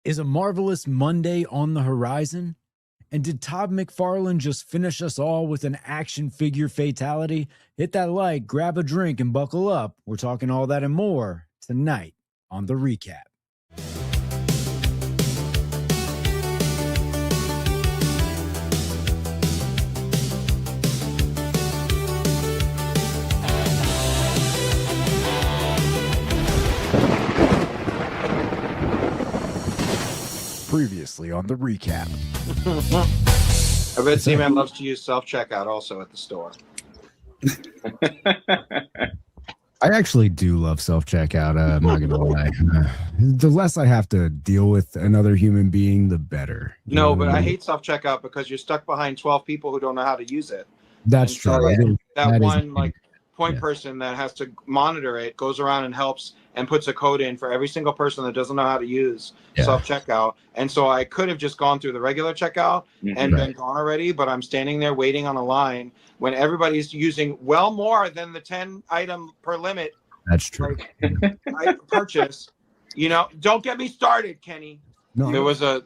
Is a marvelous Monday on the horizon? And did Todd McFarlane just finish us all with an action figure fatality? Hit that like, grab a drink, and buckle up. We're talking all that and more tonight on The Recap. Previously on The Recap. I bet Z-Man loves to use self-checkout also at the store. I actually do love self-checkout. I'm not going to lie. The less I have to deal with another human being, the better. No, but I hate self-checkout because you're stuck behind 12 people who don't know how to use it. That's true. So that one point person that has to monitor it goes around and helps and puts a code in for every single person that doesn't know how to use self-checkout. And so I could have just gone through the regular checkout and been gone already, but I'm standing there waiting on a line when everybody's using well more than the 10 item per limit. That's true. I purchase. You know, don't get me started, Kenny. No. There was a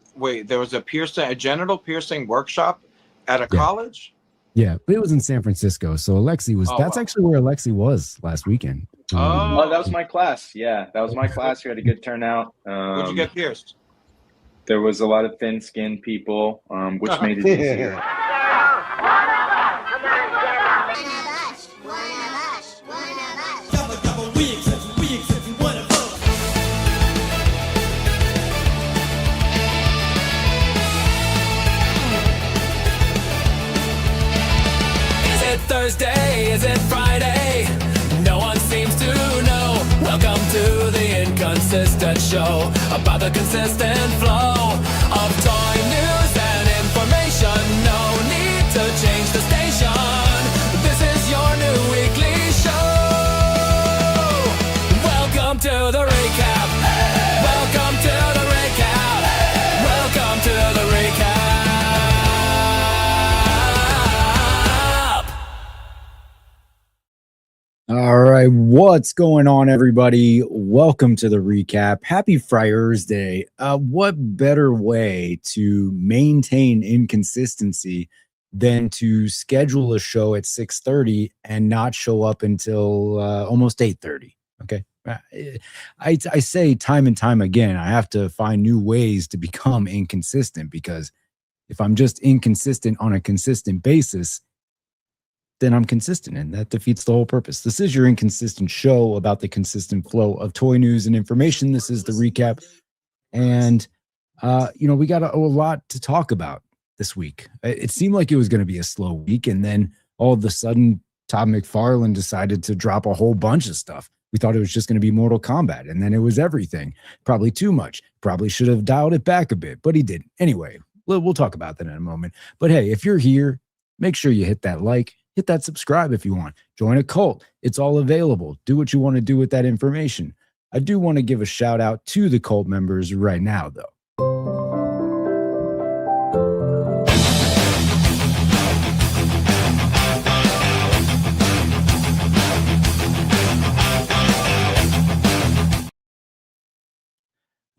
genital piercing workshop at a college. Yeah, but it was in San Francisco. So Alexi was, that's actually where Alexi was last weekend. Oh, that was my class. Yeah, that was my class. We had a good turnout. Would you get pierced? There was a lot of thin-skinned people, which made it easier. Thursday, is it Friday? No one seems to know. Welcome to the inconsistent show about the consistent flow of toy news and information. No need to change the station. This is your new weekly show. Welcome to the recap. Welcome to the recap. Welcome to the recap. All right, what's going on, everybody? Welcome to The Recap. Happy Friar's Day. What better way to maintain inconsistency than to schedule a show at 6:30 and not show up until almost 8:30? Okay. I say time and time again, I have to find new ways to become inconsistent, because if I'm just inconsistent on a consistent basis, then I'm consistent, and that defeats the whole purpose. This is your inconsistent show about the consistent flow of toy news and information. This is The Recap. And, we got a lot to talk about this week. It seemed like it was going to be a slow week, and then all of a sudden, Todd McFarlane decided to drop a whole bunch of stuff. We thought it was just going to be Mortal Kombat, and then it was everything. Probably too much. Probably should have dialed it back a bit, but he didn't. Anyway, we'll talk about that in a moment. But hey, if you're here, make sure you hit that like, hit that subscribe if you want. Join a cult. It's all available. Do what you want to do with that information. I do want to give a shout out to the cult members right now, though.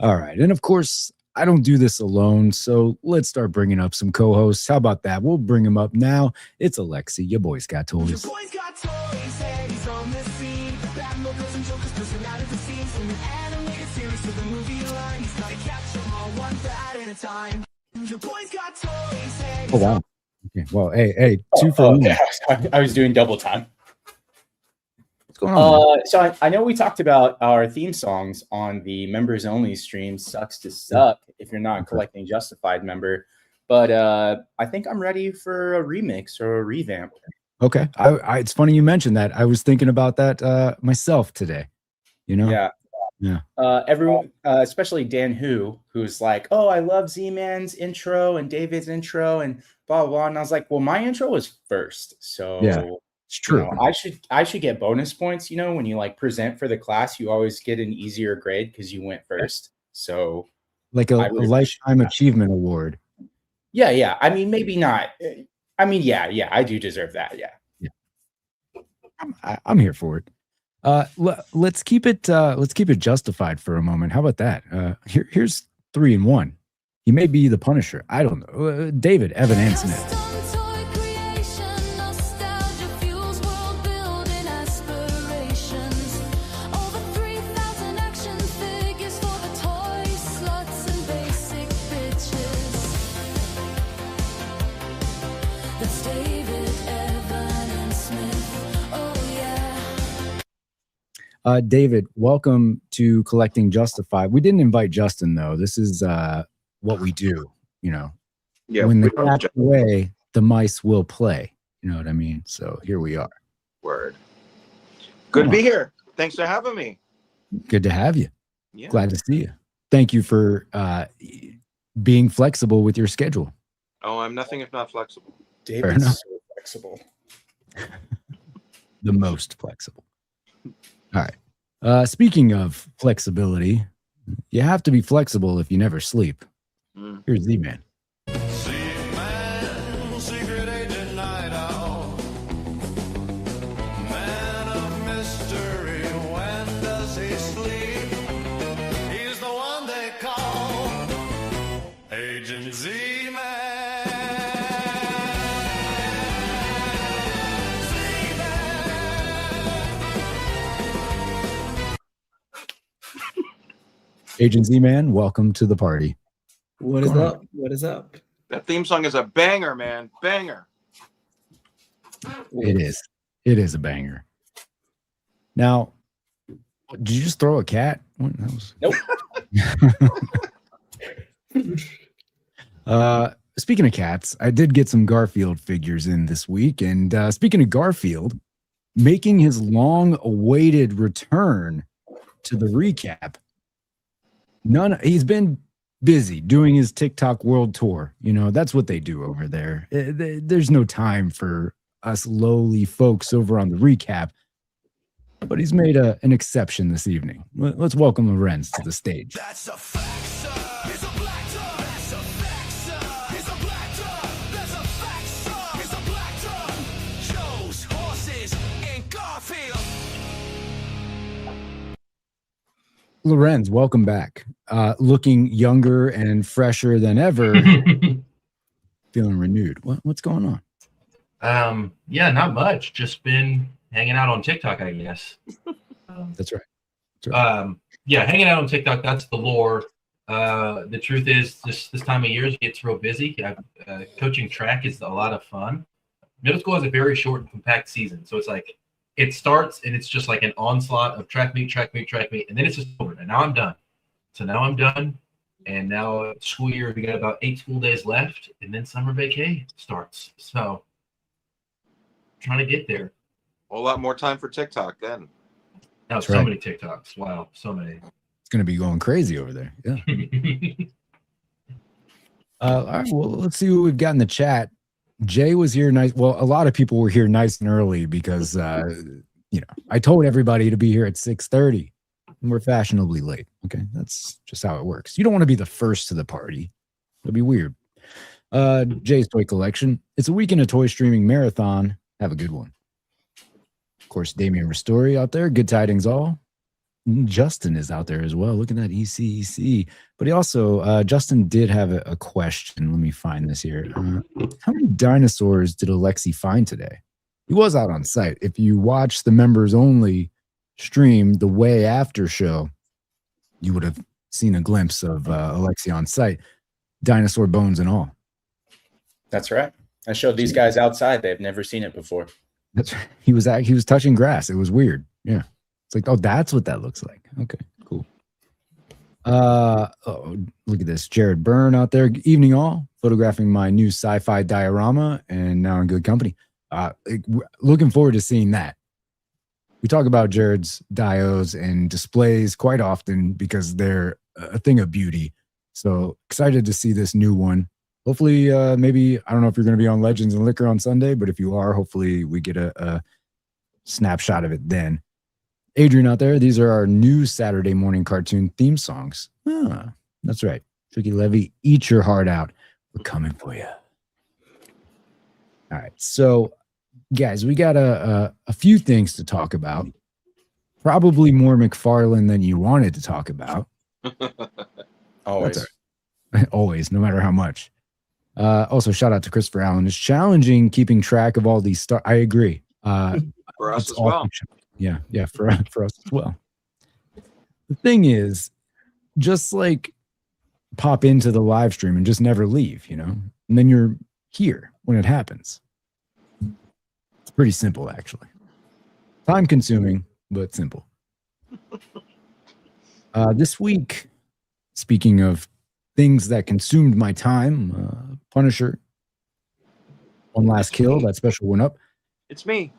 All right. And of course, I don't do this alone, so let's start bringing up some co-hosts. How about that? We'll bring them up now. It's Alexi, your boy's got toys. Your boy's got toys, and he's on the scene. Batman, Joker's and Joker's bursting out of the scenes. From an animated series to the movie line, he's gotta catch them all one bat at a time. Your boy's got toys, and Oh, wow. Okay. Well, hey, two for one. Yeah, I was doing double time. What's going on? So I know we talked about our theme songs on the members only stream, Sucks to Suck, if you're not a Collecting Justified member. But I think I'm ready for a remix or a revamp. Okay. It's funny you mentioned that. I was thinking about that myself today. Yeah. Yeah. Everyone, especially Dan who's like, oh, I love Z-Man's intro and David's intro and blah, blah, blah. And I was like, well, my intro was first. So yeah, it's true. I should get bonus points. When you like present for the class, you always get an easier grade because you went first. So like a lifetime achievement award. Yeah. I mean, maybe not. I mean, yeah, I do deserve that. Yeah. I'm here for it. Let's keep it justified for a moment. How about that? Here's 3-in-1. He may be the Punisher. I don't know. David, Evan, and Smith. David, welcome to Collecting Justified. We didn't invite Justin, though. This is what we do, you know. Yeah, when the cat's away, the mice will play. You know what I mean? So here we are. Word. Good to be here. Thanks for having me. Good to have you. Yeah. Glad to see you. Thank you for being flexible with your schedule. Oh, I'm nothing if not flexible. David's so flexible. The most flexible. All right. Speaking of flexibility, you have to be flexible if you never sleep. Here's Z-Man. Z-Man, secret agent night owl. Man of mystery, when does he sleep? He's the one they call Agent Z-Man. Agent Z-Man, welcome to the party. What is up? What is up? That theme song is a banger, man. Banger. It is. It is a banger. Now, did you just throw a cat? Nope. Speaking of cats, I did get some Garfield figures in this week. And speaking of Garfield, making his long-awaited return to the recap. He's been busy doing his TikTok world tour. You know, that's what they do over there. There's no time for us lowly folks over on the recap. But he's made an exception this evening. Let's welcome Lorenz to the stage. That's a fact, sir. He's a Blactor. That's a fact, sir. He's a Blactor. That's a fact, sir. He's a Blactor. Shows, horses, and Garfield. Lorenz, welcome back. Looking younger and fresher than ever. Feeling renewed. What's going on? Yeah, not much. Just been hanging out on TikTok, I guess. That's right. Yeah, hanging out on TikTok, that's the lore. The truth is, this time of year it gets real busy. Coaching track is a lot of fun. Middle school has a very short and compact season. So it's like, it starts and it's just like an onslaught of track meet, and then it's just over. And now I'm done. So now I'm done. And now school year, we got about 8 school days left, and then summer vacay starts. So trying to get there. A whole lot more time for TikTok then. Now, That's so right. many TikToks. Wow, so many. It's going to be going crazy over there. Yeah. All right. Well, let's see what we've got in the chat. Jay was here nice. Well, a lot of people were here nice and early because, you know, I told everybody to be here at 6:30 and we're fashionably late. Okay. That's just how it works. You don't want to be the first to the party. It'd be weird. Jay's Toy Collection. It's a weekend of toy streaming marathon. Have a good one. Of course, Damian Ristori out there. Good tidings all. Justin is out there as well. Look at that ECEC. But he also, Justin did have a question. Let me find this here. How many dinosaurs did Alexi find today? He was out on site. If you watch the members only stream, the way after show, you would have seen a glimpse of Alexi on site, dinosaur bones and all. That's right. I showed these guys outside. They've never seen it before. That's right. He was touching grass. It was weird. Yeah. It's like, oh, that's what that looks like. Okay, cool. Oh, look at this. Jared Byrne out there. Evening all. Photographing my new sci-fi diorama and now in good company. Looking forward to seeing that. We talk about Jared's dios and displays quite often because they're a thing of beauty. So excited to see this new one. Hopefully, maybe, I don't know if you're going to be on Legends and Liquor on Sunday, but if you are, hopefully we get a snapshot of it then. Adrian out there, these are our new Saturday morning cartoon theme songs. That's right. Tricky Levy, eat your heart out. We're coming for you. All right. So, guys, we got a few things to talk about. Probably more Mcfarlane than you wanted to talk about. Always. That's Always, no matter how much. Also, shout out to Christopher Allen. It's challenging keeping track of all these stars. I agree. For us It's as all well. fiction. Yeah, for us as well. The thing is, just like pop into the live stream and just never leave, you know, and then you're here when it happens. It's pretty simple, actually. Time consuming, but simple. This week, speaking of things that consumed my time, Punisher, one last kill, that special one up. It's me.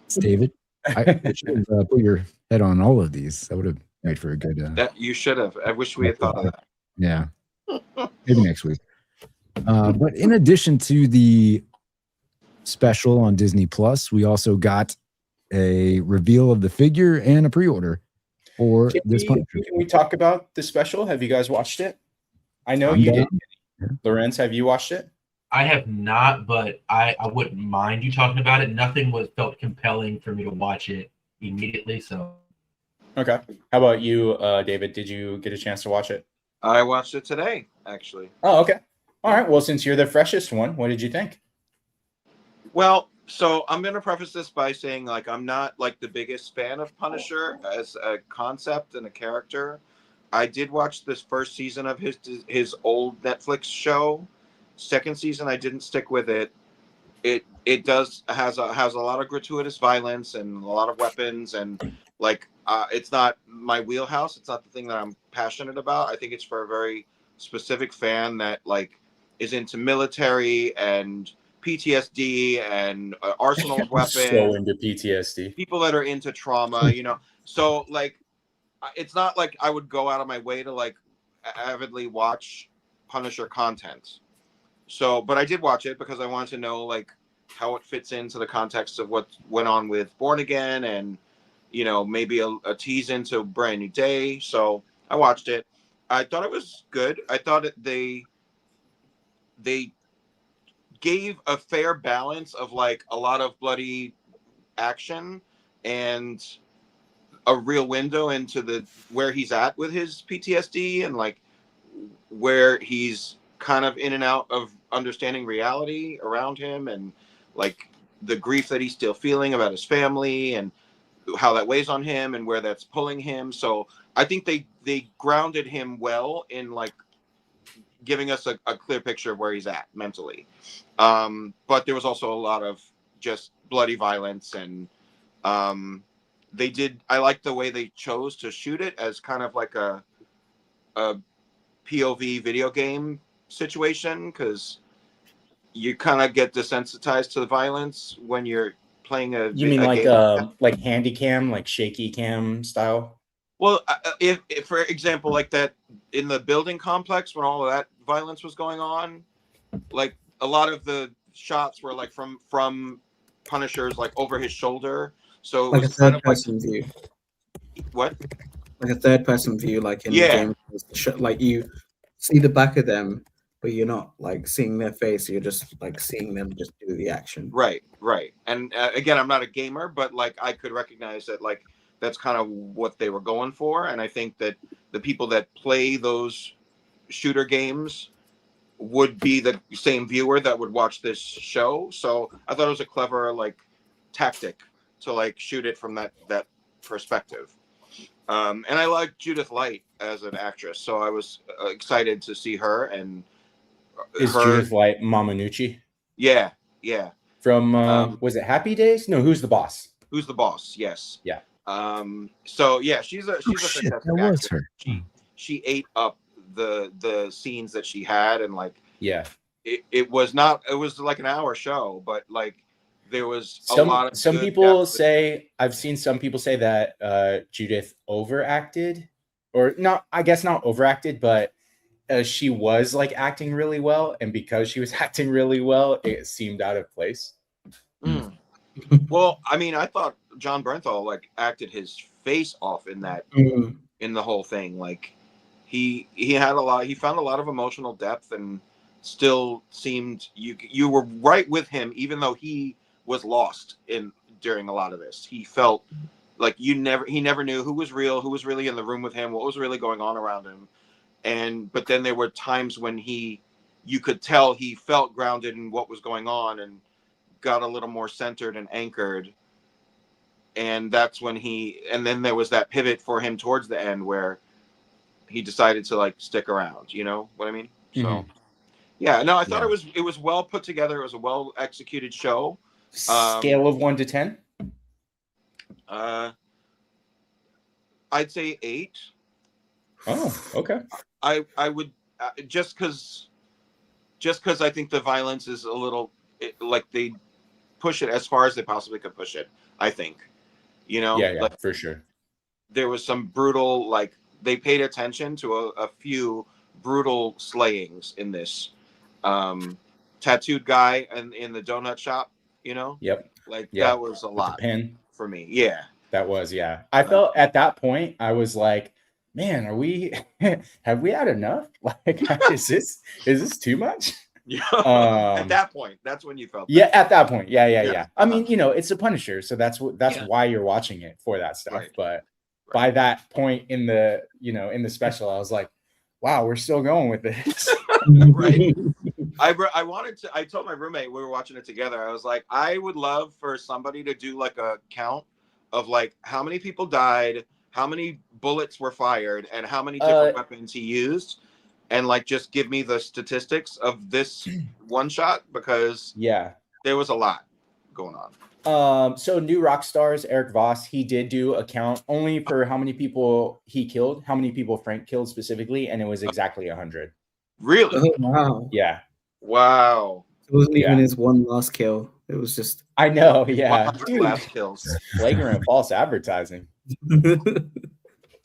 It's David. I should have put your head on all of these. That would have made for a good. That you should have. I wish we had thought of that. Yeah, maybe next week. But in addition to the special on Disney Plus, we also got a reveal of the figure and a pre-order for this Punisher. Can we talk about the special? Have you guys watched it? I know you did. Lorenz, have you watched it? I have not, but I wouldn't mind you talking about it. Nothing felt compelling for me to watch it immediately. So, okay. How about you, David? Did you get a chance to watch it? I watched it today, actually. Oh, okay. All right. Well, since you're the freshest one, what did you think? Well, so I'm going to preface this by saying, like, I'm not like the biggest fan of Punisher as a concept and a character. I did watch this first season of his old Netflix show. Second season, I didn't stick with it. It has a lot of gratuitous violence and a lot of weapons, and like it's not my wheelhouse. It's not the thing that I'm passionate about. I think it's for a very specific fan that like is into military and PTSD and arsenal of weapons. So into PTSD. People that are into trauma, you know. So like, it's not like I would go out of my way to like avidly watch Punisher content. So, but I did watch it because I wanted to know like how it fits into the context of what went on with Born Again, and you know, maybe a tease into Brand New Day. So I watched it. I thought it was good. I thought they gave a fair balance of like a lot of bloody action and a real window into where he's at with his PTSD and like where he's kind of in and out of understanding reality around him, and like the grief that he's still feeling about his family and how that weighs on him and where that's pulling him. So I think they grounded him well in like giving us a clear picture of where he's at mentally. But there was also a lot of just bloody violence, and I like the way they chose to shoot it as kind of like a POV video game situation, because you kind of get desensitized to the violence when you're playing a. You mean like handy cam, like shaky cam style? Well, if for example, like that in the building complex when all of that violence was going on, like a lot of the shots were like from Punisher's like over his shoulder, so it like was a third kind of person view. What? Like a third person view, like in the game, like you see the back of them, but you're not like seeing their face. You're just like seeing them just do the action. Right. And again, I'm not a gamer, but like I could recognize that like that's kind of what they were going for, and I think that the people that play those shooter games would be the same viewer that would watch this show. So I thought it was a clever like tactic to like shoot it from that perspective. And I like Judith Light as an actress, so I was excited to see her. And is Judith Light Mamanucci? Yeah. From was it Happy Days? No, Who's the Boss? Who's the Boss? Yes. Yeah. So yeah, she's a fantastic that was actress. her. She ate up the scenes that she had, and like it was like an hour show, but like there was a lot of some people say, I've seen some people say that Judith overacted, or not, I guess not overacted, but she was like acting really well, and because she was acting really well, it seemed out of place. Well, I mean, I thought John Bernthal like acted his face off in that in the whole thing. Like he found a lot of emotional depth, and still seemed you were right with him, even though he was lost during a lot of this. He felt like he never knew who was real, who was really in the room with him, what was really going on around him. but then there were times when you could tell he felt grounded in what was going on and got a little more centered and anchored. And that's when and then there was that pivot for him towards the end where he decided to like stick around, you know what I mean? So yeah, no, I thought it was well put together. It was a well executed show. Scale of 1 to 10? I'd say 8. Oh, okay. I would just because I think the violence is a little like they push it as far as they possibly could push it. I think, you know, like, for sure. There was some brutal, like they paid attention to a few brutal slayings in this. Tattooed guy in the donut shop, you know. That was a lot for me. Yeah, that was. I felt at that point I was like, man, have we had enough? Like, is this too much? At that point, that's when you felt that. Yeah, at that point. Yeah. I mean, you know, it's a Punisher, so that's why you're watching it, for that stuff. But by that point in the special, I was like, wow, we're still going with this. Right. I told my roommate, we were watching it together, I was like, I would love for somebody to do like a count of like how many people died, how many bullets were fired, and how many different weapons he used, and like just give me the statistics of this one shot, because there was a lot going on. So New Rockstars, Eric Voss, he did do a count only for how many people he killed, how many people Frank killed specifically, and it was exactly 100. Really? Oh, wow. Yeah. Wow. It wasn't even his one last kill. It was just. I know. Yeah. Dude, last kills. Flagrant false advertising.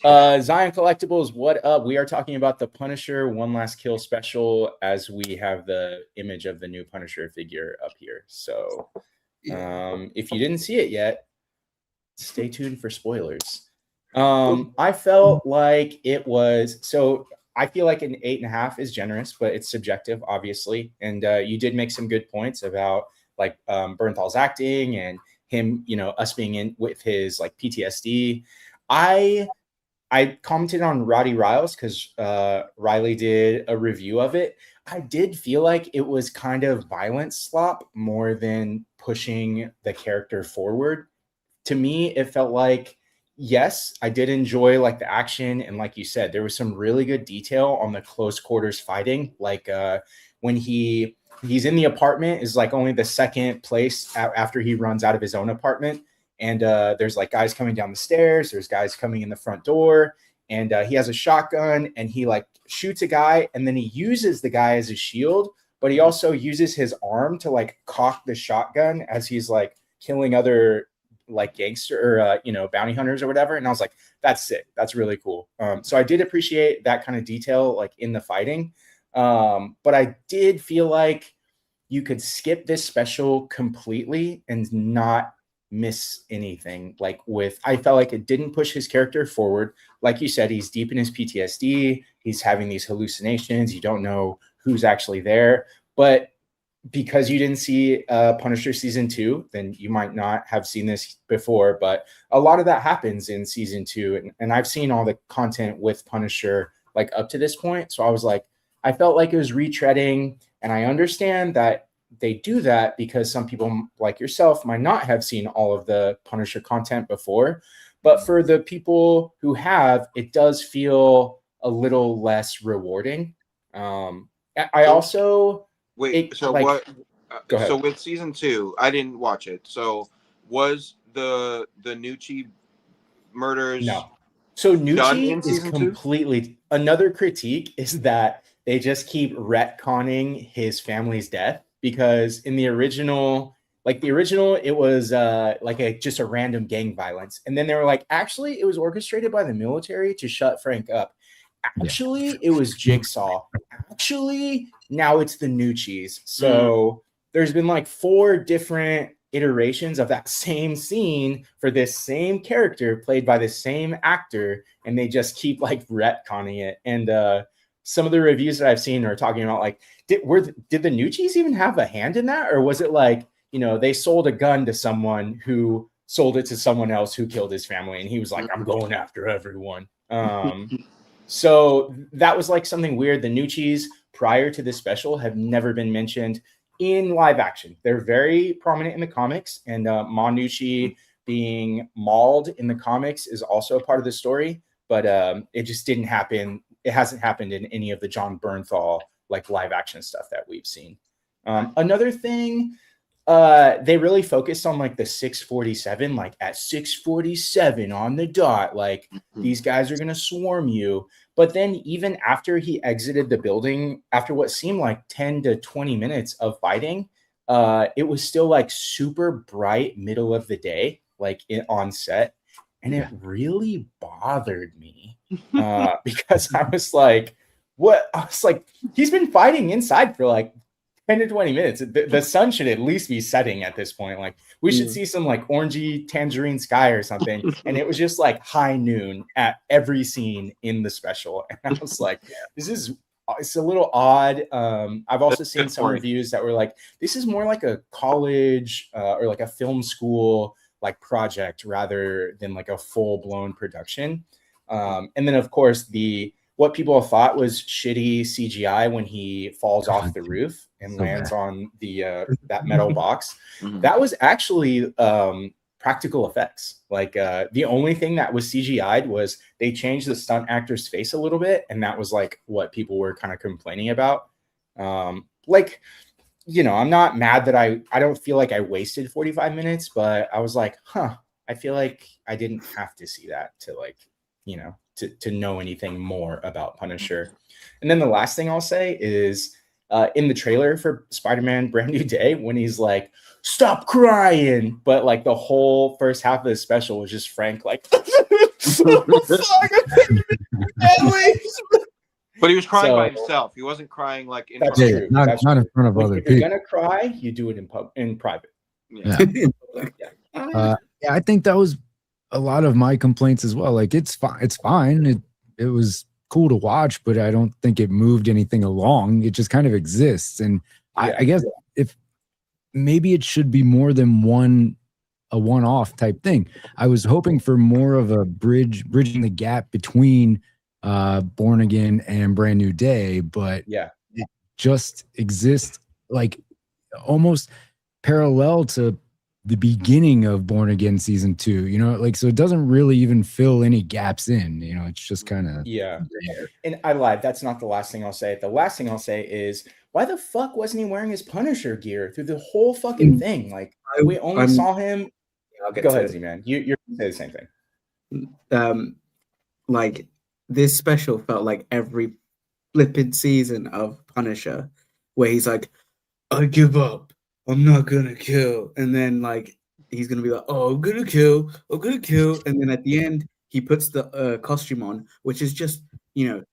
Zion Collectibles, what up? We are talking about the Punisher One Last Kill special, as we have the image of the new Punisher figure up here. So if you didn't see it yet, stay tuned for spoilers. I felt like it was, so I feel like an 8.5 is generous, but it's subjective, obviously. And you did make some good points about like Bernthal's acting and him, you know, us being in with his like PTSD. I commented on Roddy Riles because Riley did a review of it. I did feel like it was kind of violence slop more than pushing the character forward. To me, it felt like, yes, I did enjoy like the action. And like you said, there was some really good detail on the close quarters fighting. Like when he's in the apartment is like only the second place after he runs out of his own apartment. And there's like guys coming down the stairs. There's guys coming in the front door. And he has a shotgun and he like shoots a guy. And then he uses the guy as a shield. But he also uses his arm to like cock the shotgun as he's like killing other like gangster or, bounty hunters or whatever. And I was like, that's sick. That's really cool. So I did appreciate that kind of detail like in the fighting. But I did feel like you could skip this special completely and not miss anything. Like I felt like it didn't push his character forward. Like you said, he's deep in his PTSD. He's having these hallucinations. You don't know who's actually there. But because you didn't see Punisher season 2, then you might not have seen this before. But a lot of that happens in season 2. And I've seen all the content with Punisher like up to this point. So I was like, I felt like it was retreading. And I understand that they do that because some people like yourself might not have seen all of the Punisher content before. But for the people who have, it does feel a little less rewarding. I also... Wait, so with season 2, I didn't watch it. So was the Nucci murders? No. So Nucci is completely another critique is that they just keep retconning his family's death, because in the original, it was just a random gang violence. And then they were like, actually, it was orchestrated by the military to shut Frank up. Actually, it was Jigsaw. Actually, now it's the Nucci's. So there's been like 4 different iterations of that same scene for this same character played by the same actor, and they just keep like retconning it. And some of the reviews that I've seen are talking about like, did the Nucci's even have a hand in that? Or was it like, they sold a gun to someone who sold it to someone else who killed his family, and he was like, I'm going after everyone. So that was like something weird. The Nucci's prior to this special have never been mentioned in live action. They're very prominent in the comics, and Nucci being mauled in the comics is also a part of the story, but it just didn't happen. It hasn't happened in any of the John Bernthal like live action stuff that we've seen. Another thing, they really focused on like the 647, like at 647 on the dot, like these guys are going to swarm you. But then even after he exited the building, after what seemed like 10 to 20 minutes of fighting, it was still like super bright middle of the day, like on set. And it really bothered me because I was like, what? I was like, he's been fighting inside for like 10 to 20 minutes. The sun should at least be setting at this point. Like we should see some like orangey tangerine sky or something. And it was just like high noon at every scene in the special. And I was like, it's a little odd. I've also seen some reviews that were like, this is more like a college or like a film school like project rather than like a full blown production. And then of course what people thought was shitty CGI when he falls off the roof and lands on the that metal box. That was actually practical effects. Like the only thing that was CGI'd was they changed the stunt actor's face a little bit, and that was like what people were kind of complaining about. Like, you know, I'm not mad that I don't feel like I wasted 45 minutes, but I was like, I feel like I didn't have to see that to like, you know, to know anything more about Punisher. And then the last thing I'll say is in the trailer for Spider-Man Brand New Day, when he's like, stop crying. But like the whole first half of the special was just Frank like, but he was crying by himself. He wasn't crying like in that's front true. Not in front of Like, other if you're people. gonna cry, you do it in private. Yeah. I think that was a lot of my complaints as well. Like it's fine. It was cool to watch, but I don't think it moved anything along. It just kind of exists. And I guess if maybe it should be more than a one-off type thing. I was hoping for more of a bridging the gap between Born Again and Brand New Day, but it just exists like almost parallel to the beginning of Born Again season 2, you know, like, so it doesn't really even fill any gaps in, you know, it's just kind of And I lied, that's not the last thing I'll say. The last thing I'll say is, why the fuck wasn't he wearing his Punisher gear through the whole fucking thing? Like we only saw him. Go ahead, Z-Man. You're gonna say the same thing. Like this special felt like every flipping season of Punisher, where he's like, I give up. I'm not gonna kill. And then like he's gonna be like, oh, I'm gonna kill. And then at the end, he puts the costume on, which is just, you know,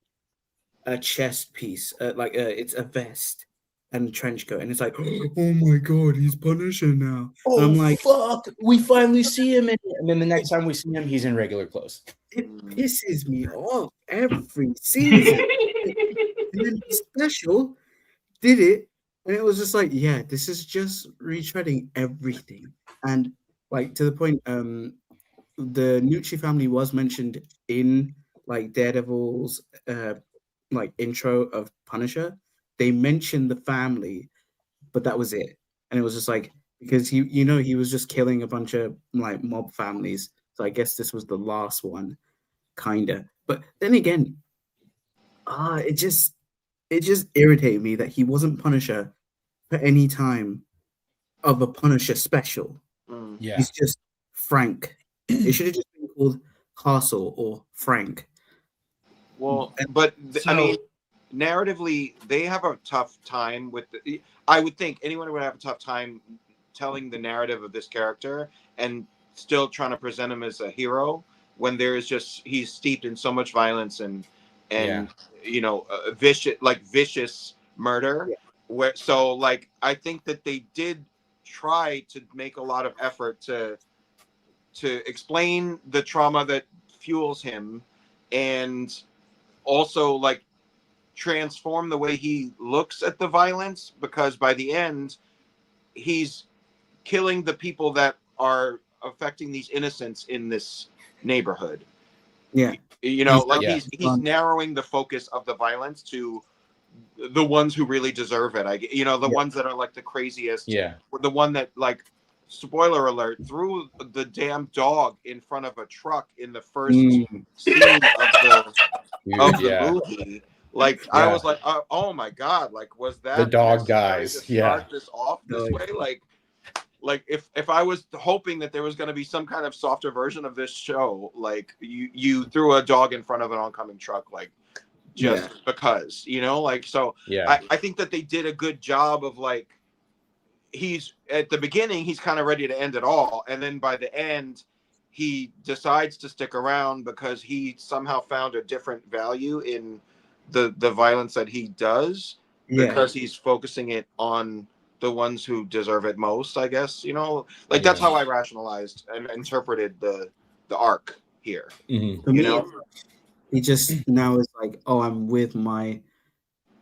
a chest piece, it's a vest and a trench coat, and it's like, oh my god, he's Punisher now. Oh, I'm like, fuck, we finally see him in it. And then the next time we see him, he's in regular clothes. It pisses me off every season. And then the special did it, and it was just like, yeah, this is just retreading everything. And like to the point, the Nucci family was mentioned in like Daredevil's like intro of Punisher. They mentioned the family, but that was it. And it was just like, because he was just killing a bunch of like mob families. So I guess this was the last one, kinda. But then again, it just irritated me that he wasn't Punisher for any time of a Punisher special. Yeah, he's just Frank. It should have just been called Castle or Frank. Well, but I mean, narratively, they have a tough time with I would think anyone would have a tough time telling the narrative of this character and still trying to present him as a hero when he's steeped in so much violence and you know, vicious murder. So like I think that they did try to make a lot of effort to explain the trauma that fuels him, and also like transform the way he looks at the violence, because by the end he's killing the people that are affecting these innocents in this neighborhood. Yeah. You know, like Yeah. he's narrowing the focus of the violence to the ones who really deserve it. You know, the ones that are like the craziest. Yeah. Or the one that, like, spoiler alert, threw the damn dog in front of a truck in the first scene of the movie. Like, I was like, oh my god, like, was that the dog necessary guys? to start this off this way? Like if I was hoping that there was going to be some kind of softer version of this show, like you threw a dog in front of an oncoming truck, like just because, you know, like, so I think that they did a good job of, like, he's at the beginning, he's kind of ready to end it all. And then by the end, he decides to stick around because he somehow found a different value in the violence that he does, because he's focusing it on the ones who deserve it most, I guess, you know, like that's how I rationalized and interpreted the arc here. You know, he just now is like, oh, I'm with my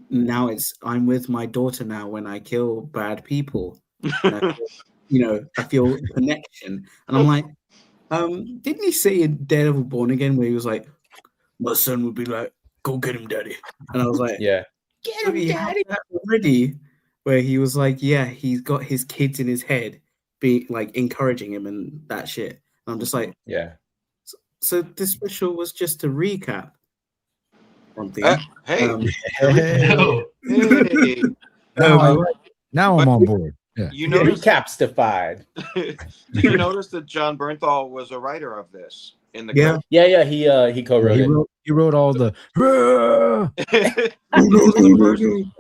daughter now when I kill bad people. And I feel, you know, I feel connection. And I'm like, didn't he say in Daredevil Born Again where he was like, my son would be like, go get him, daddy. And I was like, get him, daddy. Already, where he was like, yeah, he's got his kids in his head, be like encouraging him and that shit. And I'm just like, so this special was just a recap. Now I'm on board. Yeah. You noticed Recapstified. Did you notice that John Bernthal was a writer of this in the he co-wrote it. He wrote all the Is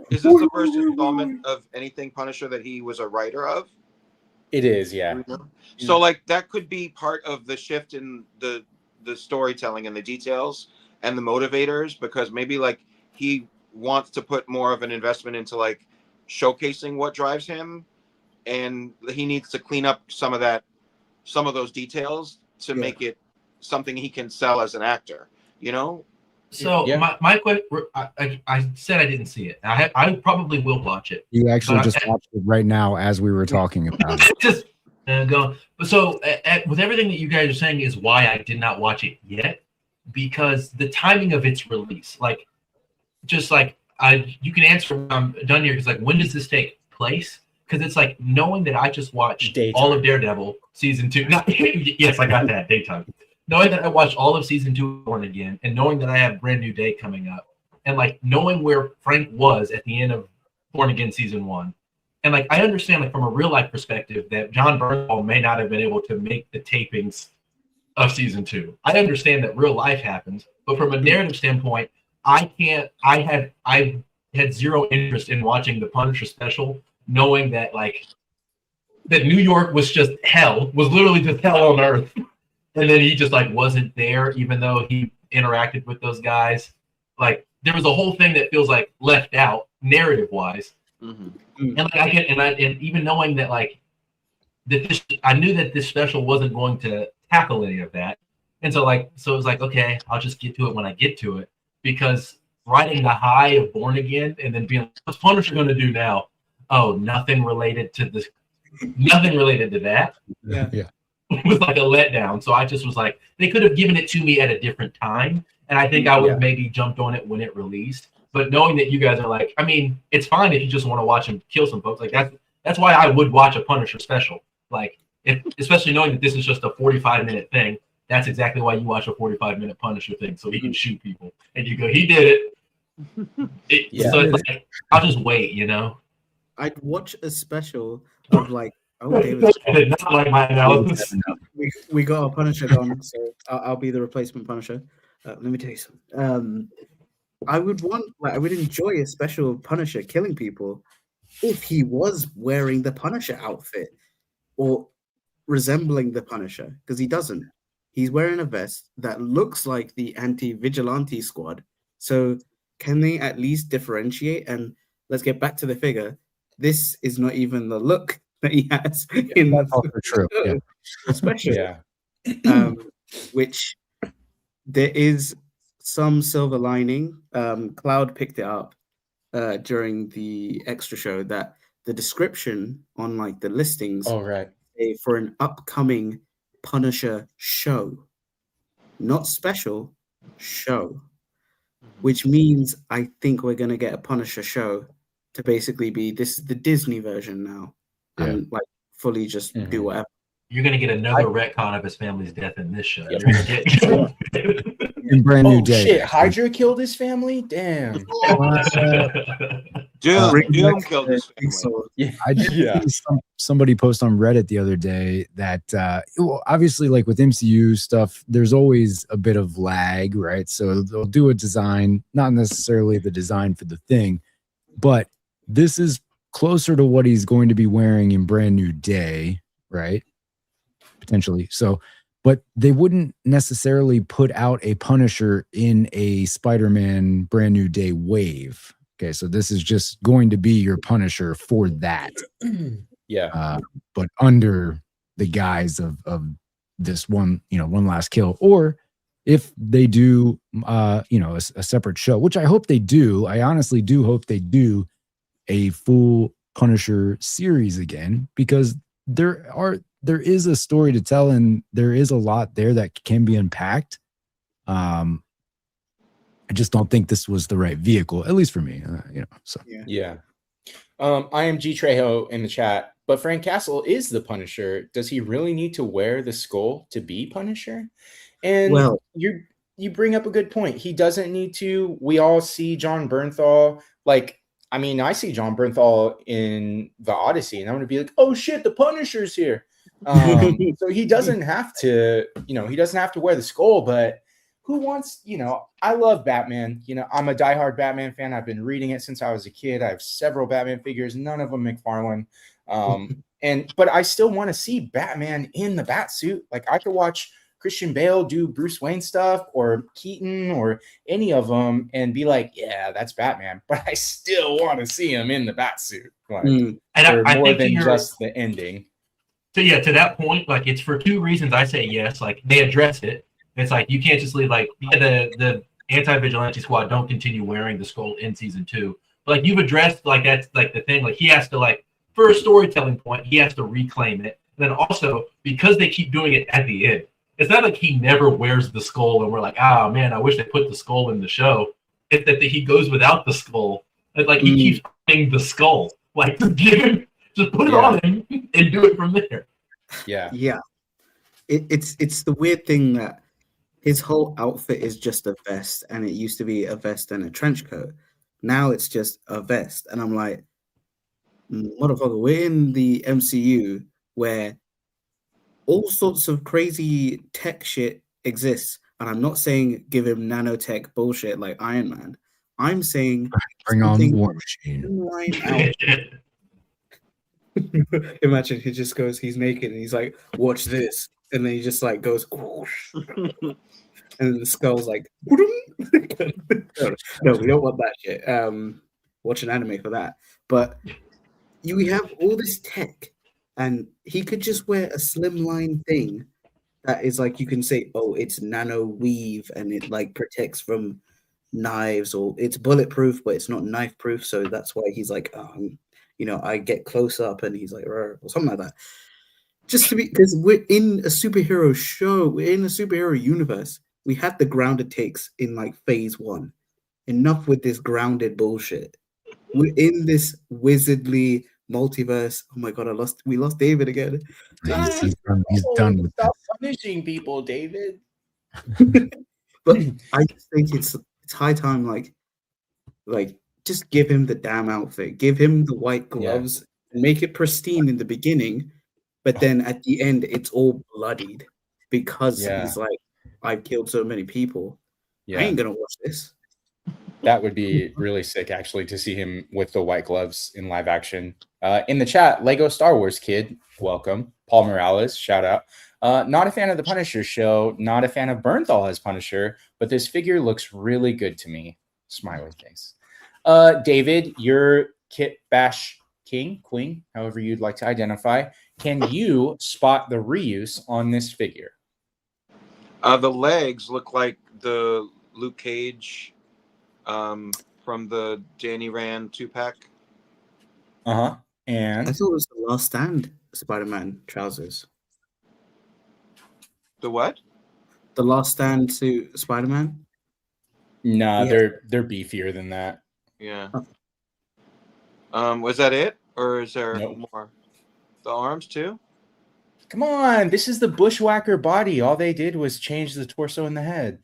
this the first installment of anything Punisher that he was a writer of? It is, yeah. So like that could be part of the shift in the storytelling and the details and the motivators, because maybe like he wants to put more of an investment into like showcasing what drives him, and he needs to clean up some of those details to make it something he can sell as an actor, you know? So my question, I said I didn't see it. I probably will watch it. You actually just watched it right now as we were talking about it. Just going. So with everything that you guys are saying is why I did not watch it yet, because the timing of its release, like, just like you can answer when I'm done here, because like, when does this take place? Because it's like knowing that I just watched all of Daredevil season 2. Yes, I got that daytime. Knowing that I watched all of season 2 of Born Again, and knowing that I have Brand New Day coming up, and like knowing where Frank was at the end of Born Again season 1, and like I understand, like, from a real life perspective, that John Bernthal may not have been able to make the tapings of season 2. I understand that real life happens, but from a narrative standpoint, I had zero interest in watching the Punisher special, knowing that like that New York was just hell, was literally just hell on earth. And then he just like wasn't there, even though he interacted with those guys. Like there was a whole thing that feels like left out narrative wise. And like and even knowing that like that I knew that this special wasn't going to tackle any of that. And so it was like, okay, I'll just get to it when I get to it, because riding the high of Born Again and then being like, what's Punisher going to do now? Oh, nothing related to this, nothing related to that. Yeah. It was like a letdown. So I just was like, they could have given it to me at a different time, and I think I would have maybe jumped on it when it released. But knowing that you guys are like, I mean, it's fine if you just want to watch him kill some folks. Like that's why I would watch a Punisher special. Like, especially knowing that this is just a 45-minute thing. That's exactly why you watch a 45-minute Punisher thing, so he can shoot people. And you go, he did it. So it's like, I'll just wait, you know? I'd watch a special of like, oh, David. Not like my analysis. We got a Punisher gone, so I'll be the replacement Punisher. Let me tell you something. I would enjoy a special Punisher killing people if he was wearing the Punisher outfit or resembling the Punisher, because he doesn't. He's wearing a vest that looks like the anti-vigilante squad. So can they at least differentiate? And let's get back to the figure. This is not even the look that he has in the special. Which there is some silver lining. Cloud picked it up during the extra show that the description on like the listings for an upcoming Punisher show, not special, show, which means I think we're gonna get a Punisher show to basically be this is the Disney version now, and like fully just do whatever. You're gonna get another retcon of his family's death in this show. Yep. You're gonna get In Brand New Oh Day. shit! Hydra killed his family. Damn. Doom killed his family. I did see somebody post on Reddit the other day that well, obviously, like with MCU stuff, there's always a bit of lag, right? So they'll do a design, not necessarily the design for the thing, but this is closer to what he's going to be wearing in Brand New Day, right? Potentially. So, but they wouldn't necessarily put out a Punisher in a Spider-Man Brand New Day wave. Okay, so this is just going to be your Punisher for that. But under the guise of this one, one last kill. Or if they do, a separate show, which I hope they do. I honestly do hope they do a full Punisher series again, because there is a story to tell and there is a lot there that can be unpacked. I just don't think this was the right vehicle, at least for me. So I am G Trejo in the chat, but Frank Castle is the Punisher. Does he really need to wear the skull to be Punisher? And you bring up a good point. He doesn't need to. We all see John Bernthal. I see John Bernthal in the Odyssey, and I'm going to be like, oh shit, the Punisher's here. So he doesn't have to, he doesn't have to wear the skull, but who wants, I love Batman. I'm a diehard Batman fan. I've been reading it since I was a kid. I have several Batman figures, none of them Mcfarlane. But I still want to see Batman in the bat suit. Like I could watch Christian Bale do Bruce Wayne stuff or Keaton or any of them and be like, yeah, that's Batman. But I still want to see him in the bat suit. And I more think than just the ending. So yeah, to that point, like it's for two reasons I say yes. Like they address it. It's like you can't just leave the anti-vigilante squad don't continue wearing the skull in season 2. But like you've addressed that's like the thing. Like he has to for a storytelling point, he has to reclaim it. And then also because they keep doing it at the end, it's not like he never wears the skull and we're like, oh man, I wish they put the skull in the show. It's that he goes without the skull. It's like he keeps putting the skull. Like just put it on him and do it from there. Yeah. It's the weird thing that his whole outfit is just a vest, and it used to be a vest and a trench coat. Now it's just a vest, and I'm like, motherfucker, we're in the MCU where all sorts of crazy tech shit exists, and I'm not saying give him nanotech bullshit like Iron Man. I'm saying bring on War Machine. Imagine he just goes, he's naked, and he's like, watch this. And then he just goes, and then the skull's like, no, we don't want that shit. Watch an anime for that. But we have all this tech, and he could just wear a slimline thing that is you can say, oh, it's nano weave, and it protects from knives, or it's bulletproof, but it's not knife proof. So that's why he's like, I get close up, and he's like, or something like that. Just to be, because we're in a superhero show, we're in a superhero universe. We had the grounded takes in phase 1. Enough with this grounded bullshit. We're in this wizardly multiverse. Oh my god, we lost David again. He's done with Stop punishing people, David. But I just think it's high time, just give him the damn outfit, give him the white gloves, and make it pristine in the beginning. But then at the end, it's all bloodied because he's like, I've killed so many people. I ain't going to watch this. That would be really sick, actually, to see him with the white gloves in live action. In the chat, Lego Star Wars Kid, welcome. Paul Morales, shout out. Not a fan of the Punisher show, not a fan of Bernthal as Punisher, but this figure looks really good to me. Smiley face. David, you're Kit Bash Queen, however you'd like to identify. Can you spot the reuse on this figure? The legs look like the Luke Cage from the Danny Rand 2-pack. And I thought it was the Last Stand Spider-Man trousers. The what? The Last Stand suit Spider-Man. Nah, Yeah. they're beefier than that. Yeah. Was that it, or is there Nope. more? The arms too? Come on, this is the Bushwhacker body. All they did was change the torso and the head.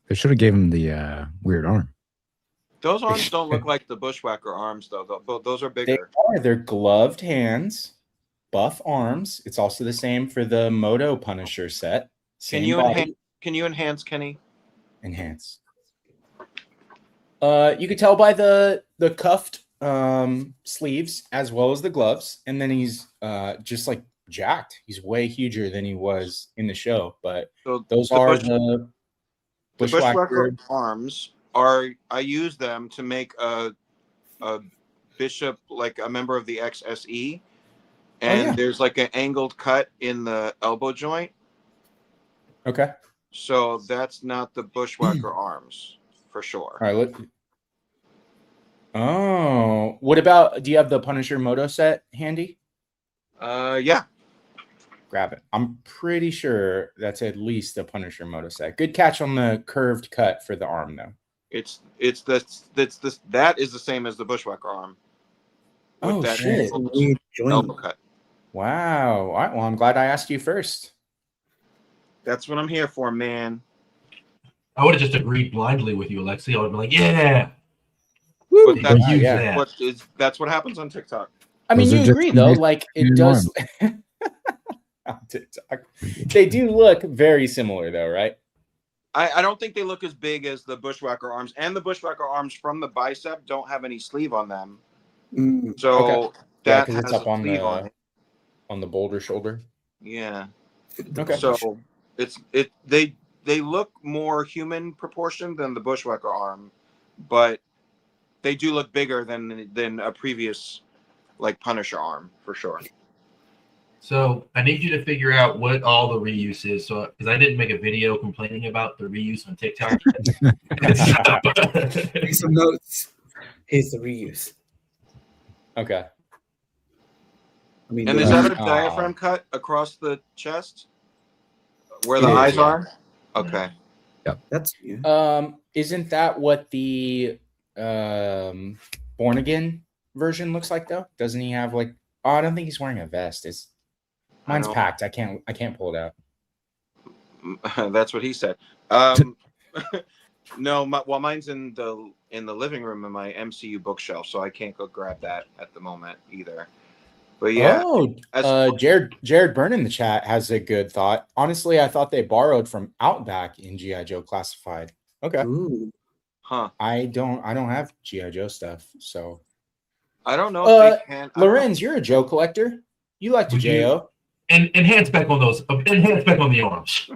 They should have gave him the weird arm. Those arms don't look like the Bushwhacker arms, though. Those are bigger. They're gloved hands, buff arms. It's also the same for the Mondo Punisher set. Can you enhance, Kenny? Enhance. You could tell by the cuffed sleeves as well as the gloves, and then he's just like jacked. He's way huger than he was in the show. But So those the are Bush- the The Bushwhacker Bushwhacker. arms are. I use them to make a bishop, like a member of the XSE, and yeah. there's like an angled cut in the elbow joint. Okay. So that's not the Bushwhacker arms for sure. All right. Look. Oh, what about? Do you have the Punisher Moto set handy? Yeah. Grab it. I'm pretty sure that's at least the Punisher Moto set. Good catch on the curved cut for the arm, though. That is the same as the Bushwhacker arm. With Oh, that shit. angled Weird joint. elbow cut. Wow. All right. Well, I'm glad I asked you first. That's what I'm here for, man. I would have just agreed blindly with you, Alexi. I would have been like, yeah. But that's, Use yeah. that. that's what happens on TikTok. I mean, Those are you just agree, though. amazing Like, it new does. On TikTok. They do look very similar, though, right? I don't think they look as big as the Bushwhacker arms, and the Bushwhacker arms from the bicep don't have any sleeve on them. Mm. So Okay. that because has it's up a on sleeve the on it. on the boulder shoulder. Yeah. Okay. So they look more human proportioned than the Bushwhacker arm, but they do look bigger than a previous like Punisher arm for sure. So I need you to figure out what all the reuse is. So because I didn't make a video complaining about the reuse on TikTok. Take some notes. Here's the reuse. Okay. I mean, And the- is that a Oh. diaphragm cut across the chest where It the is, eyes yeah. are? Okay. that's yeah. Isn't that what the Born Again version looks like, though? Doesn't he have like? Oh, I don't think he's wearing a vest. Mine's don't- packed. I can't pull it out. That's what he said. No, mine's in the living room in my MCU bookshelf, so I can't go grab that at the moment either. But yeah, Oh, Jared Byrne in the chat has a good thought. Honestly, I thought they borrowed from Outback in GI Joe Classified. Okay. Ooh. huh? I don't have GI Joe stuff, so I don't know if they can. I don't know. Lorenz, you're a Joe collector. You like to Would you- JO. And enhance back on those. Enhance back on the arms.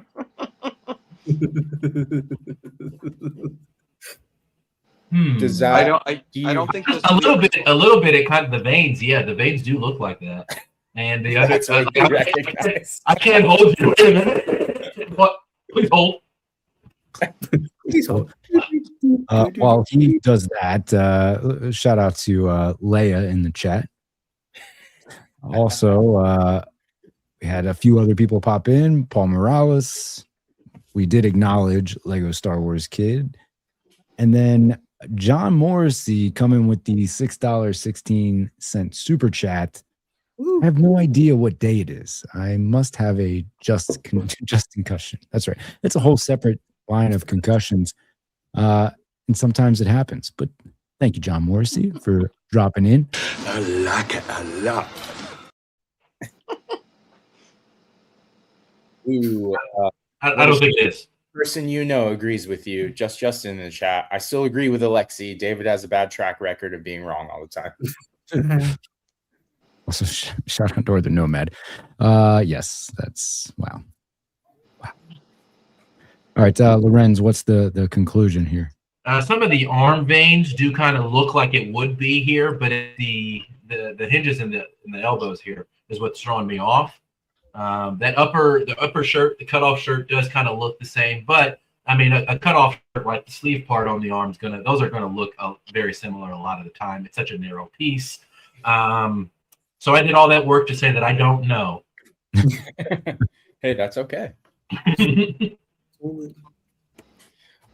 Does that? I don't. do I you- don't think this A little bit. It kind of the veins. Yeah, the veins do look like that. And the other. That's what you recognize. I can't hold you. Wait a minute. What? Please hold. Please hold. While he does that, shout out to Leia in the chat. Also, we had a few other people pop in. Paul Morales. We did acknowledge Lego Star Wars Kid. And then John Morrissey coming with the $6.16 super chat. I have no idea what day it is. I must have a just concussion. That's right. It's a whole separate line of concussions. And sometimes it happens. But thank you, John Morrissey, for dropping in. I like it a lot. Ooh, I don't think it is. person you know agrees with you. Justin in the chat. I still agree with Alexi. David has a bad track record of being wrong all the time. Also, shout out to the Nomad. Yes, that's wow. All right, Lorenz, what's the conclusion here? Some of the arm veins do kind of look like it would be here, but the hinges in the elbows here is what's throwing me off. The upper shirt, the cutoff shirt does kind of look the same, but I mean a cutoff shirt, like the sleeve part on the arm, those are gonna look very similar a lot of the time. It's such a narrow piece. So I did all that work to say that I don't know. Hey, that's okay.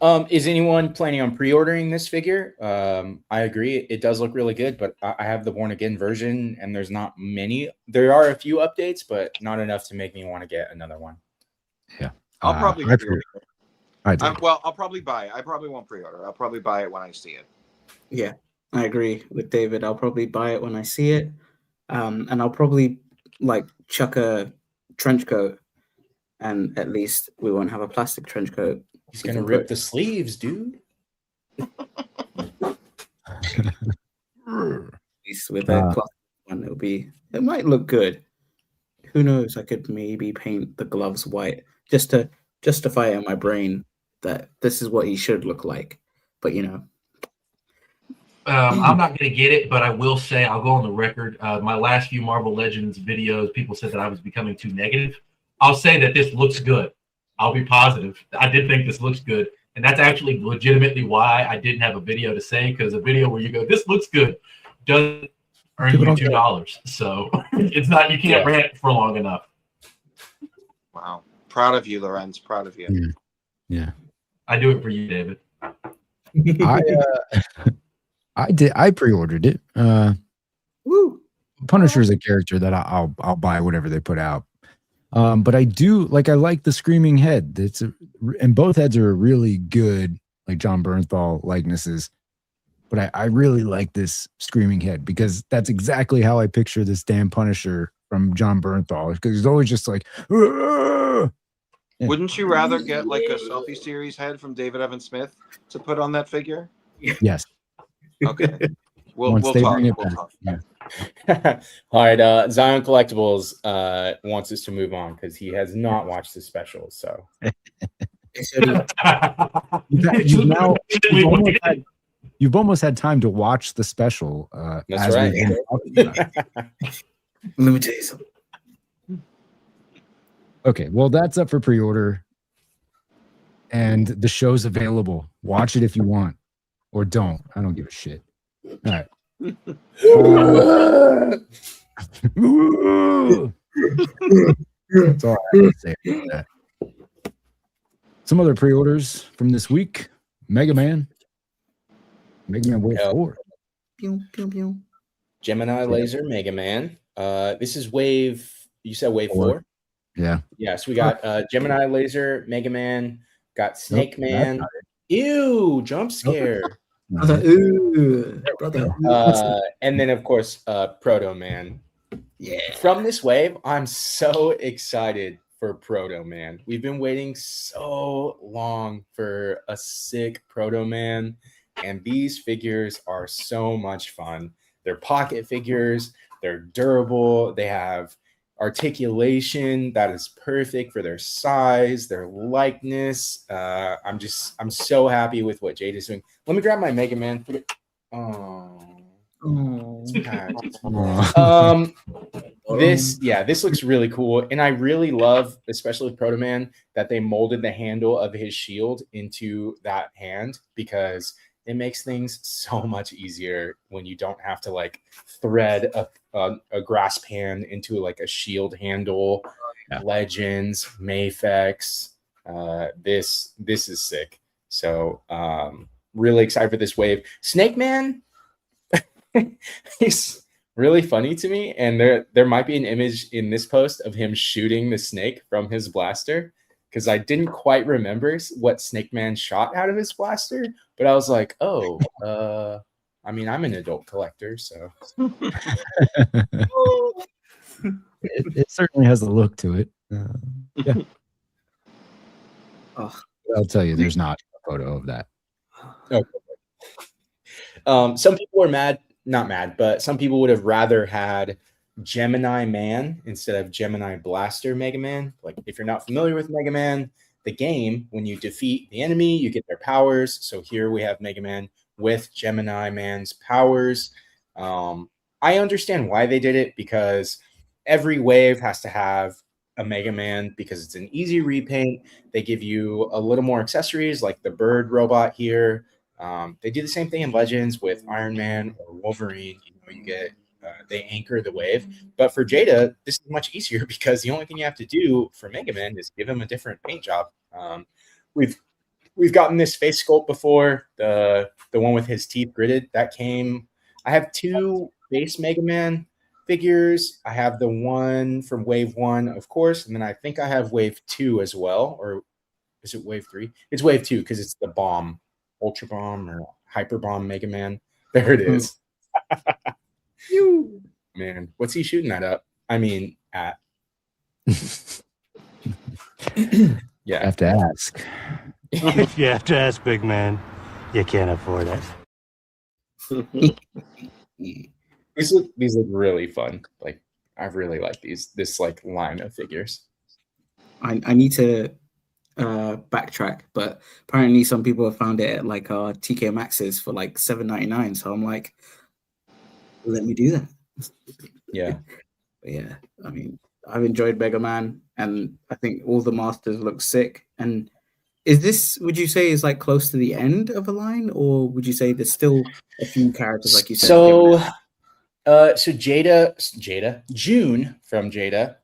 Is anyone planning on pre-ordering this figure? I agree, it does look really good, but I have the Born Again version, and there's not many. There are a few updates, but not enough to make me want to get another one. Yeah, I'll probably pre-order. I did. Well, I'll probably buy it. I probably won't pre-order. I'll probably buy it when I see it. Yeah, I agree with David. I'll probably buy it when I see it. And I'll probably like chuck a trench coat, and at least we won't have a plastic trench coat. He's gonna rip the sleeves, dude. At least with a plastic one, it might look good. Who knows? I could maybe paint the gloves white just to justify in my brain that this is what he should look like. But you know. I'm not going to get it, but I will say, I'll go on the record. My last few Marvel Legends videos, people said that I was becoming too negative. I'll say that this looks good. I'll be positive. I did think this looks good. And that's actually legitimately why I didn't have a video to say, because a video where you go, this looks good, doesn't earn you $2. So it's not, you can't rant for long enough. Wow. Proud of you, Lorenz. Proud of you. Yeah. I do it for you, David. I pre-ordered it. Woo. Punisher is a character that I'll buy whatever they put out. But I do like, I like the screaming head. And both heads are really good, like John Bernthal likenesses. But I really like this screaming head because that's exactly how I picture this damn Punisher from John Bernthal. Because he's always just like, "Argh!" Wouldn't you rather get like a selfie series head from David Evan Smith to put on that figure? Yes. Okay. We'll talk. We'll talk. Yeah. All right. Zion Collectibles wants us to move on because he has not watched the special. So you've almost had time to watch the special. That's right. Let me tell you something. Okay, well, that's up for pre-order, and the show's available. Watch it if you want, or don't. I don't give a shit. All right. That's all I have to say about that. Some other pre-orders from this week: Mega Man Wave 4. Pew, pew, pew. Gemini Laser Mega Man. This is wave. You said wave 4. Yeah. Yes, we got Gemini Laser Mega Man. Got Snake Man. Ew, jump scare. Ooh, brother. And then of course Proto Man. Yeah. From this wave, I'm so excited for Proto Man. We've been waiting so long for a sick Proto Man, and these figures are so much fun. They're pocket figures, they're durable, they have articulation that is perfect for their size, their likeness. I'm so happy with what Jade is doing. Let me grab my Mega Man. This looks really cool, and I really love, especially with Proto Man, that they molded the handle of his shield into that hand, because it makes things so much easier when you don't have to like thread a grasp hand into like a shield handle. Legends, Mafex, this is sick. So really excited for this wave. Snake Man, he's really funny to me, and there might be an image in this post of him shooting the snake from his blaster, because I didn't quite remember what Snake Man shot out of his blaster, but I was like, oh, I mean, I'm an adult collector, so. it certainly has a look to it. Yeah. I'll tell you, there's not a photo of that. Okay. Some people are not mad, but some people would have rather had Gemini Man instead of Gemini Blaster Mega Man. Like, if you're not familiar with Mega Man, the game, when you defeat the enemy, you get their powers. So here we have Mega Man with Gemini Man's powers. I understand why they did it, because every wave has to have a Mega Man because it's an easy repaint. They give you a little more accessories like the bird robot here. They do the same thing in Legends with Iron Man or Wolverine. You get they anchor the wave. But for Jada, this is much easier because the only thing you have to do for Mega Man is give him a different paint job. We've we've gotten this face sculpt before. The one with his teeth gritted that came. I have 2 base Mega Man figures. I have the one from Wave 1, of course, and then I think I have Wave 2 as well. Or is it Wave 3? It's Wave 2 because it's the bomb, Ultra Bomb or Hyper Bomb Mega Man. There it is. You man, what's he shooting that up? I mean, at. Yeah, I have to ask. If you have to ask, big man, you can't afford it. these look really fun. Like I really like this like line of figures. I need to backtrack, but apparently some people have found it at like TK Maxx's for like $7.99. So I'm like, let me do that. Yeah. But yeah, I mean, I've enjoyed Mega Man, and I think all the masters look sick. And is this, would you say, is like close to the end of a line, or would you say there's still a few characters like you said? So June from Jada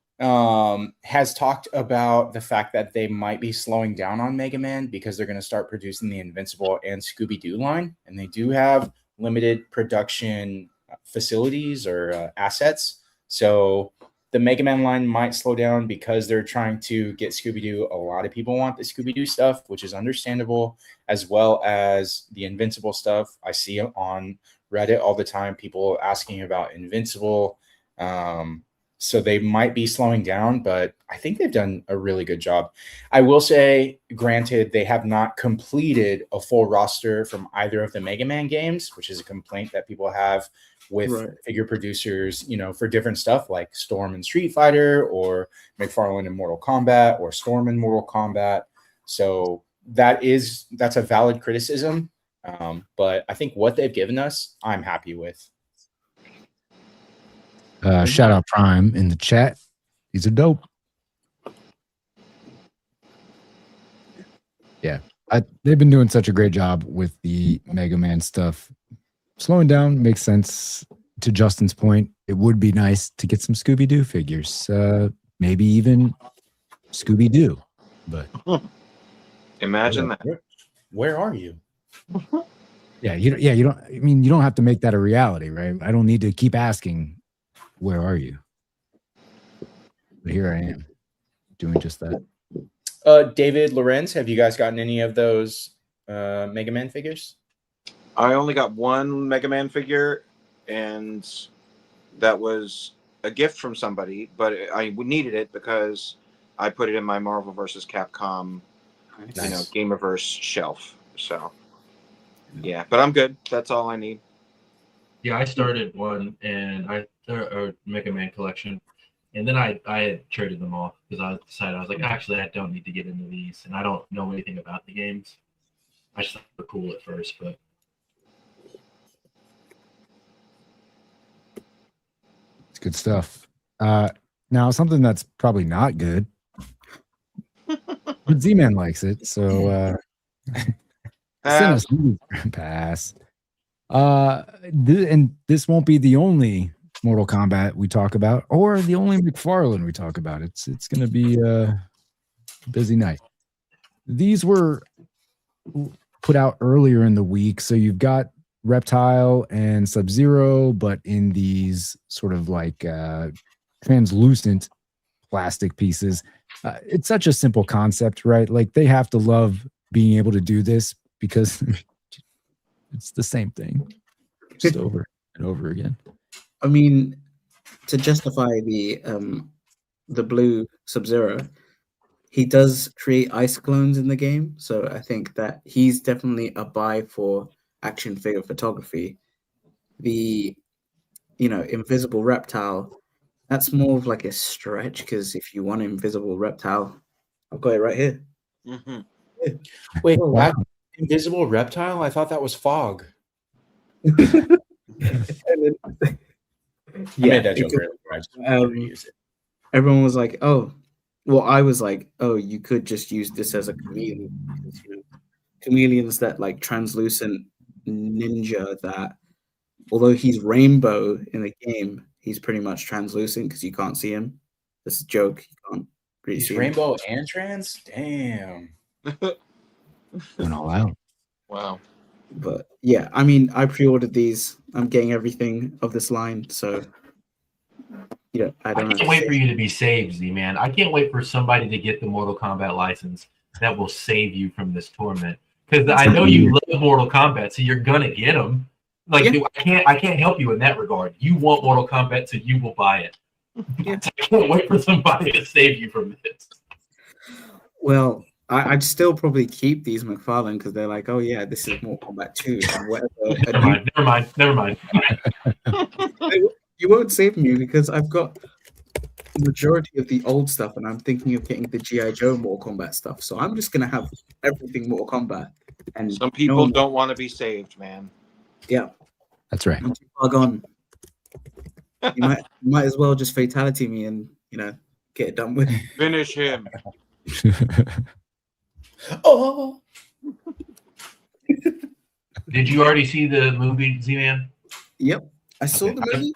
has talked about the fact that they might be slowing down on Mega Man because they're going to start producing the Invincible and Scooby-Doo line, and they do have limited production facilities or assets. So the Mega Man line might slow down because they're trying to get Scooby-Doo. A lot of people want the Scooby-Doo stuff, which is understandable, as well as the Invincible stuff. I see it on Reddit all the time, people asking about Invincible. So they might be slowing down, but I think they've done a really good job. I will say, granted, they have not completed a full roster from either of the Mega Man games, which is a complaint that people have with figure producers, you know, for different stuff like Storm in Street Fighter or Mcfarlane in Mortal Kombat or Storm in Mortal Kombat. So that's a valid criticism. But I think what they've given us, I'm happy with. Shout out Prime in the chat. These are dope. Yeah, they've been doing such a great job with the Mega Man stuff. Slowing down makes sense. To Justin's point, it would be nice to get some Scooby-Doo figures. Maybe even Scooby-Doo. But imagine that. Where are you? You don't. I mean, you don't have to make that a reality, right? I don't need to keep asking, where are you? But here I am, doing just that. David, Lorenz, have you guys gotten any of those Mega Man figures? I only got one Mega Man figure, and that was a gift from somebody, but I needed it because I put it in my Marvel vs. Capcom, Gamerverse shelf. So, yeah, but I'm good. That's all I need. Yeah, I started one, and a Mega Man collection, and then I had traded them off because I decided I was like, actually, I don't need to get into these, and I don't know anything about the games. I just thought they were cool at first, but. It's good stuff. Now, something that's probably not good, but Z-Man likes it, so pass. And this won't be the only Mortal Kombat we talk about, or the only Mcfarlane we talk about. It's going to be a busy night. These were put out earlier in the week, so you've got Reptile and Sub-Zero, but in these sort of like translucent plastic pieces. It's such a simple concept, right? Like they have to love being able to do this because it's the same thing just over and over again. I mean, to justify the blue Sub-Zero, he does create ice clones in the game, so I think that he's definitely a buy for action figure photography. The Invisible Reptile, that's more of like a stretch, because if you want Invisible Reptile, I've got it right here. Mm-hmm. Yeah. Wait, wow. Invisible Reptile? I thought that was Fog. Yeah, I made that joke earlier. Everyone was like, "Oh," well, I was like, "Oh, you could just use this as a chameleon." Chameleons that like translucent ninja that, although he's rainbow in the game, he's pretty much translucent because you can't see him. This is a joke. You can't really he's see rainbow him. and trans? Damn. Went all out. Wow. But yeah, I mean, I pre-ordered these. I'm getting everything of this line, so I I don't can't have wait to for you to be saved, Z-Man. I can't wait for somebody to get the Mortal Kombat license that will save you from this torment. Because I know you love Mortal Kombat, so you're gonna get them. Like I can't help you in that regard. You want Mortal Kombat, so you will buy it. Yeah. I can't wait for somebody to save you from this. Well, I'd still probably keep these Mcfarlane because they're like, oh yeah, this is Mortal Kombat 2 and whatever. Never mind. You won't save me because I've got the majority of the old stuff, and I'm thinking of getting the G.I. Joe Mortal Kombat stuff. So I'm just gonna have everything Mortal Kombat. And some people don't want to be saved, man. Yeah, that's right. I'm too far gone. You might as well just fatality me and get it done with. Finish him. Oh. Did you already see the movie, Z-Man? Yep, I saw the movie.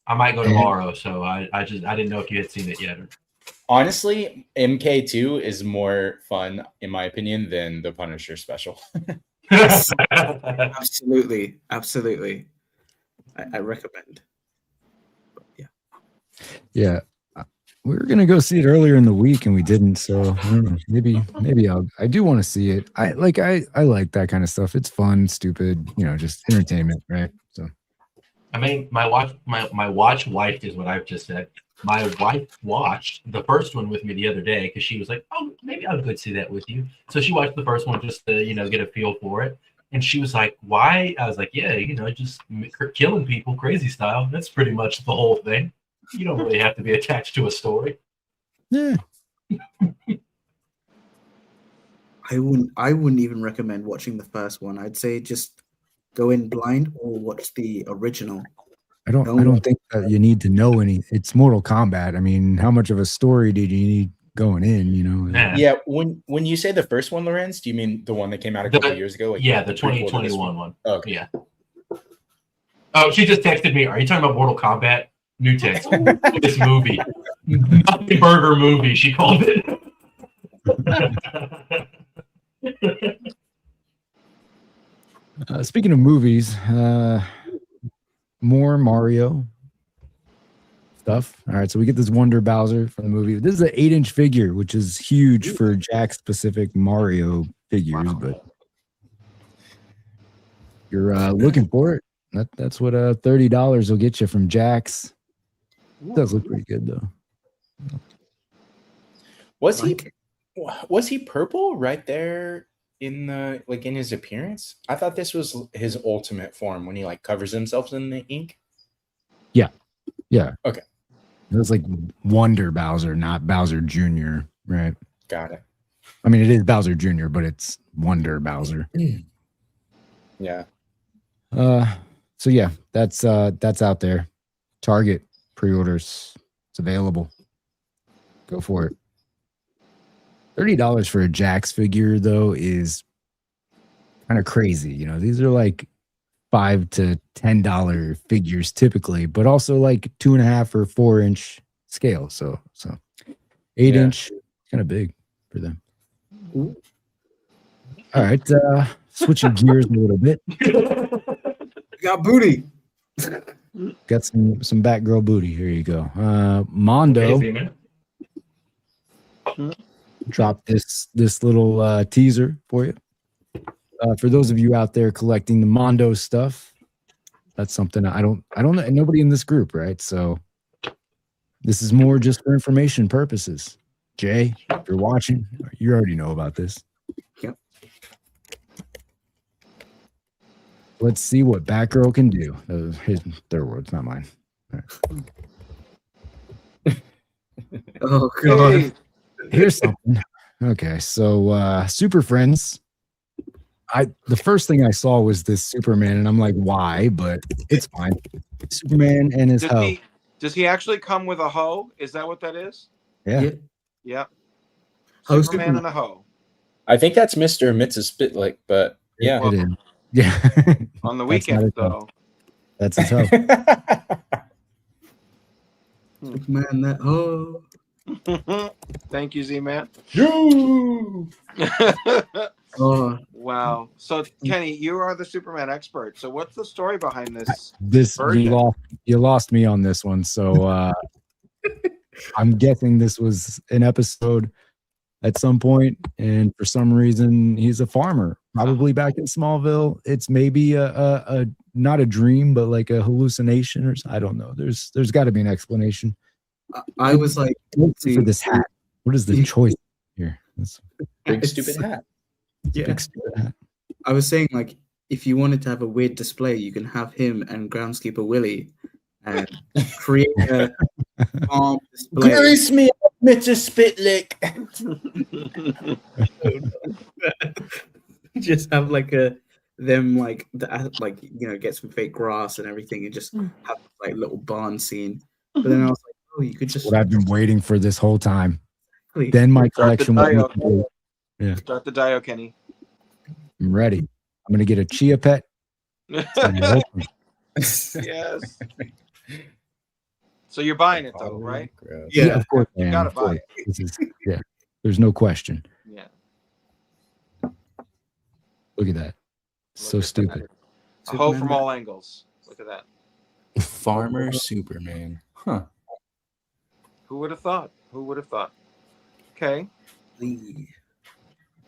I might go tomorrow, so I didn't know if you had seen it yet. Honestly, MK2 is more fun, in my opinion, than the Punisher special. Absolutely. I recommend. But yeah. We were gonna go see it earlier in the week and we didn't, so I don't know. Maybe I do want to see it. I like that kind of stuff. It's fun, stupid, just entertainment, right? So I mean, my watch wife is what I've just said. My wife watched the first one with me the other day because she was like, "Oh, maybe I'll go see that with you." So she watched the first one just to get a feel for it, and she was like, "Why?" I was like, "Yeah, just killing people, crazy style. That's pretty much the whole thing. You don't really have to be attached to a story." Yeah. I wouldn't even recommend watching the first one. I'd say just go in blind or watch the original. I don't think that you need to know any. It's Mortal Kombat. I mean, how much of a story did you need going in? Yeah. When you say the first one, Lorenz, do you mean the one that came out a couple years ago? Like the 2021 one. Oh, okay. Yeah. Oh, she just texted me. Are you talking about Mortal Kombat? New text. This movie, Nothing Burger movie. She called it. Speaking of movies, more Mario stuff. All right, so we get this Wonder Bowser from the movie. This is an 8-inch figure, which is huge for Jack-specific Mario figures. But you're looking for it. That's what $30 will get you from Jack's. It does look pretty good though. Was he purple right there in the in his appearance? I thought this was his ultimate form when he covers himself in the ink. Yeah. Okay. It was like Wonder Bowser, not Bowser Jr., right? Got it. I mean, it is Bowser Jr., but it's Wonder Bowser. Yeah. So yeah, that's out there. Target pre-orders. It's available. Go for it. $30 for a Jax figure though is kind of crazy. These are like $5 to $10 figures typically, but also like 2.5 or 4-inch scale. So 8-inch, kind of big for them. Ooh. All right, switching gears a little bit. Got booty. Got some Batgirl booty. Here you go. Mondo dropped this little teaser for you. For those of you out there collecting the Mondo stuff, that's something I don't know. Nobody in this group, right? So this is more just for information purposes. Jay, if you're watching, you already know about this. Yep. Let's see what Batgirl can do. Their words, not mine. Right. Oh god. Here's something. Okay, so Super Friends. The first thing I saw was this Superman, and I'm like, why? But it's fine. Superman and his hoe. Does he actually come with a hoe? Is that what that is? Yeah. Yeah. Hoe Superman and a hoe. I think that's Mr. and Mrs. Spitlick, but yeah. It is. Yeah. On the weekend, though. That's his hoe. Superman, that hoe. Thank you, Z-Man. Oh, Wow. So Kenny, you are the Superman expert. So what's the story behind this? This version? you lost me on this one. So I'm guessing this was an episode at some point, and for some reason he's a farmer, probably back in Smallville. It's maybe a not a dream, but like a hallucination, or I don't know. There's got to be an explanation. I was like, For this hat, what is the choice here? Big stupid hat. Yeah. Big stupid hat. I was saying, like, if you wanted to have a weird display, you can have him and Groundskeeper Willie and create a farm display. Grease me up, Mr. Spitlick. Just have like them like get some fake grass and everything, and just have like little barn scene. But then I was like, oh, you could just. What I've been waiting for this whole time. Please. Then my Start the collection will dio. yeah. Start the dio, Kenny. I'm ready. I'm gonna get a chia pet. Yes. So you're buying it though, right? Yeah, of course. You gotta buy it. This is, yeah, there's no question. Yeah. Look at that. So Look at stupid. that. A hoe from all angles. Look at that. Farmer Superman. Huh. Who would have thought? Who would have thought? Okay.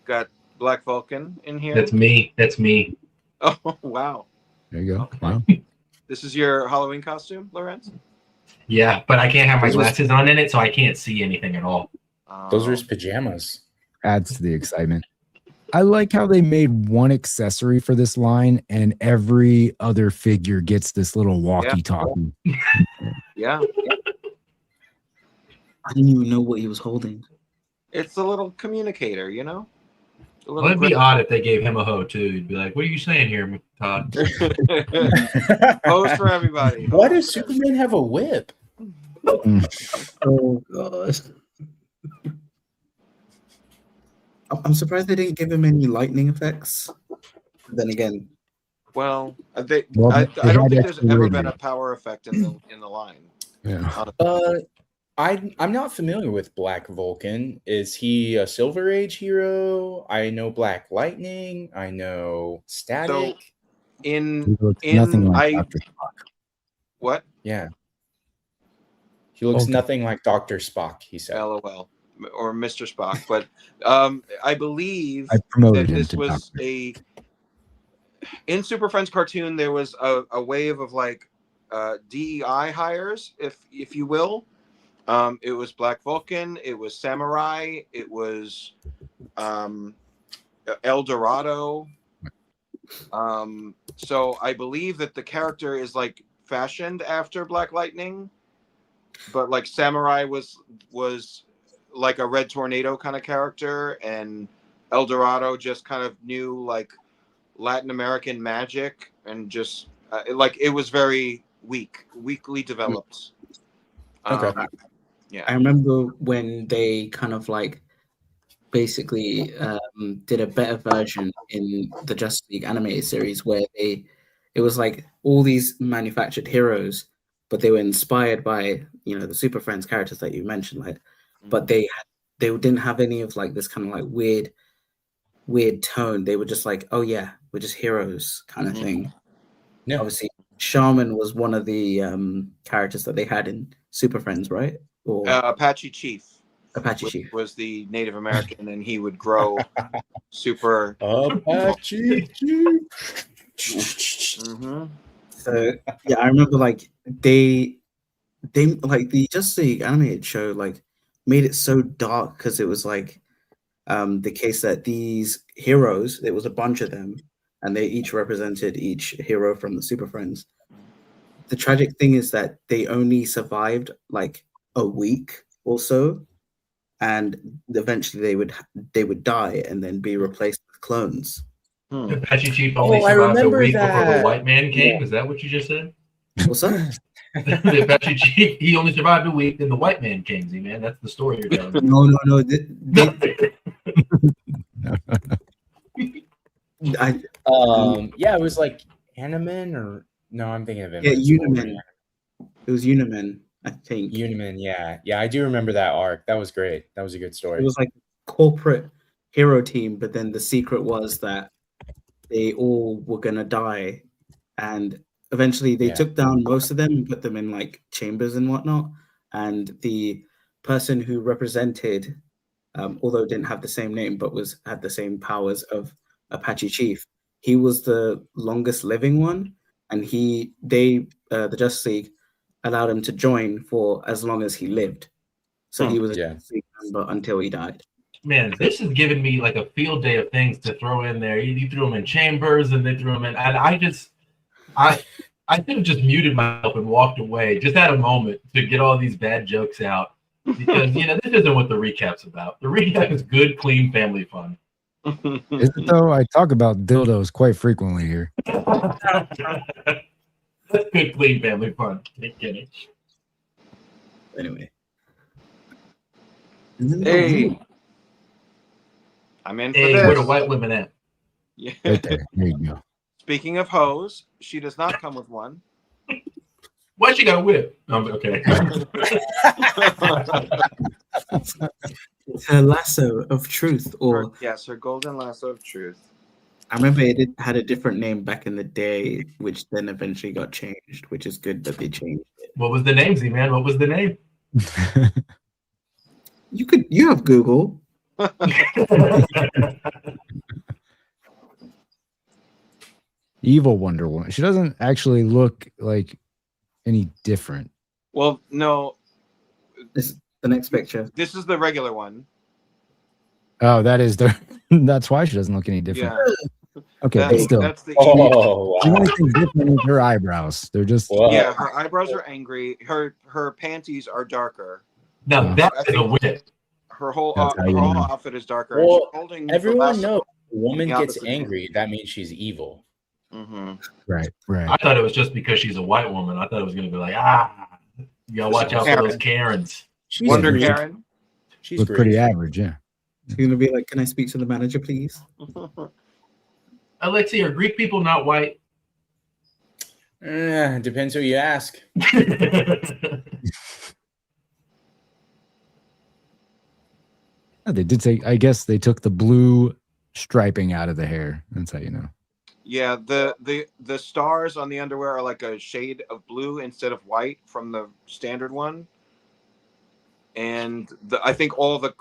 Got Black Vulcan in here. That's me. That's me. Oh wow. There you go. Okay. Wow. This is your Halloween costume, Lorenz? Yeah, but I can't have my Those was- glasses on in it, so I can't see anything at all. Those are his pajamas. Adds to the excitement. I like how they made one accessory for this line, and every other figure gets this little walkie-talkie. Yeah. I didn't even know what he was holding. It's a little communicator, you know? A Well, little it'd be grip. odd if they gave him a hoe too. You'd be like, "What are you saying here, Todd?" Hose for everybody. Why does Superman have a whip? Oh god. I'm surprised they didn't give him any lightning effects. Then again, Well, I Well, don't they think had there's extra ever rating. been a power effect in the line. Yeah. I'm not familiar with Black Vulcan. Is he a Silver Age hero? I know Black Lightning. I know Static. He looks nothing like Dr. Spock. What? Yeah. He looks Okay. nothing like Dr. Spock, he said. LOL or Mr. Spock, but I believe I promoted that him this to was Doctor. in Super Friends cartoon. There was a wave of like DEI hires, if you will. It was Black Vulcan. It was Samurai. It was El Dorado. So I believe that the character is like fashioned after Black Lightning, but like Samurai was like a Red Tornado kind of character, and El Dorado just kind of knew like Latin American magic, and just like it was very weakly developed. Okay. Yeah. I remember when they kind of like basically did a better version in the Justice League animated series where it was like all these manufactured heroes, but they were inspired by, you know, the Super Friends characters that you mentioned, like, but they didn't have any of like this kind of like weird tone. They were just like, oh yeah, we're just heroes kind of thing. Yeah. Obviously, Shaman was one of the characters that they had in Super Friends, right? Or Apache Chief. Apache Chief was the Native American, and he would grow super. Apache Chief. Mm-hmm. So yeah, I remember like they like the Justice League animated show like made it so dark because it was like the case that these heroes, there was a bunch of them, and they each represented each hero from the Super Friends. The tragic thing is that they only survived like a week or so, and eventually they would die and then be replaced with clones. Apache Chief only I survived a remember week before the that. white man came. Yeah. Is that what you just said? What's that? The Apache Chief, he only survived a week, then the white man came. See, man, that's the story you're telling me. No. Yeah, it was like Animan or no, I'm thinking of him. Yeah, Uniman. It was Uniman, I think. Uniman, yeah. I do remember that arc. That was great. That was a good story. It was like corporate hero team, but then the secret was that they all were gonna die, and eventually they took down most of them and put them in like chambers and whatnot. And the person who represented, although didn't have the same name but had the same powers of Apache Chief, he was the longest living one, and the Justice League allowed him to join for as long as he lived. So he was a Justice League member until he died. Man, this is giving me like a field day of things to throw in there. You threw them in chambers, and they threw them in. And I could have just muted myself and walked away. Just had a moment to get all these bad jokes out, because this isn't what the recap's about. The recap is good, clean family fun. Is it though? I talk about dildos quite frequently here. That's good, clean family fun. Ain't kidding. Anyway. Hey. I'm in for Hey, this. where the white women at? Yeah. Right there. There you go. Speaking of hoes, she does not come with one. Why she got a whip? Okay. It's her lasso of truth, or yes, her golden lasso of truth. I remember it had a different name back in the day, which then eventually got changed, which is good that they changed it. What was the name, Z-Man? What was the name? You have Google. Evil Wonder Woman. She doesn't actually look like any different. Well, no. This is the next picture. This is the regular one. Oh, that is the. That's why she doesn't look any different. Yeah. Okay, but That's, still. that's the The only thing different is her eyebrows. They're just. yeah. Her eyebrows are angry. Her panties are darker. Now that's a whip. Her whole That's how you know. outfit is darker. Well, and she's holding the everyone lasso knows a woman the gets opposite angry. That means she's evil. Mm-hmm. Right. I thought it was just because she's a white woman. I thought it was going to be like, you gotta watch out for those Karens. She's Wonder green. Karen. She's Look green. pretty average, yeah. She's gonna be like, "Can I speak to the manager, please?" Alexi, are Greek people not white? Depends who you ask. They did take. I guess they took the blue striping out of the hair. That's how you know. Yeah, the stars on the underwear are like a shade of blue instead of white from the standard one, and I think all the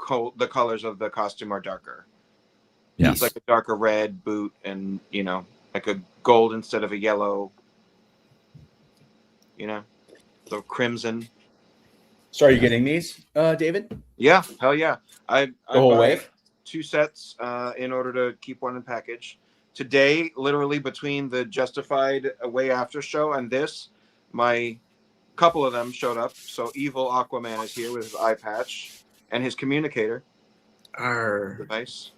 colors of the costume are darker. Yeah, It's like a darker red boot, and like a gold instead of a yellow. The crimson. So are you getting these, David? Yeah, hell yeah. I The whole buy wave? 2 sets in order to keep one in package. Today, literally between the Justified Way After show and this, my couple of them showed up. So Evil Aquaman is here with his eye patch and his communicator device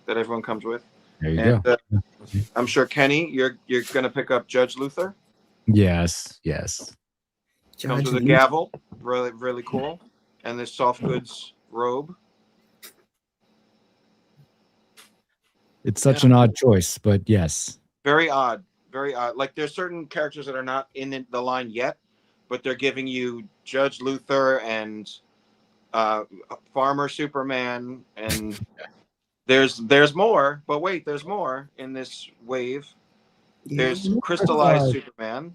that everyone comes with. there you go. I'm sure Kenny, you're gonna pick up Judge Luther. Yes. Comes with a gavel, really really cool, and this soft goods robe. It's such an odd choice, but yes. Very odd. Very odd. Like there's certain characters that are not in the line yet, but they're giving you Judge Luther and Farmer Superman, and there's more. But wait, there's more in this wave. There's crystallized Superman.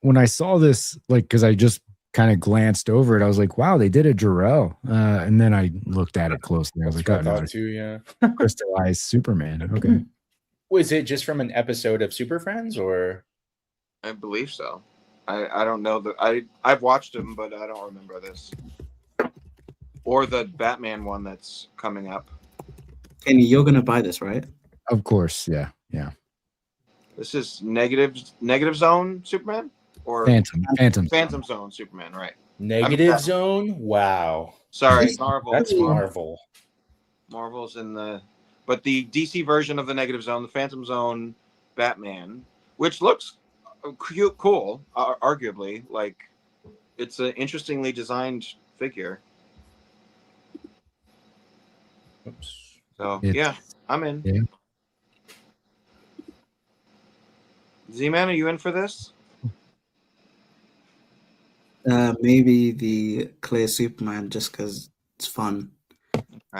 When I saw this, like, because I just kind of glanced over it, I was like, wow, they did a Jarrell. And then I looked at it closely. I was like, oh, no, too, yeah. crystallized Superman. Okay. Was it just from an episode of Super Friends, or? I believe so. I don't know that I've watched them, but I don't remember this. Or the Batman one that's coming up. Kenny, you're gonna buy this, right? Of course, yeah. This is negative zone Superman or Phantom Zone Superman, right? Negative Zone? Wow. Sorry, Marvel. That's Marvel. Marvel's in but the DC version of the Negative Zone, the Phantom Zone Batman, which looks cool, arguably. Like, it's an interestingly designed figure. Oops. So, yeah, I'm in. Yeah. Z-Man, are you in for this? Maybe the clear Superman, just because it's fun.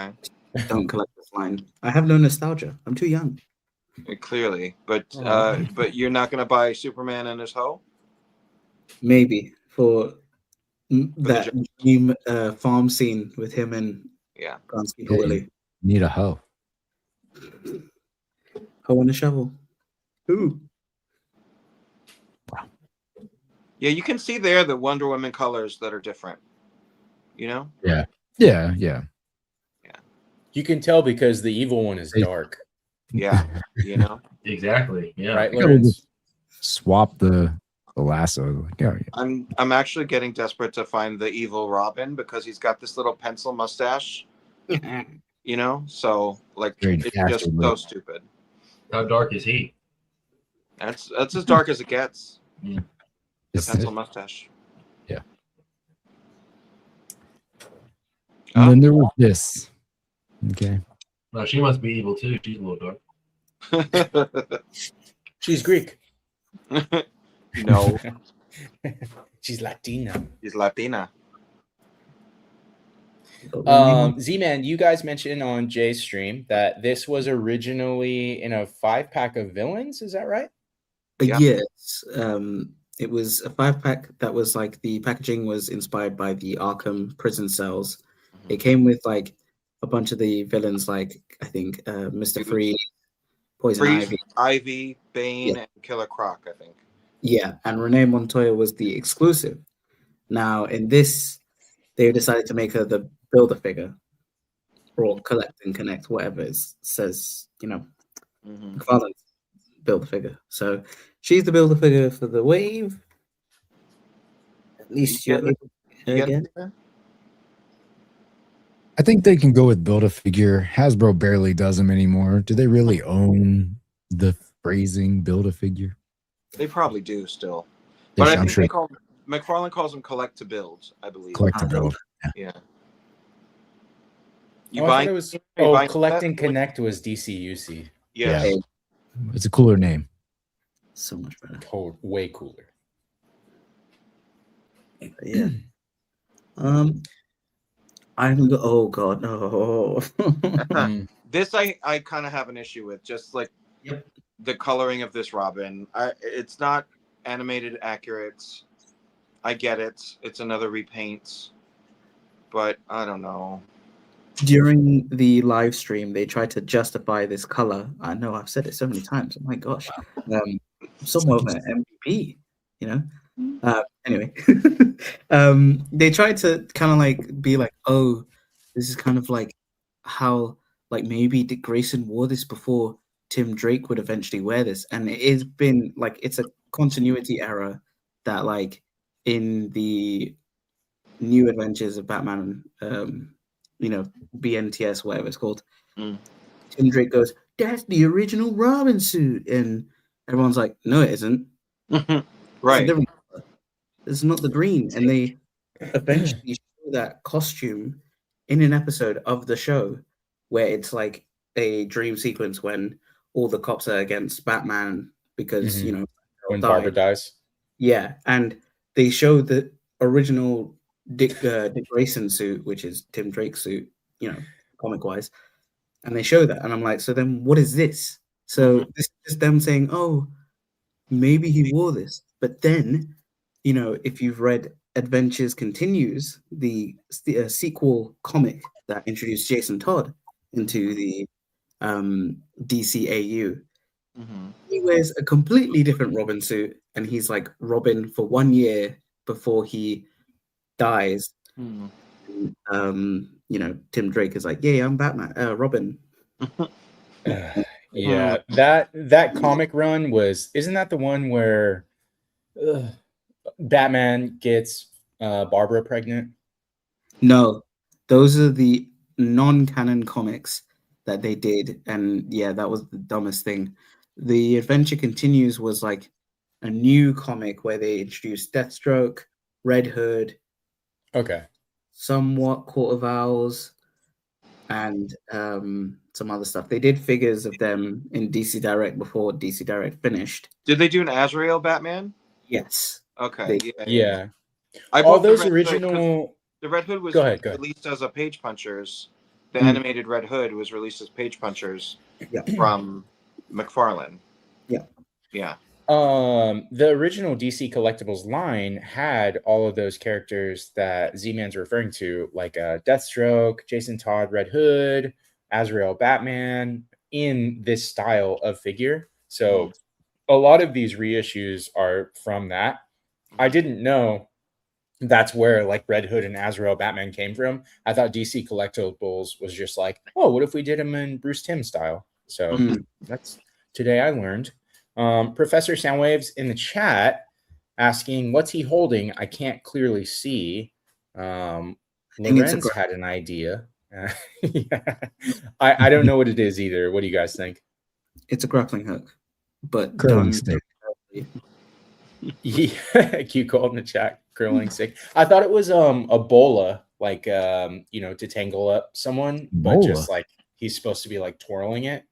Okay. Don't collect this line. I have no nostalgia. I'm too young. Clearly, but Oh. but you're not gonna buy Superman and his hoe. Maybe for For the that dream farm scene with him and Yeah. Groundskeeper Yeah, Willie. Need a hoe. Hoe and a shovel. Ooh. Yeah, you can see there the Wonder Woman colors that are different. You know? Yeah. Yeah. Yeah. You can tell because the evil one is dark. Yeah. You know? Exactly. Yeah. Right, Yeah, we'll Lawrence? just swap the lasso. Like, yeah, I'm actually getting desperate to find the evil Robin because he's got this little pencil mustache. You know? So like Very it's just dastardly. so stupid. How dark is he? That's as dark as it gets. Yeah. The It's- pencil mustache. Yeah. Oh. And then there was this. Okay. No, she must be evil too. She's a little dark. She's Greek. No, She's Latina. she's Latina. Z-Man, you guys mentioned on Jay's stream that this was originally in a 5-pack of villains. Is that right? Yeah. Yes. It was a 5-pack that was like the packaging was inspired by the Arkham prison cells. It came with like a bunch of the villains, like I think Mr. Freeze, Poison Freeze, Ivy. Ivy, Bane, Yeah. and Killer Croc, I think. Yeah, and Renee Montoya was the exclusive. Now in this, they decided to make her the Build-A-Figure or Collect and Connect, whatever it says, Mcfarlane Build-A-Figure. So she's the Build-A-Figure for the wave. At least You you're get able You to get again. it? I think they can go with Build-A-Figure. Hasbro barely does them anymore. Do they really own the phrasing Build-A-Figure? They probably do still. Yes, But I I'm think sure. McFarlane calls them collect to build, I believe. Collect to build. Yeah. I thought it was Collect and Connect was DCUC. Yes. Yeah. It's a cooler name. So much better. Way cooler. Yeah. Oh god, no. This I kind of have an issue with, just like the coloring of this Robin. It's not animated accurate. I get it. It's another repaint, but I don't know. During the live stream, they tried to justify this color. I know I've said it so many times. Oh my gosh. Somewhat of an MVP, you know? Anyway. They tried to kind of like be like, oh, this is kind of like how like maybe Dick Grayson wore this before Tim Drake would eventually wear this. And it's been like it's a continuity error that like in the new adventures of Batman, BNTS, whatever it's called. Tim Drake goes, "That's the original Robin suit," and everyone's like, "No, it isn't." Right. It's not the green, and they eventually show that costume in an episode of the show where it's like a dream sequence when all the cops are against Batman because when Barbara dies. Yeah, and they show the original Dick Grayson suit, which is Tim Drake's suit, comic wise, and they show that, and I'm like, so then what is this? So this is them saying, oh, maybe he wore this, but then, if you've read Adventures Continues, the sequel comic that introduced Jason Todd into the DCAU, he wears a completely different Robin suit, and he's like Robin for 1 year before he dies. Tim Drake is like, yeah, I'm Batman, Robin. Yeah, that comic run isn't that the one where Batman gets Barbara pregnant? No, those are the non-canon comics that they did, and yeah, that was the dumbest thing. The Adventure Continues was like a new comic where they introduced Deathstroke, Red Hood, okay, somewhat Court of Owls, and some other stuff. They did figures of them in DC Direct before DC Direct finished. Did they do an Azrael Batman? Yes. Okay. Yeah. I All bought those the Red Hood original. the Red Hood was Go ahead. released as a Page Punchers the animated Red Hood was released as page punchers from Mcfarlane. Yeah. The original DC Collectibles line had all of those characters that Z-Man's referring to, like Deathstroke, Jason Todd, Red Hood, Azrael, Batman, in this style of figure. So a lot of these reissues are from that. I didn't know that's where like Red Hood and Azrael Batman came from. I thought DC Collectibles was just like, oh, what if we did them in Bruce Timm style? So that's today I learned. Professor Soundwaves in the chat asking, what's he holding? I can't clearly see. Lorenz had an idea. I don't know what it is either. What do you guys think? It's a grappling hook, but curling stick. Yeah, cute call in the chat, curling stick. I thought it was a bola, like you know, to tangle up someone, but just like he's supposed to be like twirling it.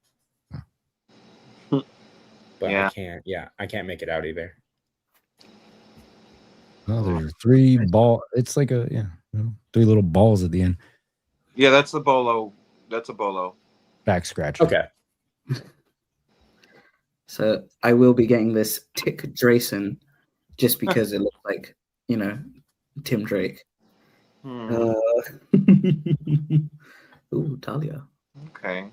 But I can't make it out either. Oh, there's 3 ball. It's like a 3 little balls at the end. Yeah, that's the bolo. That's a bolo. Back scratch. Okay. So I will be getting this Tick Drayson just because it looks like, you know, Tim Drake. Ooh, Talia. Okay.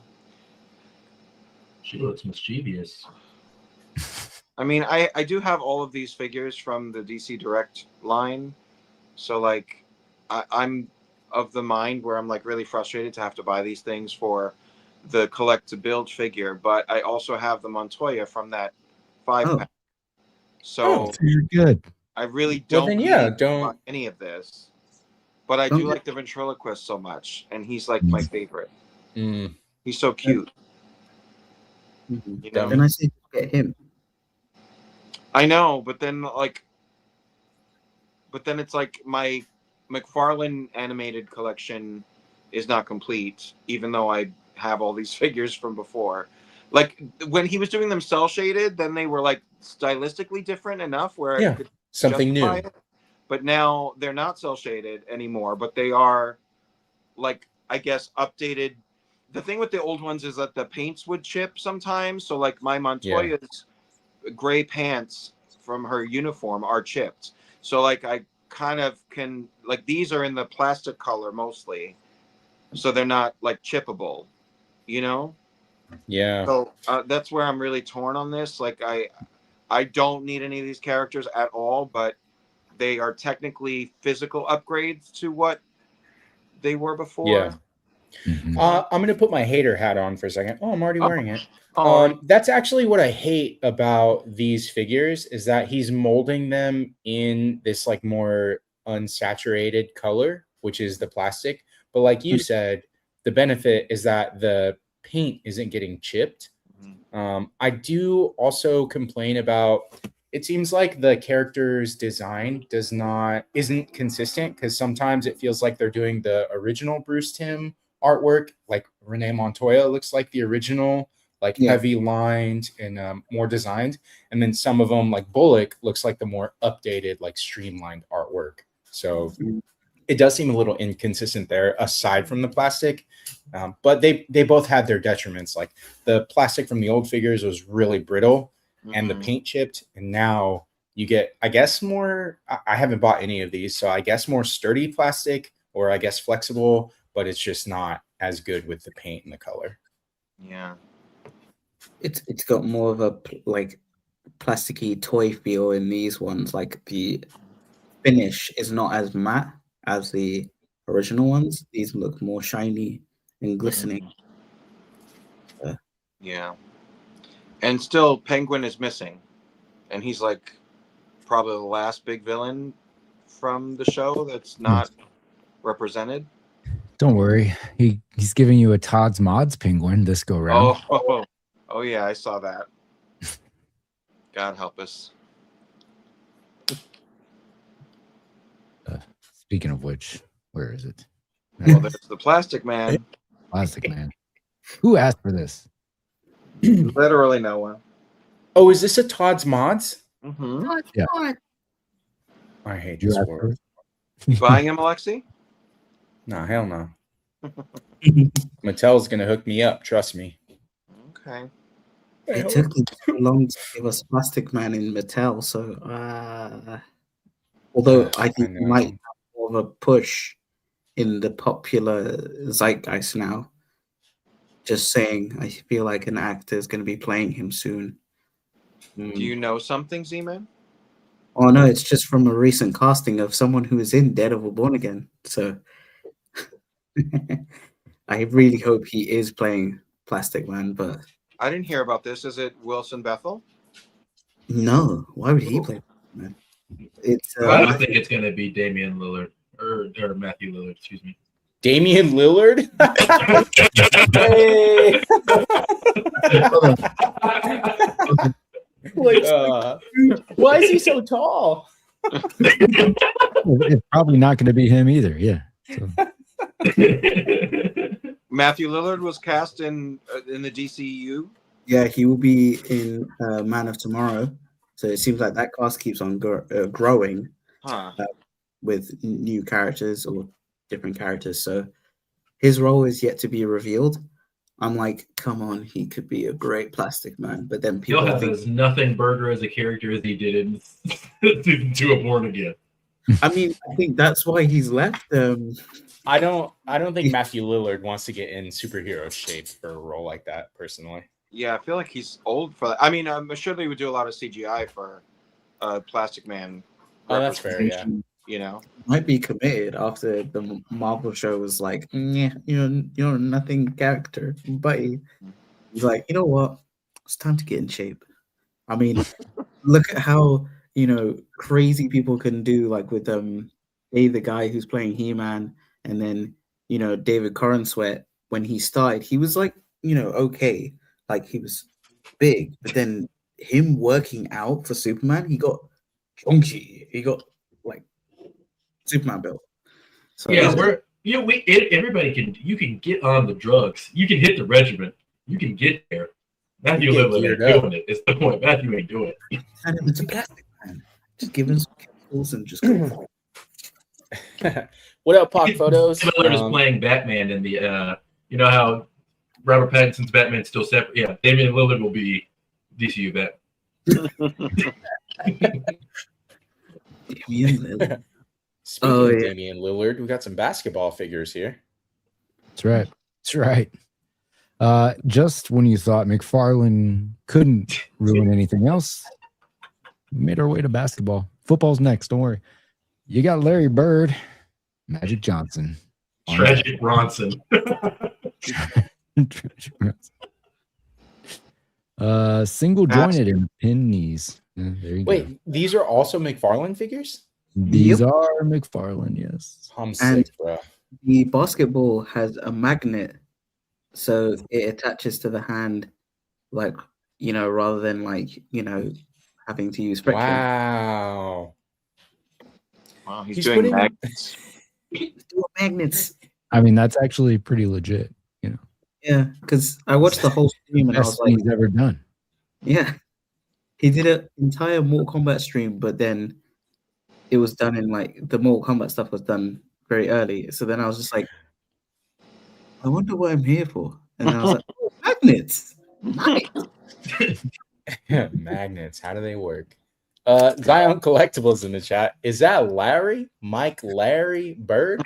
She looks mischievous. I mean, I do have all of these figures from the DC Direct line. So, like, I'm of the mind where I'm, like, really frustrated to have to buy these things for the collect-to-build figure. But I also have the Montoya from that 5-pack. So, you're good. I really don't buy any of this. But I do like the ventriloquist so much. And he's, like, my favorite. He's so cute. You know? Then I say get him. I know, but then it's like my Mcfarlane animated collection is not complete, even though I have all these figures from before. Like when he was doing them cell shaded, then they were like stylistically different enough where I could something new. it. But now they're not cell shaded anymore, but they are like, I guess, updated. The thing with the old ones is that the paints would chip sometimes. So like my Montoya's gray pants from her uniform are chipped. So like I kind of can, like, these are in the plastic color mostly. So they're not like chippable, you know? Yeah. So that's where I'm really torn on this. Like I don't need any of these characters at all, but they are technically physical upgrades to what they were before. Yeah. I'm going to put my hater hat on for a second. Oh, I'm already wearing it. Oh. That's actually what I hate about these figures is that he's molding them in this like more unsaturated color, which is the plastic. But like you said, the benefit is that the paint isn't getting chipped. I do also complain about, it seems like the character's design isn't consistent because sometimes it feels like they're doing the original Bruce Timm artwork, like Renee Montoya looks like the original, like heavy lined and more designed, and then some of them like Bullock looks like the more updated, like streamlined artwork. So it does seem a little inconsistent there aside from the plastic, but they both had their detriments. Like the plastic from the old figures was really brittle and the paint chipped, and now you get, I guess, more, I haven't bought any of these, so I guess more sturdy plastic, or I guess flexible, but it's just not as good with the paint and the color. Yeah. It's got more of a like plasticky toy feel in these ones. Like the finish is not as matte as the original ones. These look more shiny and glistening. Yeah. And still Penguin is missing. And he's like probably the last big villain from the show that's not represented. Don't worry. He's giving you a Todd's Mods penguin this go round. Oh yeah, I saw that. God help us. Speaking of which, where is it? Well, there's the Plastic Man. Plastic Man. Who asked for this? Literally no one. Oh, is this a Todd's Mods? Yeah. I hate this word. You buying him, Alexi? No, hell no. Mattel's gonna hook me up. Trust me. Okay. It took them so long to give us Plastic Man in Mattel, so although I think I it might know. have more of a push in the popular zeitgeist now. Just saying, I feel like an actor is going to be playing him soon. Do you know something, Z-Man? Oh no, it's just from a recent casting of someone who is in Daredevil Born Again. So I really hope he is playing Plastic Man, but I didn't hear about this. Is it Wilson Bethel? no, why would he Ooh. play Plastic Man? It's I don't think it's going to be Damian Lillard or Matthew Lillard. Excuse me. Damian Lillard? Hey! Why is he so tall? It's probably not going to be him either. Yeah. So. Matthew Lillard was cast in the DCU. Yeah, he will be in Man of Tomorrow. So it seems like that cast keeps on growing with new characters or different characters. So his role is yet to be revealed. I'm like, come on, he could be a great Plastic Man. But then people He'll have think, as nothing burger as a character as he did in Season 2 of Born Again. I mean, I think that's why he's left. I don't think Matthew Lillard wants to get in superhero shape for a role like that, personally. Yeah, I feel like he's old for that. I mean, I'm sure they would do a lot of CGI for Plastic Man. Oh, that's fair, yeah. You know, might be committed after the Marvel show was like, yeah, you're nothing character, but he's like, you know what? It's time to get in shape. I mean, look at how crazy people can do, like with the guy who's playing He-Man, and then David Corenswet. When he started, he was like okay, like he was big, but then him working out for Superman, he got chunky. He got like Superman built. So yeah, everybody can get on the drugs. You can hit the regiment. You can get there. Matthew Lillard ain't doing it. It's the point. Matthew ain't doing it. And it's a Plastic Man. Just give him some chemicals and just go. What up, Pock Photos? Lillard is playing Batman in the you know how Robert Pattinson's Batman's still separate. Yeah, Damian Lillard will be DCU Batman. Damian Lillard. Speaking of Damian Lillard, we got some basketball figures here. That's right. That's right. Just when you thought Mcfarlane couldn't ruin anything else, we made our way to basketball. Football's next. Don't worry. You got Larry Bird, Magic Johnson, Tragic Bronson. Single jointed and pin knees. Yeah, there you Wait, go. these are also McFarlane figures? These are McFarlane, yes. I'm sick, bro. The basketball has a magnet, so it attaches to the hand, like rather than like having to use friction. Wow. Wow, he's doing magnets. He's doing magnets. I mean, that's actually pretty legit. Yeah, because I watched the whole stream and I was Best like, he's ever done. yeah, he did an entire Mortal Kombat stream, but then it was done in like the Mortal Kombat stuff was done very early. So then I was just like, I wonder what I'm here for. And then I was like, oh, magnets. Nice. Magnets. How do they work? Zion Collectibles in the chat. Is that Larry? Larry Bird?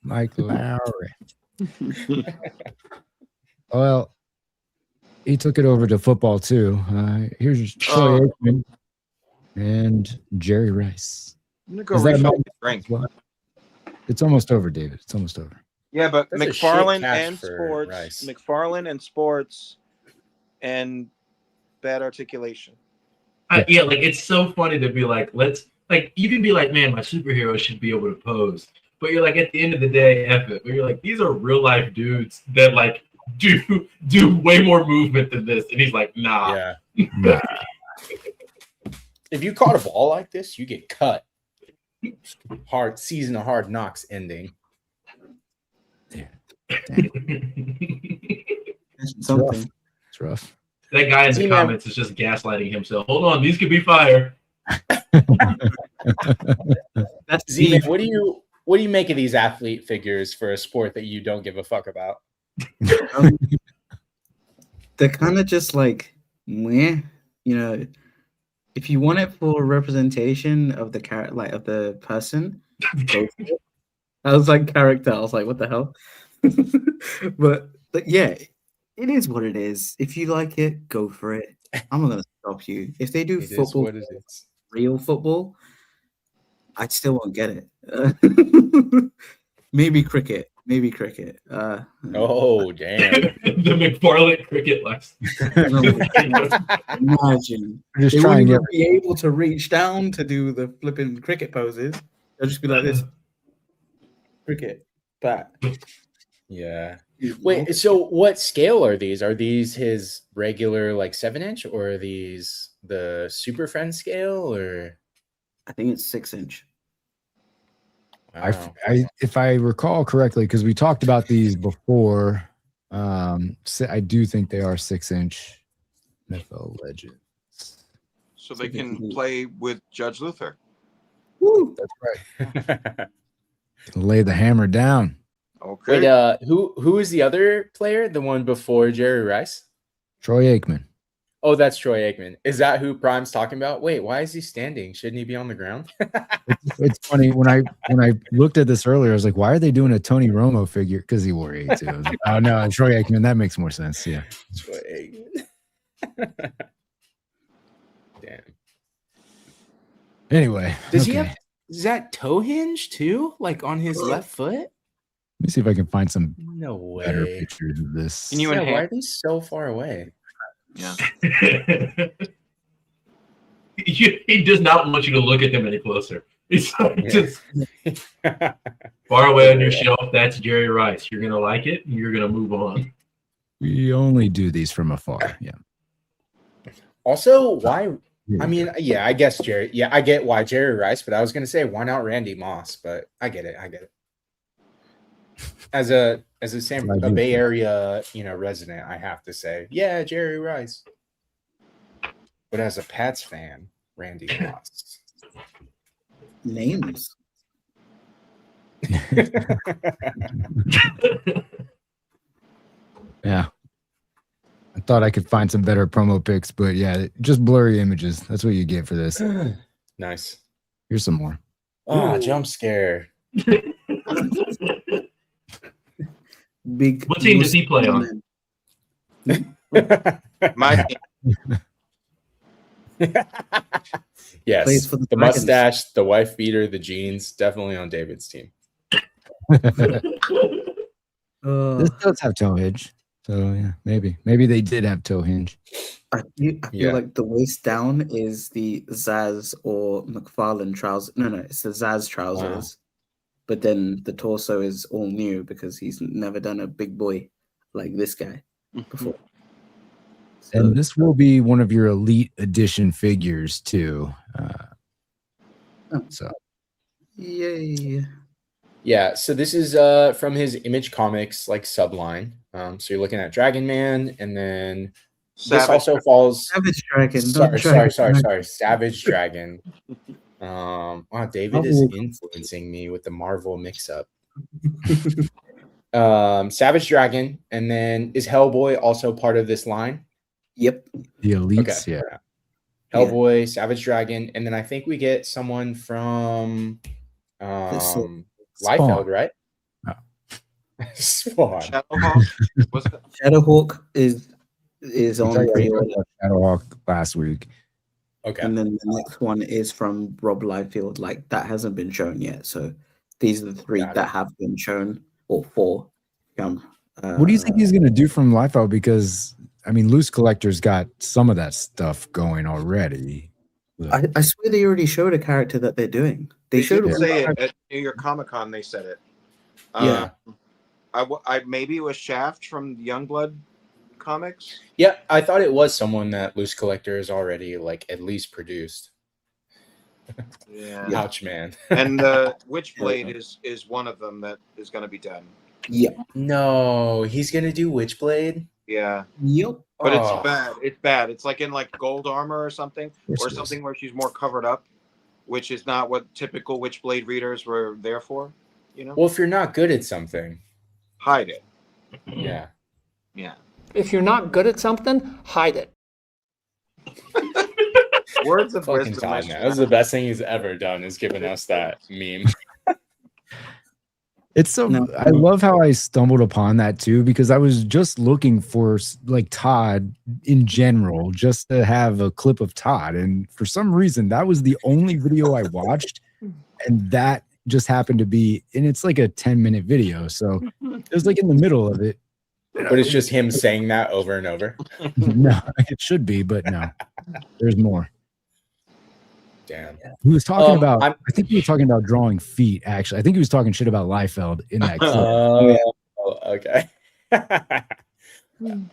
Mike Lowry. Well, he took it over to football too. Here's Troy Aikman and Jerry Rice. I'm gonna go refill the drink. It's almost over, David. It's almost over. Yeah, but That's a McFarlane shit catch and for sports, Rice. McFarlane and sports, and bad articulation. Yeah, like it's so funny to be like, you can be like, man, my superhero should be able to pose, but you're like, at the end of the day, F it. But you're like, these are real life dudes that like do way more movement than this, and he's like, nah. Yeah. Nah. If you caught a ball like this, you get cut. Hard season of Hard Knocks ending. Yeah. Something. It's rough. That guy in the comments is just gaslighting himself. Hold on, these could be fire. That's Z, what do you make of these athlete figures for a sport that you don't give a fuck about? They're kind of just like, meh, you know. If you want it for representation of the character, like of the person, go for it. I was like character. I was like, what the hell? but yeah, it is what it is. If you like it, go for it. I'm not gonna stop you. If they do It is football, what it is. real football, I still won't get it. Maybe cricket. Maybe cricket. Oh, damn. The McFarlane cricket last. Imagine We're just they trying wouldn't to even be able to reach down to do the flipping cricket poses. They'll just be like this. Cricket, bat. Yeah. Wait, so what scale are these? Are these his regular like 7-inch, or are these the Super Friend scale, or? I think it's 6-inch. Wow. if I recall correctly, because we talked about these before, I do think they are 6-inch NFL Legends. So they can play with Judge Luther. Woo! That's right. Lay the hammer down. Okay. Wait, who is the other player? The one before Jerry Rice? Troy Aikman. Oh, that's Troy Aikman. Is that who Prime's talking about? Wait, why is he standing? Shouldn't he be on the ground? It's funny when I looked at this earlier, I was like, why are they doing a Tony Romo figure? Because he wore 8 too. Like, oh no, Troy Aikman. That makes more sense. Yeah. Troy Aikman. Damn. Anyway, Does he have? Is that toe hinge too? Like on his left foot? Let me see if I can find some No better way. pictures of this. Can you Yeah, enhance? why are they so far away? Yeah. He does not want you to look at him any closer. He's just Yeah. far away on your shelf. That's Jerry Rice. You're gonna like it, and you're gonna move on. We only do these from afar. Yeah. Also, why? I mean, yeah, I guess Jerry. Yeah, I get why Jerry Rice, but I was gonna say why not Randy Moss? But I get it. I get it. As a Bay Area, resident, I have to say, yeah, Jerry Rice. But as a Pats fan, Randy Moss. Names. Yeah. I thought I could find some better promo pics, but yeah, just blurry images. That's what you get for this. Nice. Here's some more. Oh, jump scare. Big. What team does he play on? My Yes, Plays for the the Dragons. mustache, the wife beater, the jeans, definitely on David's team. This does have toe hinge. So yeah, maybe they did have toe hinge. I feel like the waist down is the Zaz or McFarlane trousers. No, it's the Zaz trousers. But then the torso is all new because he's never done a big boy like this guy before. So, And this will be one of your elite edition figures too. So yay. Yeah, so this is from his Image Comics like subline. So you're looking at Dragon Man, and then this also falls Savage Dragon. Sorry, Savage Dragon. Wow, David is influencing me with the Marvel mix-up. Savage Dragon, and then is Hellboy also part of this line? Yep. the elites, yeah. Hellboy, Savage Dragon, and then I think we get someone from Liefeld, right? No. Spawn. Shadowhawk is on pre-order. Shadowhawk last week. Okay. And then the next one is from Rob Liefeld. Like that hasn't been shown yet. So these are the 3 that have been shown, or 4. What do you think he's going to do from Liefeld? Because I mean, Loose Collector's got some of that stuff going already. I swear they already showed a character that they're doing. They showed did say it at New York Comic Con. They said it. Yeah. I maybe it was Shaft from Youngblood Comics. Yeah, I thought it was someone that Loose Collector has already like at least produced. Yeah. Ouch, man. And the Witchblade is one of them that is going to be done. Yeah. No, he's gonna do Witchblade. Yeah. Yep. But it's bad. It's bad. It's like in like gold armor or something, Yes, or it is. something where she's more covered up, which is not what typical Witchblade readers were there for. Well, if you're not good at something, Hide it. Yeah. Yeah. If you're not good at something, hide it. Words of Fucking wisdom. Todd, Mr. man. That's the best thing he's ever done is giving us that meme. It's so No. I love how I stumbled upon that too, because I was just looking for like Todd in general, just to have a clip of Todd. And for some reason, that was the only video I watched. And that just happened to be, and it's like a 10-minute video. So it was like in the middle of it. But it's just him saying that over and over. No, it should be, but no, there's more. Damn. He was talking about, I'm- I think he was talking about drawing feet, actually. I think he was talking shit about Liefeld in that clip. Okay.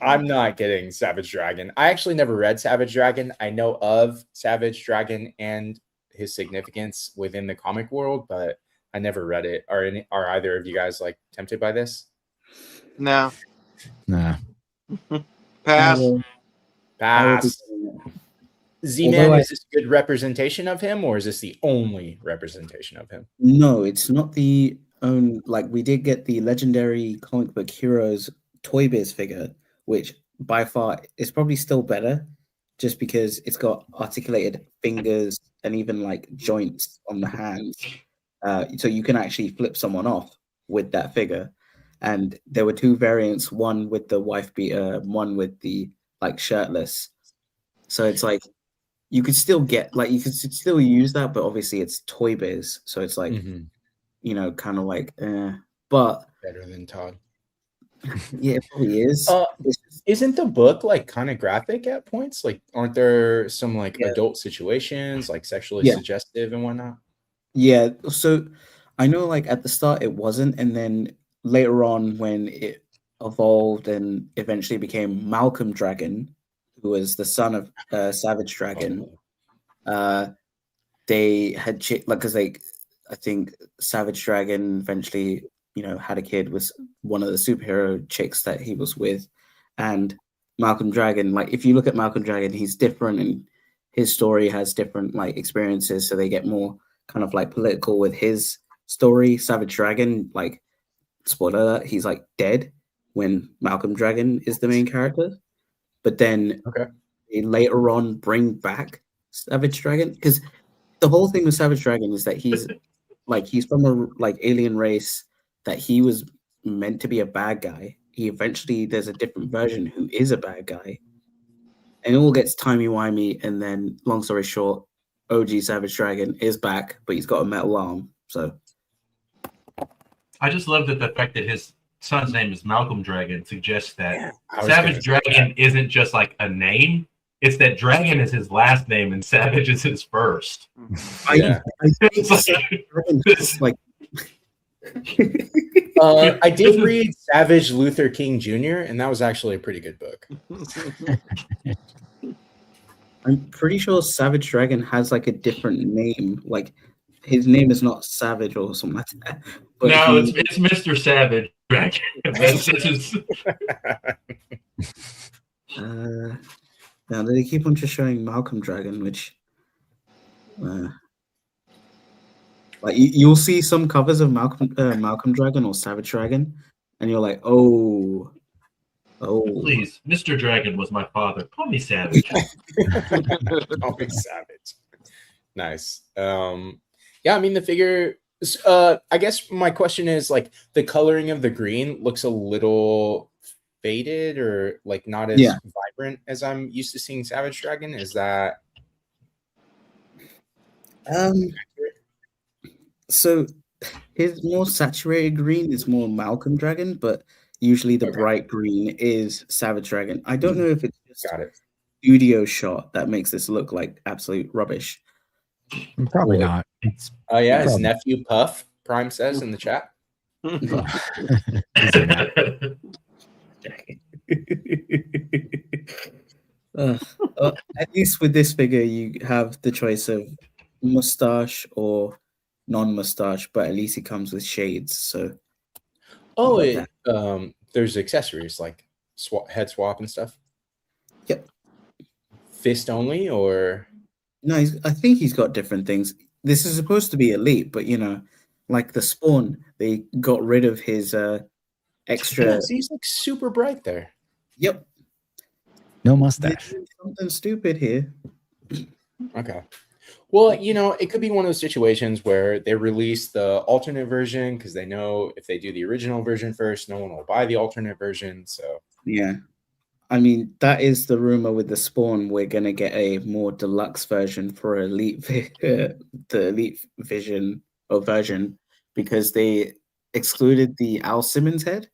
I'm not getting Savage Dragon. I actually never read Savage Dragon. I know of Savage Dragon and his significance within the comic world, but I never read it. Are either of you guys like tempted by this? No. Nah. Pass. Pass. Z-Man, Although is this a good representation of him, or is this the only representation of him? No, it's not the own. Like, we did get the legendary comic book heroes Toy Biz figure, which by far is probably still better, just because it's got articulated fingers and even like joints on the hands, so you can actually flip someone off with that figure. And there were two variants, one with the wife beater, one with the like shirtless. So it's like you could still get like you could still use that, but obviously it's Toy Biz, so it's like you know, kind of like but better than Todd. Yeah, it probably is. Isn't the book like kind of graphic at points? Like, aren't there some like adult situations, like sexually suggestive and whatnot? Yeah, so I know like at the start it wasn't, and then later on when it evolved and eventually became Malcolm Dragon, who was the son of Savage Dragon, they had like, because like I think Savage Dragon eventually, you know, had a kid with one of the superhero chicks that he was with, and Malcolm Dragon, like if you look at Malcolm Dragon, he's different and his story has different like experiences, so they get more kind of like political with his story. Savage Dragon, like spoiler alert, he's like dead when Malcolm Dragon is the main character, but then they later on bring back Savage Dragon, because the whole thing with Savage Dragon is that he's like he's from a like alien race, that he was meant to be a bad guy. He eventually, there's a different version who is a bad guy, and it all gets timey-wimey, and then long story short, OG Savage Dragon is back, but he's got a metal arm. So I just love that the fact that his son's name is Malcolm Dragon suggests that I was Savage Dragon isn't just like a name. It's that Dragon is his last name and Savage is his first. I think Savage Dragon is like I did read Savage Luther King Jr., and that was actually a pretty good book. I'm pretty sure Savage Dragon has like a different name. Like his name is not Savage or something like that. But No, it's Mr. Savage Dragon. That's his... Now they keep on just showing Malcolm Dragon, which like you'll see some covers of Malcolm Dragon or Savage Dragon, and you're like, oh. Please, Mr. Dragon was my father. Call me Savage. Call me Savage. Nice. Yeah, I mean the figure. I guess my question is like the coloring of the green looks a little faded or like not as vibrant as I'm used to seeing Savage Dragon. Is that so his more saturated green is more Malcolm Dragon, but usually the bright green is Savage Dragon. I don't know if it's just studio shot that makes this look like absolute rubbish. Probably not. Oh yeah, his nephew Puff Prime says in the chat. At least with this figure, you have the choice of mustache or non-mustache, but at least it comes with shades. So, there's accessories like head swap and stuff. Yep. Fist only, or no? I think he's got different things. This is supposed to be elite, but you know, like the Spawn, they got rid of his extra. He's like super bright there. Yep. No mustache. There's something stupid here. Okay. Well, you know, it could be one of those situations where they release the alternate version because they know if they do the original version first, no one will buy the alternate version. So Yeah. I mean, that is the rumor with the Spawn. We're going to get a more deluxe version for the Elite Vision or version because they excluded the Al Simmons head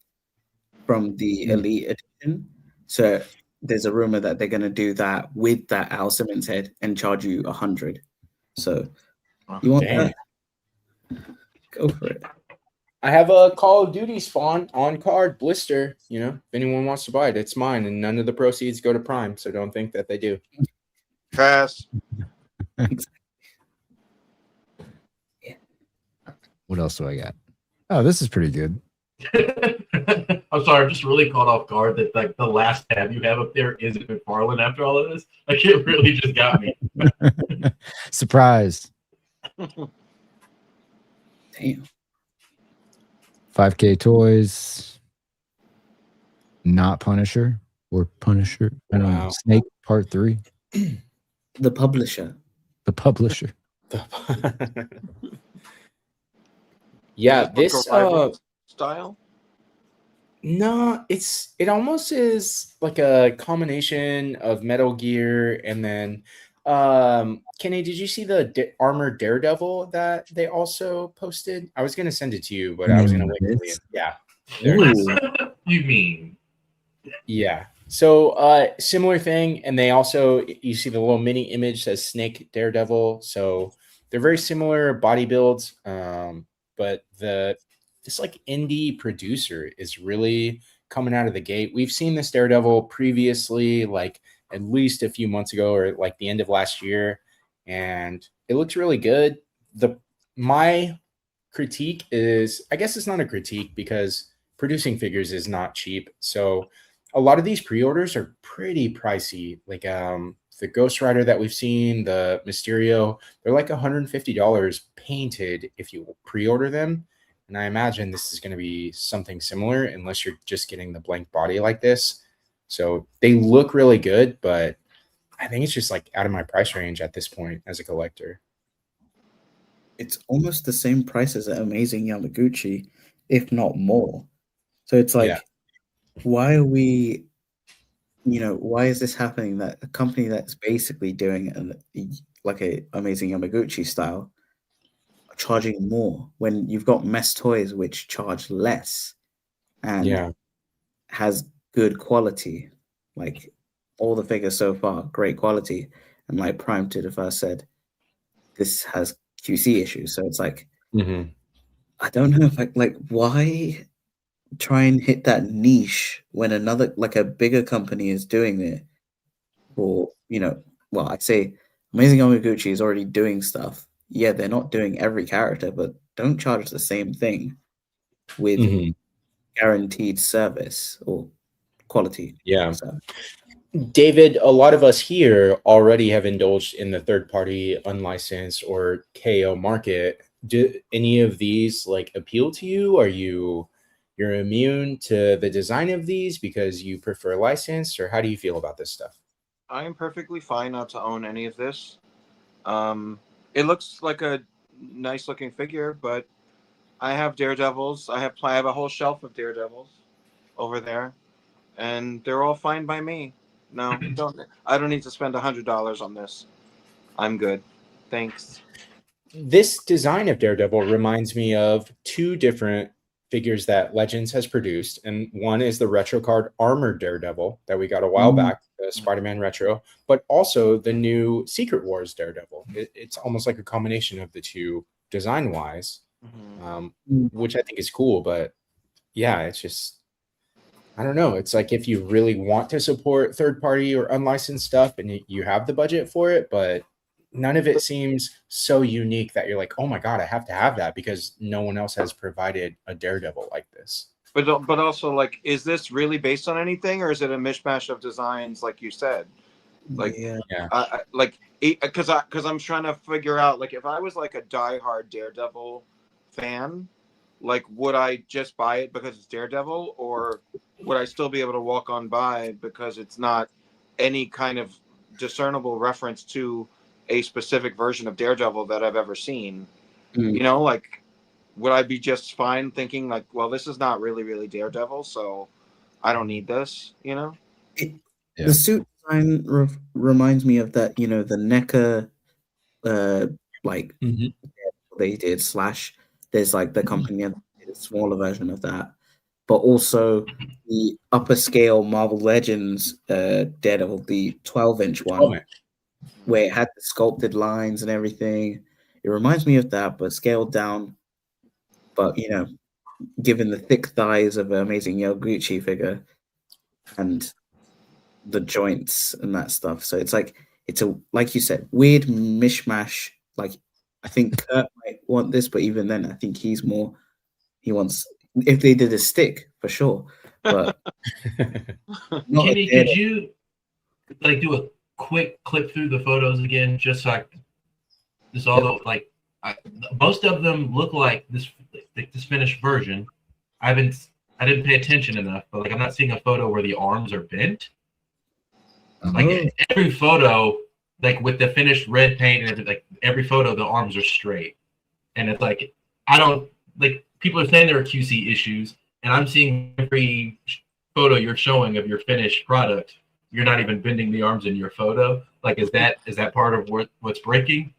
from the Elite Edition. So there's a rumor that they're going to do that with that Al Simmons head and charge you 100. So you want that? Go for it. I have a Call of Duty Spawn on card blister. You know, if anyone wants to buy it, it's mine, and none of the proceeds go to Prime. So don't think that they do. Pass. What else do I got? Oh, this is pretty good. I'm sorry, I'm just really caught off guard that like the last tab you have up there is Mcfarlane after all of this. Like it really just got me. Surprise. Damn. 5K Toys. Not Punisher or Punisher. I don't know. Snake Part 3. The publisher. The publisher. Yeah, this style. No, it almost is like a combination of Metal Gear and then Kenny, did you see the Armored Daredevil that they also posted? I was gonna send it to you, but I was gonna wait till the end. Yeah. You mean? Yeah. So similar thing, and they also you see the little mini image says Snake Daredevil. So they're very similar body builds, but this like indie producer is really coming out of the gate. We've seen this Daredevil previously, like at least a few months ago or like the end of last year, and it looks really good. My critique is, I guess it's not a critique because producing figures is not cheap. So a lot of these pre-orders are pretty pricey. Like the Ghost Rider that we've seen, the Mysterio, they're like $150 painted if you pre-order them. And I imagine this is going to be something similar unless you're just getting the blank body like this. So they look really good, but I think it's just like out of my price range at this point as a collector. It's almost the same price as an Amazing Yamaguchi, if not more. So it's like, why are we, why is this happening that a company that's basically doing like a Amazing Yamaguchi style charging more when you've got Mess Toys which charge less and has good quality, like all the figures so far, great quality, and like Prime to the first said, this has QC issues. So it's like, I don't know if like why try and hit that niche when another like a bigger company is doing it, or well, I'd say Amazing Yamaguchi is already doing stuff. Yeah, they're not doing every character, but don't charge the same thing with guaranteed service or quality. Yeah. So. David, a lot of us here already have indulged in the third-party unlicensed or KO market. Do any of these like appeal to you? Are you're immune to the design of these because you prefer licensed, or how do you feel about this stuff? I am perfectly fine not to own any of this. It looks like a nice looking figure, but I have Daredevils. I have a whole shelf of Daredevils over there, and they're all fine by me. No, I don't need to spend $100 on this. I'm good. Thanks. This design of Daredevil reminds me of two different figures that Legends has produced, and one is the retro card Armored Daredevil that we got a while back, the Spider-Man retro, but also the new Secret Wars Daredevil. It's almost like a combination of the two design-wise, which I think is cool. But yeah, it's just, I don't know. It's like if you really want to support third-party or unlicensed stuff and you have the budget for it, but none of it seems so unique that you're like, oh my God, I have to have that because no one else has provided a Daredevil like this. But also, like, is this really based on anything, or is it a mishmash of designs, like you said? Like, because I'm trying to figure out, like, if I was like a diehard Daredevil fan, like, would I just buy it because it's Daredevil, or would I still be able to walk on by because it's not any kind of discernible reference to a specific version of Daredevil that I've ever seen? You know, like, would I be just fine thinking like, well, this is not really Daredevil, so I don't need this, you know? The suit design reminds me of that, you know, the NECA, like they did slash. There's like the company that did a smaller version of that, but also the upper scale Marvel Legends Daredevil, the 12-inch one, where it had the sculpted lines and everything. It reminds me of that, but scaled down. But you know, given the thick thighs of an amazing Yaboysgottoys figure and the joints and that stuff. So it's like like you said, weird mishmash. Like I think Kurt might want this, but even then, I think he wants if they did a stick for sure. But Kenny, could you like do a quick clip through the photos again, just so most of them look like this finished version. I didn't pay attention enough, but like I'm not seeing a photo where the arms are bent. Like every photo, like with the finished red paint and everything, like every photo, the arms are straight, and it's like I don't like people are saying there are QC issues, and I'm seeing every photo you're showing of your finished product, you're not even bending the arms in your photo. Like is that part of what's breaking?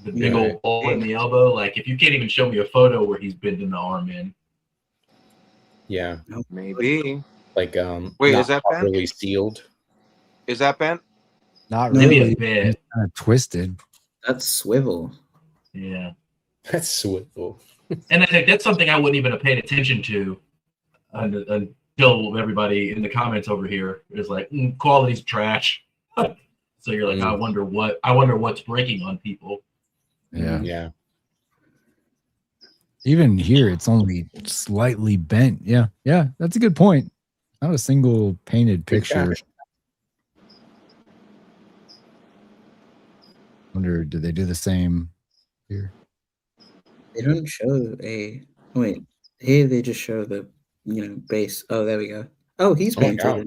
The big old hole in the elbow. Like if you can't even show me a photo where he's bending the arm in. Yeah, maybe. Like wait, is that properly bent? Sealed? Is that bent? Not Maybe really. a bit. It's kind of twisted. That's swivel. Yeah, that's swivel. And I think that's something I wouldn't even have paid attention to until everybody in the comments over here is like, quality's trash. So you're like, I wonder what's breaking on people. Yeah. Even here, it's only slightly bent. Yeah, that's a good point. Not a single painted picture. Wonder, did they do the same here? They don't show wait. Here they just show the base. Oh, there we go. Oh, he's painted. Wow.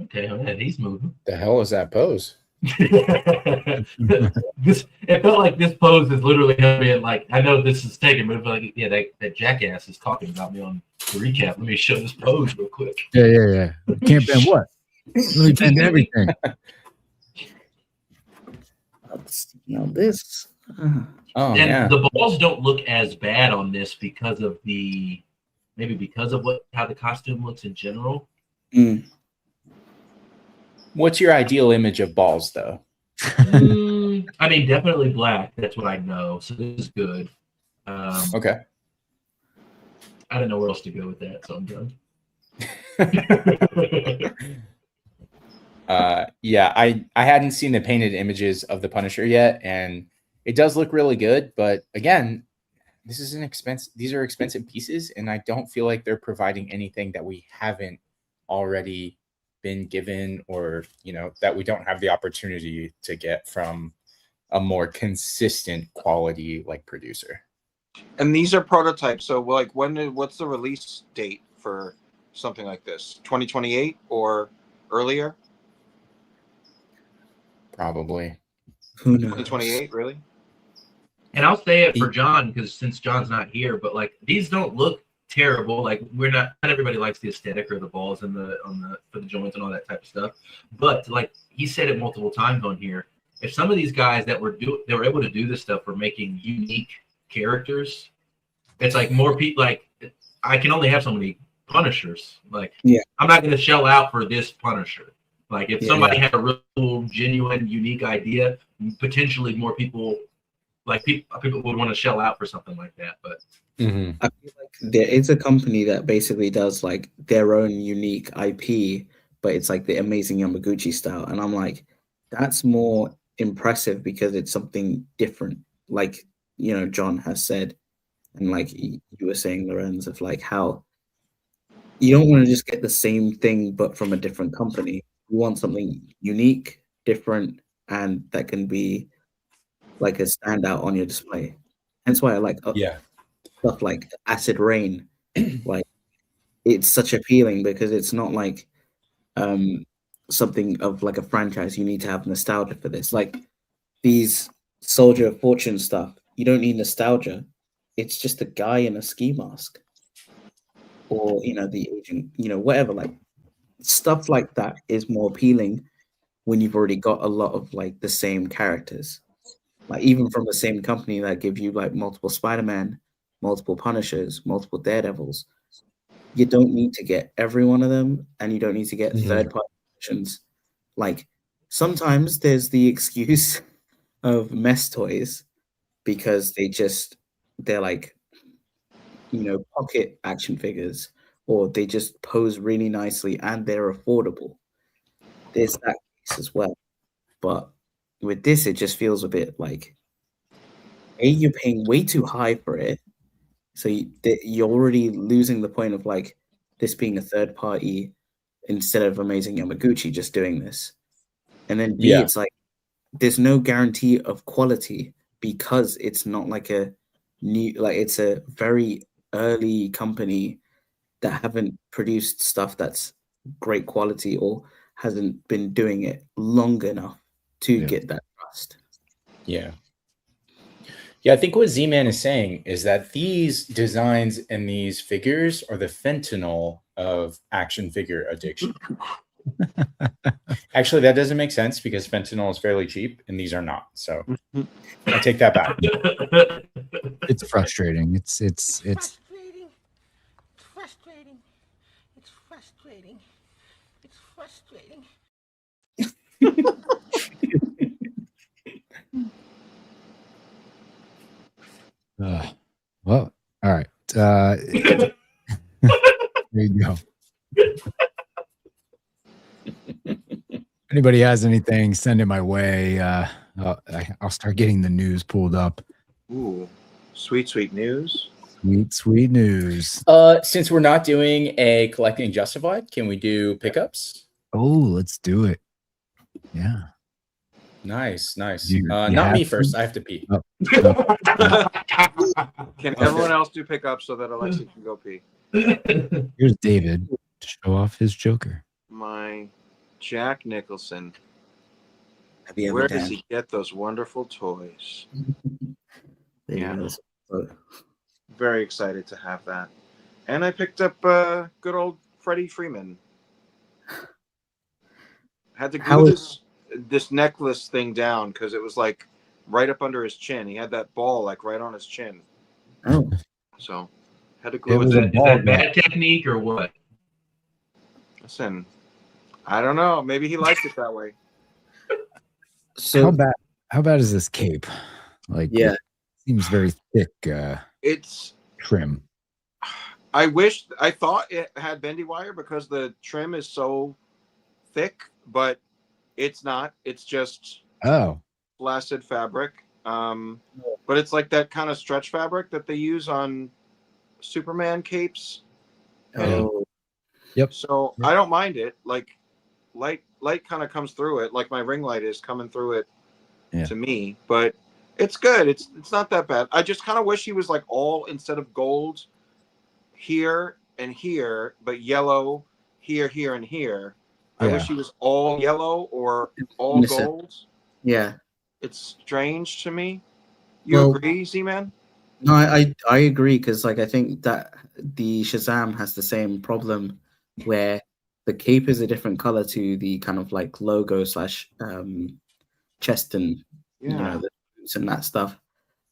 Okay, yeah, he's moving. The hell is that pose? It felt like this pose is literally being like, I know this is taken, but it felt like, yeah, that jackass is talking about me on the recap. Let me show this pose real quick. Yeah. Can't bend what? Let me bend everything. Now this. The balls don't look as bad on this because of how the costume looks in general. What's your ideal image of balls, though? I mean, definitely black. That's what I know. So this is good. Okay. I don't know where else to go with that, so I'm done. Yeah, I hadn't seen the painted images of the Punisher yet, and it does look really good. But again, these are expensive pieces, and I don't feel like they're providing anything that we haven't already been given, or that we don't have the opportunity to get from a more consistent quality like producer. And these are prototypes, so like what's the release date for something like this? 2028 or earlier? Probably. Who knows? 2028, really? And I'll say it for John, because since John's not here, but like these don't look terrible. Like not everybody likes the aesthetic or the balls and for the joints and all that type of stuff. But like he said it multiple times on here, if some of these guys that were able to do this stuff were making unique characters, it's like more people. Like I can only have so many Punishers. Like I'm not going to shell out for this Punisher. Like if somebody had a real genuine unique idea, potentially more people. Like people would want to shell out for something like that, but I feel like there is a company that basically does like their own unique IP, but it's like the Amazing Yamaguchi style, and I'm like, that's more impressive because it's something different. Like John has said, and like you were saying, Lorenz, of like how you don't want to just get the same thing but from a different company. You want something unique, different, and that can be like a standout on your display. Hence why I like stuff like Acid Rain. Like, it's such appealing because it's not like something of like a franchise. You need to have nostalgia for this. Like these Soldier of Fortune stuff, you don't need nostalgia. It's just a guy in a ski mask, or the agent, whatever. Like stuff like that is more appealing when you've already got a lot of like the same characters, like even from the same company that give you like multiple Spider-Man, multiple Punishers, multiple Daredevils. You don't need to get every one of them, and you don't need to get third-party versions. Like sometimes there's the excuse of mess toys because they're like pocket action figures, or they just pose really nicely and they're affordable. There's that case as well. But with this, it just feels a bit like you're paying way too high for it, so you're already losing the point of like this being a third party instead of Amazing Yamaguchi just doing this. And then B, it's like there's no guarantee of quality because it's not like a new, like it's a very early company that haven't produced stuff that's great quality or hasn't been doing it long enough to get that trust. Yeah. Yeah, I think what Z-Man is saying is that these designs and these figures are the fentanyl of action figure addiction. Actually, that doesn't make sense because fentanyl is fairly cheap and these are not. So I take that back. It's frustrating. It's frustrating. It's frustrating. It's frustrating. It's frustrating. well, all right. There you go. Anybody has anything, send it my way. I'll start getting the news pulled up. Ooh, sweet news. Sweet news. Since we're not doing a collecting justified, can we do pickups? Oh, let's do it. Yeah. Nice. You Not me first. I have to pee. Oh. Can everyone else do pickups so that Alexi can go pee? Here's David to show off his Joker. My Jack Nicholson. Where does he get those wonderful toys? Yeah. Very excited to have that. And I picked up good old Freddie Freeman. Had to glue this necklace thing down because it was like right up under his chin. He had that ball like right on his chin. Oh. So had to glue it. Is that bad technique or what? Listen, I don't know. Maybe he liked it that way. So how bad is this cape? Like, yeah, it seems very thick. It's trim. I thought it had bendy wire because the trim is so thick, but it's not. It's just flaccid fabric. But it's like that kind of stretch fabric that they use on Superman capes. Oh. Yep. So I don't mind it. Like light kind of comes through it, like my ring light is coming through it to me. But it's good. It's not that bad. I just kind of wish he was like all, instead of gold here and here, but yellow here, here, and here. I wish he was all yellow or all gold. Yeah. It's strange to me. You agree, Z-Man? No, I agree because like I think that the Shazam has the same problem where the cape is a different color to the kind of like logo / chest and the boots and that stuff.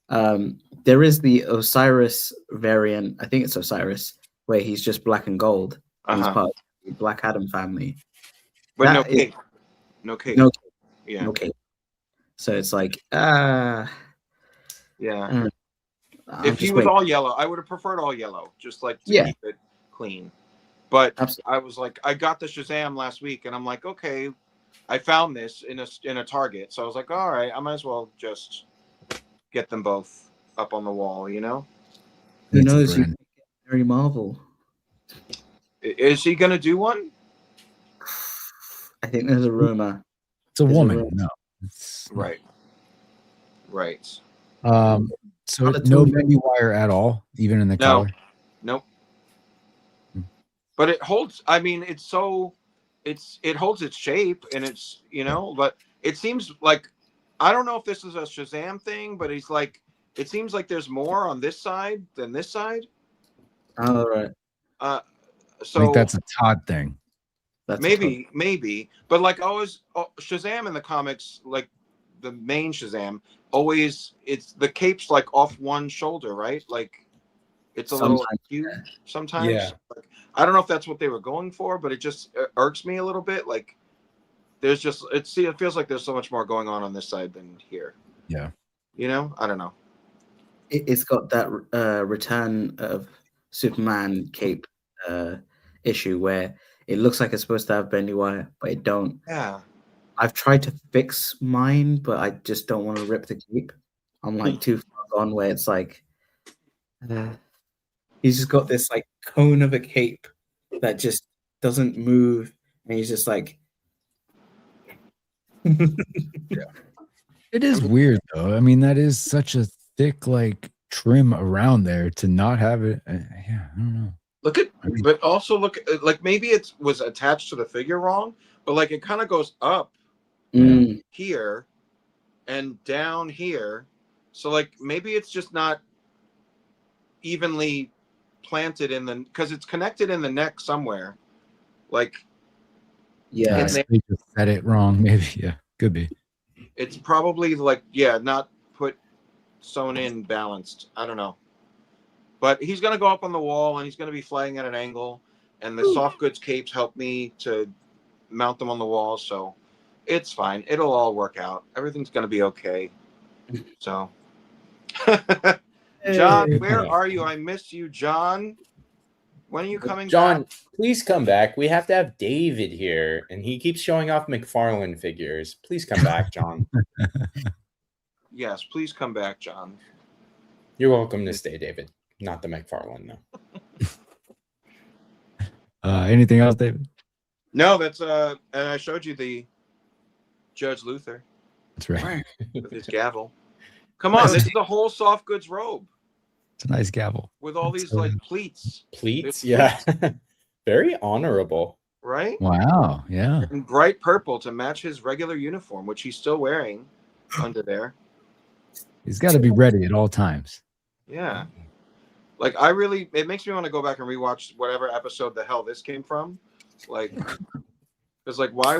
There is the Osiris variant. I think it's Osiris where he's just black and gold. He's part of the Black Adam family. But no cape. No cape. No cape. Yeah. No cape. So it's like, yeah. If he was all yellow, I would have preferred all yellow, just like to keep it clean. But I was like, I got the Shazam last week, and I'm like, okay, I found this in a Target, so I was like, all right, I might as well just get them both up on the wall, you know? Who knows? You Mary Marvel. Is he gonna do one? I think there's a rumor. It's a woman. No. Right. So Other no two- bendy wire at all, even in the No. collar. Nope. Hmm. But it holds. I mean, it holds its shape, and it's but it seems like I don't know if this is a Shazam thing, but he's like it seems like there's more on this side than this side. All right. So I think that's a Todd thing. That's maybe, but like always, Shazam in the comics, like the main Shazam, always it's the cape's like off one shoulder, right? Like it's a little acute sometimes. Yeah. Like, I don't know if that's what they were going for, but it just irks me a little bit. Like there's just it feels like there's so much more going on this side than here. Yeah. I don't know. It's got that Return of Superman cape issue where it looks like it's supposed to have bendy wire, but it don't. Yeah. I've tried to fix mine, but I just don't want to rip the cape. I'm like too far gone where it's like he's just got this like cone of a cape that just doesn't move, and he's just like It is weird though. I mean, that is such a thick like trim around there to not have it. Yeah, I don't know. But also look like maybe it was attached to the figure wrong, but like it kind of goes up here and down here. So like maybe it's just not evenly planted because it's connected in the neck somewhere. Like They just said it wrong. Maybe could be. it's probably like not sewn in balanced. I don't know. But he's going to go up on the wall, and he's going to be flying at an angle. And the soft goods capes help me to mount them on the wall, so it's fine. It'll all work out. Everything's going to be okay. So, John, where are you? I miss you, John. When are you coming John, back? please come back. We have to have David here, and he keeps showing off Mcfarlane figures. Please come back, John. Yes, please come back, John. You're welcome to stay, David. Not the Mcfarlane, though. Anything else, David? No, that's and I showed you the Judge Luther. That's right. With his gavel. Come on, this is the whole soft goods robe. It's a nice gavel. With all these like pleats. Pleats, yeah. Very honorable. Right? Wow, yeah. In bright purple to match his regular uniform, which he's still wearing under there. He's got to be ready at all times. Yeah. Like it makes me want to go back and rewatch whatever episode the hell this came from. Like, because like, why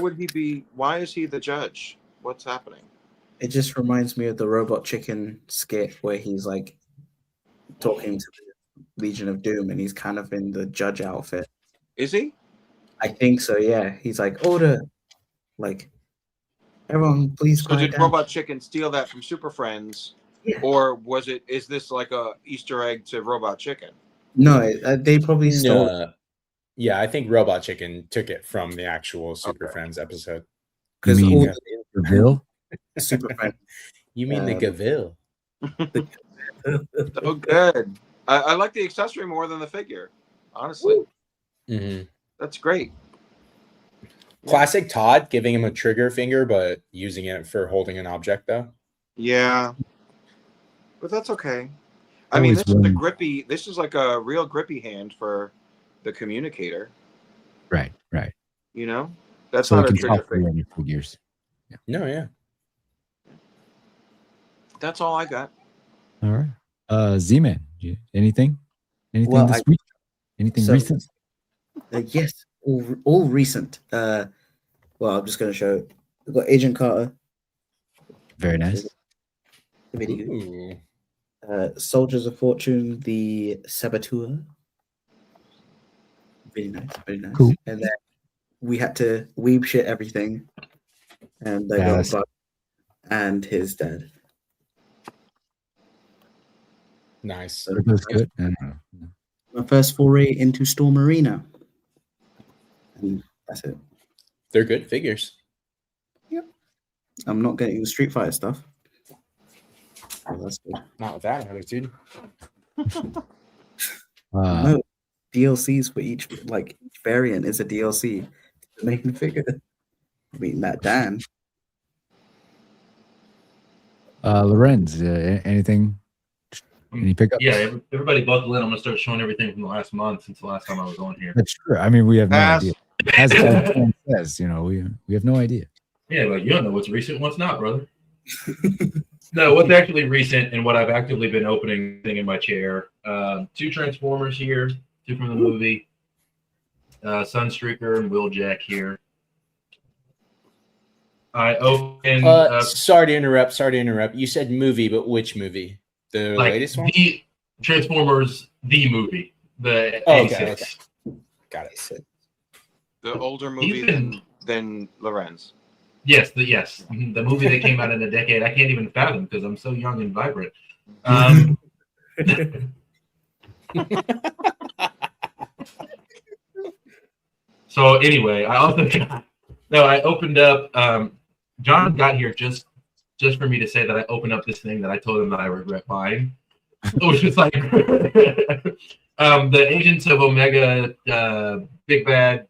is he the judge? What's happening? It just reminds me of the Robot Chicken skit where he's like talking to the Legion of Doom, and he's kind of in the judge outfit. Is he? I think so. Yeah, he's like, order, like, everyone, please. So did Robot Chicken steal that from Super Friends? Yeah. Or is this like a Easter egg to Robot Chicken? No, they probably stole it. Yeah, I think Robot Chicken took it from the actual Super Friends episode. Because all the Gaville? Super Friends. You mean the Gaville? So good. I like the accessory more than the figure, honestly. Mm-hmm. That's great. Classic Todd giving him a trigger finger, but using it for holding an object, though. Yeah. But that's okay. I mean, this is like a real grippy hand for the communicator. Right. That's so not a trigger finger. Figures. Yeah. No, yeah. That's all I got. All right. Z-Man, anything? Anything Well, this week? Anything recent? Yes, all recent. Well, I'm just going to show. We've got Agent Carter. Very nice. The video. Soldiers of Fortune, the Saboteur. Very nice, very nice. Cool. And then we had to weeb shit everything. And they got Bud and his dad. Nice. That's good. My first foray into Storm Arena. And that's it. They're good figures. Yep. I'm not getting the Street Fighter stuff. Oh, that's good. Not with that attitude. No, DLCs for each variant is a DLC to the main figure. I mean, that Dan. Lorenz, anything Any pickups? Yeah, everybody buckle in. I'm gonna start showing everything from the last month since the last time I was on here. That's true. I mean, we have no Pass. idea. As Sam says, we have no idea. Yeah, like you don't know what's recent, what's not, brother. No, what's actually recent and what I've actively been opening in my chair. 2 Transformers here, 2 from the movie. Sunstreaker and Wheeljack here. I opened. Sorry to interrupt. You said movie, but which movie? The latest one? The Transformers, the movie. The okay. Got it. The older movie than Lorenz. Yes, the movie that came out in a decade. I can't even fathom because I'm so young and vibrant. So anyway, I opened up. John got here just for me to say that I opened up this thing that I told him that I regret buying. Which is like the Agents of Omega Big Bad.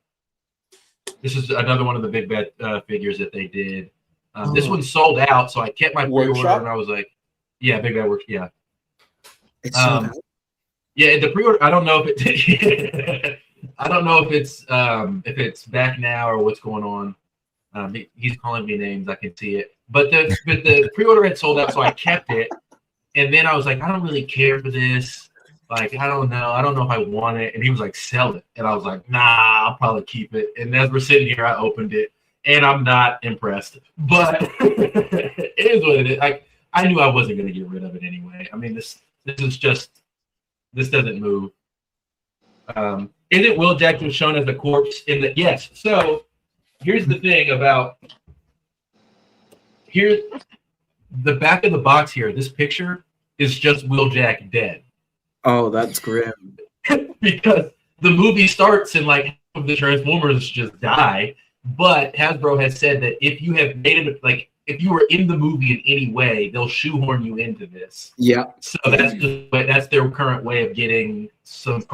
This is another one of the Big Bad figures that they did. This one sold out, so I kept my pre-order, and I was like, "Yeah, Big Bad Works." Yeah, it's sold out. Yeah, the pre-order. I don't know if it. I don't know if it's back now or what's going on. He's calling me names. I can see it, but the pre-order had sold out, so I kept it. And then I was like, I don't really care for this. Like, I don't know if I want it. And he was like, sell it. And I was like, nah, I'll probably keep it. And as we're sitting here, I opened it, and I'm not impressed. But it is what it is. I knew I wasn't going to get rid of it anyway. I mean, this doesn't move. Isn't Will Jackson shown as a corpse in the? Yes. So here's the thing about the back of the box here. This picture is just Will Jack dead. Oh, that's grim. Because the movie starts and like half of the Transformers just die. But Hasbro has said that if you have made it, like if you were in the movie in any way, they'll shoehorn you into this. Yeah. So that's their current way of getting some of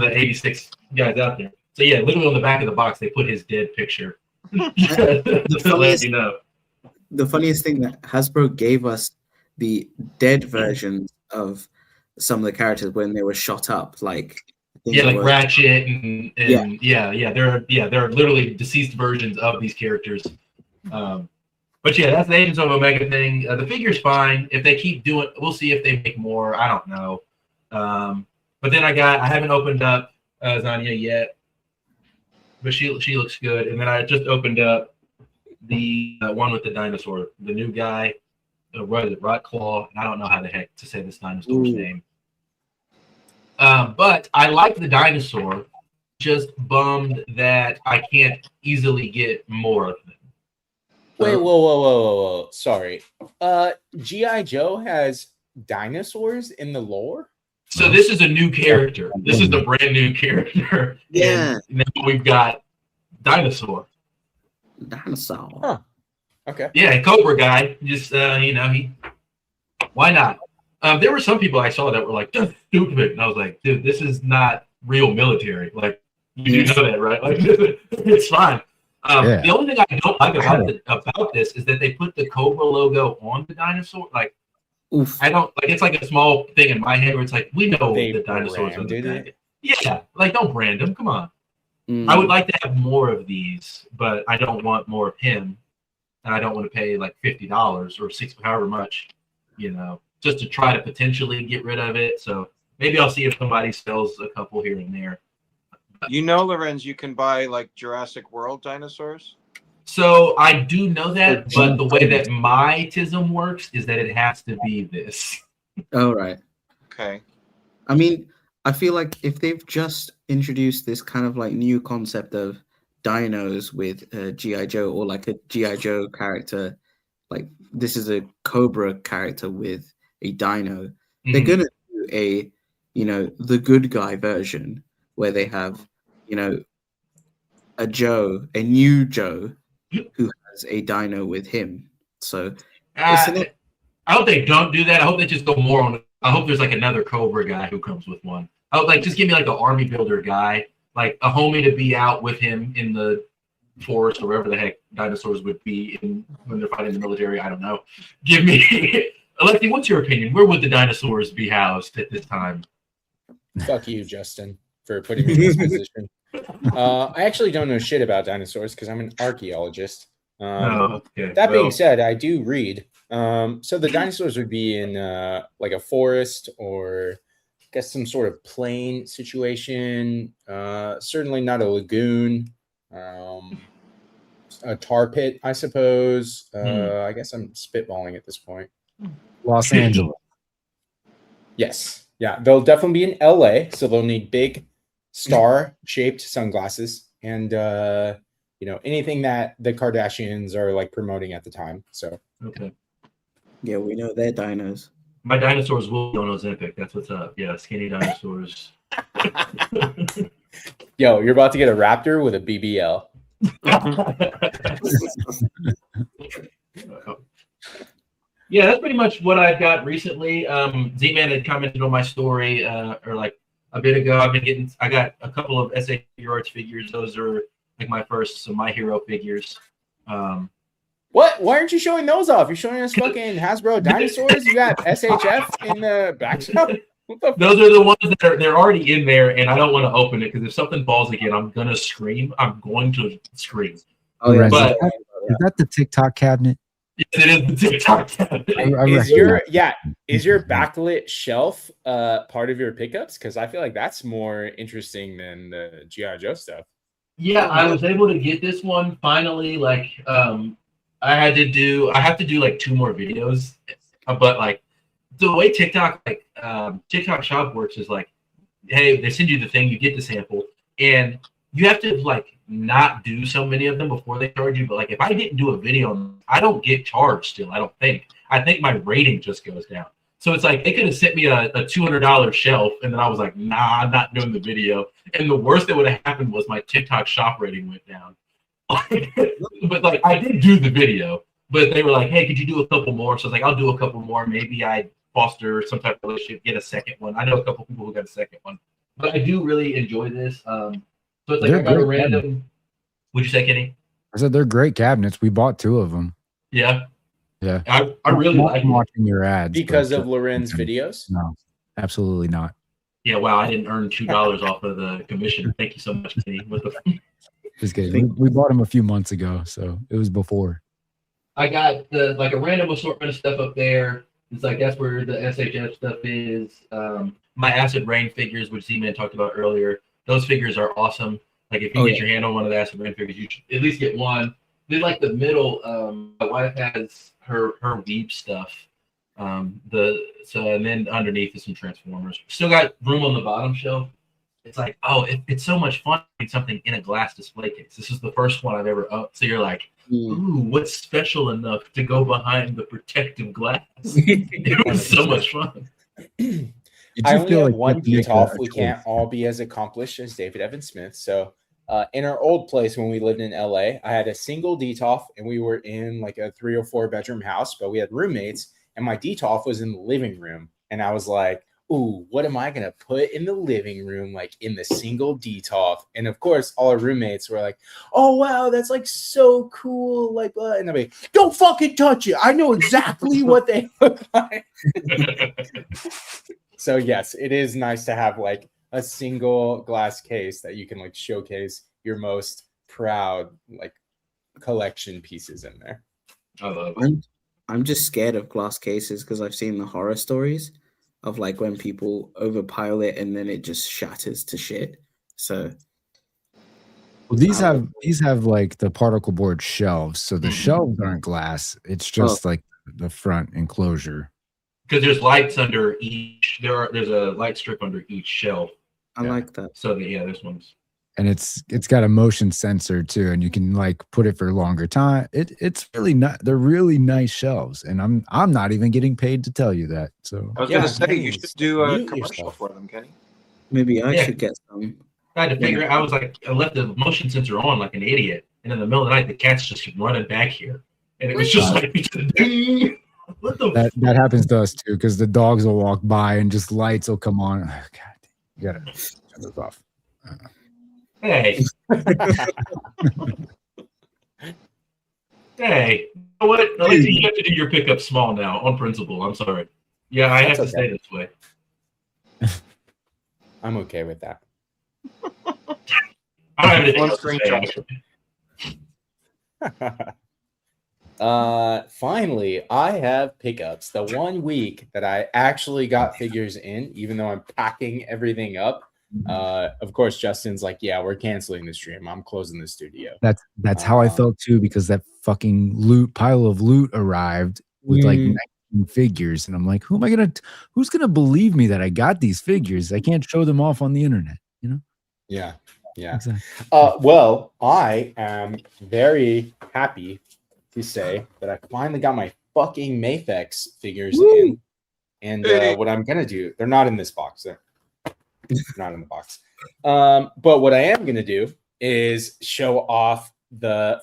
the 86 guys out there. So yeah, literally on the back of the box, they put his dead picture. To let you know. The funniest thing that Hasbro gave us the dead versions of some of the characters when they were shot up, like Ratchet and they're literally deceased versions of these characters. But yeah, that's the Agents of Omega thing. The figure's fine. If they keep doing, we'll see if they make more. I don't know. But then I haven't opened up Zanya yet, but she looks good. And then I just opened up the one with the dinosaur, the new guy. What is it, Rotclaw? I don't know how the heck to say this dinosaur's name. But I like the dinosaur. Just bummed that I can't easily get more of them. Wait, whoa. Sorry. G.I. Joe has dinosaurs in the lore? So this is a new character. This is the brand new character. Yeah. And now we've got Dinosaur. Huh. Okay. Yeah, Cobra guy. Just why not? There were some people I saw that were like, "That's stupid," and I was like, "Dude, this is not real military. Like, you know that, right? Like, it's fine." The only thing I don't like about this is that they put the Cobra logo on the dinosaur. Like, oof. I don't like. It's like a small thing in my head where it's like, we know the dinosaurs are the thing. Yeah, like don't brand them. Come on. I would like to have more of these, but I don't want more of him, and I don't want to pay like $50 or $60, however much, just to try to potentially get rid of it. So maybe I'll see if somebody sells a couple here and there. Lorenz, you can buy like Jurassic World dinosaurs. So I do know that, but the way that my TISM works is that it has to be this. Oh, right. Okay. I mean, I feel like if they've just introduced this kind of like new concept of dinos with G.I. Joe, or like a G.I. Joe character, like this is a Cobra character with a dino, they're going to do a, the good guy version where they have, a new Joe who has a dino with him. So I hope they don't do that. I hope they just go more on. I hope there's like another Cobra guy who comes with one. I would like just give me like an army builder guy, like a homie to be out with him in the forest or wherever the heck dinosaurs would be when they're fighting the military. I don't know. Give me Alexi, what's your opinion? Where would the dinosaurs be housed at this time? Fuck you, Justin, for putting me in this position. I actually don't know shit about dinosaurs because I'm an archaeologist. Okay. That being said, I do read. So the dinosaurs would be in like a forest or I guess some sort of plain situation. Certainly not a lagoon. A tar pit, I suppose. I guess I'm spitballing at this point. Los Angeles. Yes. Yeah, they'll definitely be in LA, so they'll need big star-shaped sunglasses and anything that the Kardashians are like promoting at the time. So okay. Yeah, we know they're dinos. My dinosaurs will be on Ozempic. That's what's up. Yeah, skinny dinosaurs. Yo, you're about to get a raptor with a BBL. Yeah, that's pretty much what I've got recently. Z-Man had commented on my story or like a bit ago. I got a couple of SA Hero Arts figures. Those are like my first My Hero figures. What? Why aren't you showing those off? You're showing us fucking Hasbro dinosaurs? You got SHF in the background? Those are the ones that they're already in there, and I don't want to open it because if something falls again, I'm gonna scream. I'm going to scream. Oh, yeah. But Is that the TikTok cabinet? It is the TikTok cabinet. Is your backlit shelf part of your pickups? Because I feel like that's more interesting than the G.I. Joe stuff. Yeah, I was able to get this one finally. Like, I have to do like 2 more videos, but like the way TikTok Shop works is like, hey, they send you the thing, you get the sample, and you have to like not do so many of them before they charge you. But like if I didn't do a video, I don't get charged still. I don't think. I think my rating just goes down. So it's like they could have sent me a $200 shelf, and then I was like, nah, I'm not doing the video. And the worst that would have happened was my TikTok shop rating went down. But like I did do the video, but they were like, hey, could you do a couple more? So I was like, I'll do a couple more. Maybe I foster some type of relationship, get a second one. I know a couple people who got a second one, but I do really enjoy this. So it's like I got a random. Cabinet. Would you say, Kenny? I said they're great cabinets. We bought 2 of them. Yeah. Yeah. I really like watching your ads because of Loren's videos. No, absolutely not. Yeah, wow, I didn't earn $2 off of the commission. Thank you so much, Kenny. Just kidding. We bought them a few months ago, so it was before. I got a random assortment of stuff up there. It's like that's where the SHF stuff is. My Acid Rain figures, which Z-Man talked about earlier, those figures are awesome. Like if you get your hand on one of the Acid Rain figures, you should at least get one. Then like the middle, my wife has her Weeb stuff. And then underneath is some Transformers. Still got room on the bottom shelf. It's like, it's so much fun having something in a glass display case. This is the first one I've ever owned. So you're like, ooh, what's special enough to go behind the protective glass? It was so much fun. I only have one DTOF. We can't all be as accomplished as David Evan Smith. So in our old place when we lived in LA, I had a single DTOF and we were in like a 3 or 4 bedroom house, but we had roommates and my DTOF was in the living room. And I was like, ooh, what am I going to put in the living room, like in the single DTOF? And of course, all our roommates were like, oh, wow, that's like so cool. Like, and I'm like, don't fucking touch it. I know exactly what they look like. So yes, it is nice to have like a single glass case that you can like showcase your most proud like collection pieces in there. I love it. I'm just scared of glass cases because I've seen the horror stories of like when people overpile it and then it just shatters to shit. So well, these have like the particle board shelves, so the shelves aren't glass. It's just like the front enclosure. Because there's lights under each. There's a light strip under each shelf. I like that. So there's ones. And it's got a motion sensor too, and you can like put it for a longer time. It's really not. They're really nice shelves, and I'm not even getting paid to tell you that. So I was gonna say you should do a commercial for them, Kenny. Maybe I should get some. I had to figure it. I was like, I left the motion sensor on like an idiot, and in the middle of the night, the cat's just running back here, and it was just like, ding. What the? That happens to us too, because the dogs will walk by and just lights will come on. Oh, God, you gotta turn those off. Hey. Hey. know what? Alexi, you have to do your pickup small now on principle. I'm sorry. Yeah, I have to stay this way. I'm okay with that. I don't have anything else to say, actually. Finally, I have pickups. The 1 week that I actually got figures in, even though I'm packing everything up. Of course, Justin's like, yeah, we're canceling the stream. I'm closing the studio. That's how I felt too, because that fucking pile of loot arrived with like 19 figures, and I'm like, who's gonna believe me that I got these figures? I can't show them off on the internet, you know? Yeah. Exactly. Well, I am very happy to say that I finally got my fucking Mafex figures in. And what I'm gonna do, they're not in this box. They're not in the box. But what I am gonna do is show off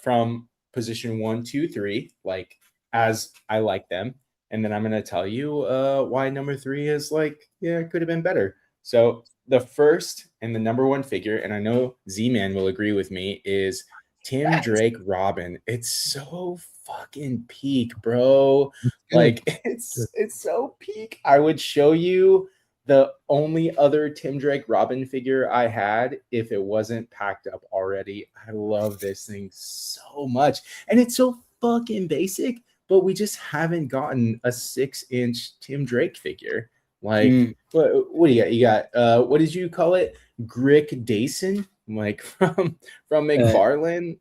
from position 1, 2, 3, like as I like them. And then I'm gonna tell you why number 3 is like, yeah, it could have been better. So the first and the number 1 figure, and I know Z-Man will agree with me, is Tim Drake Robin. It's so fucking peak, bro. Like it's so peak. I would show you the only other Tim Drake Robin figure I had if it wasn't packed up already. I love this thing so much. And it's so fucking basic, but we just haven't gotten a 6-inch Tim Drake figure. Like what do you got? You got what did you call it? Grick Dason? Like from Mcfarlane.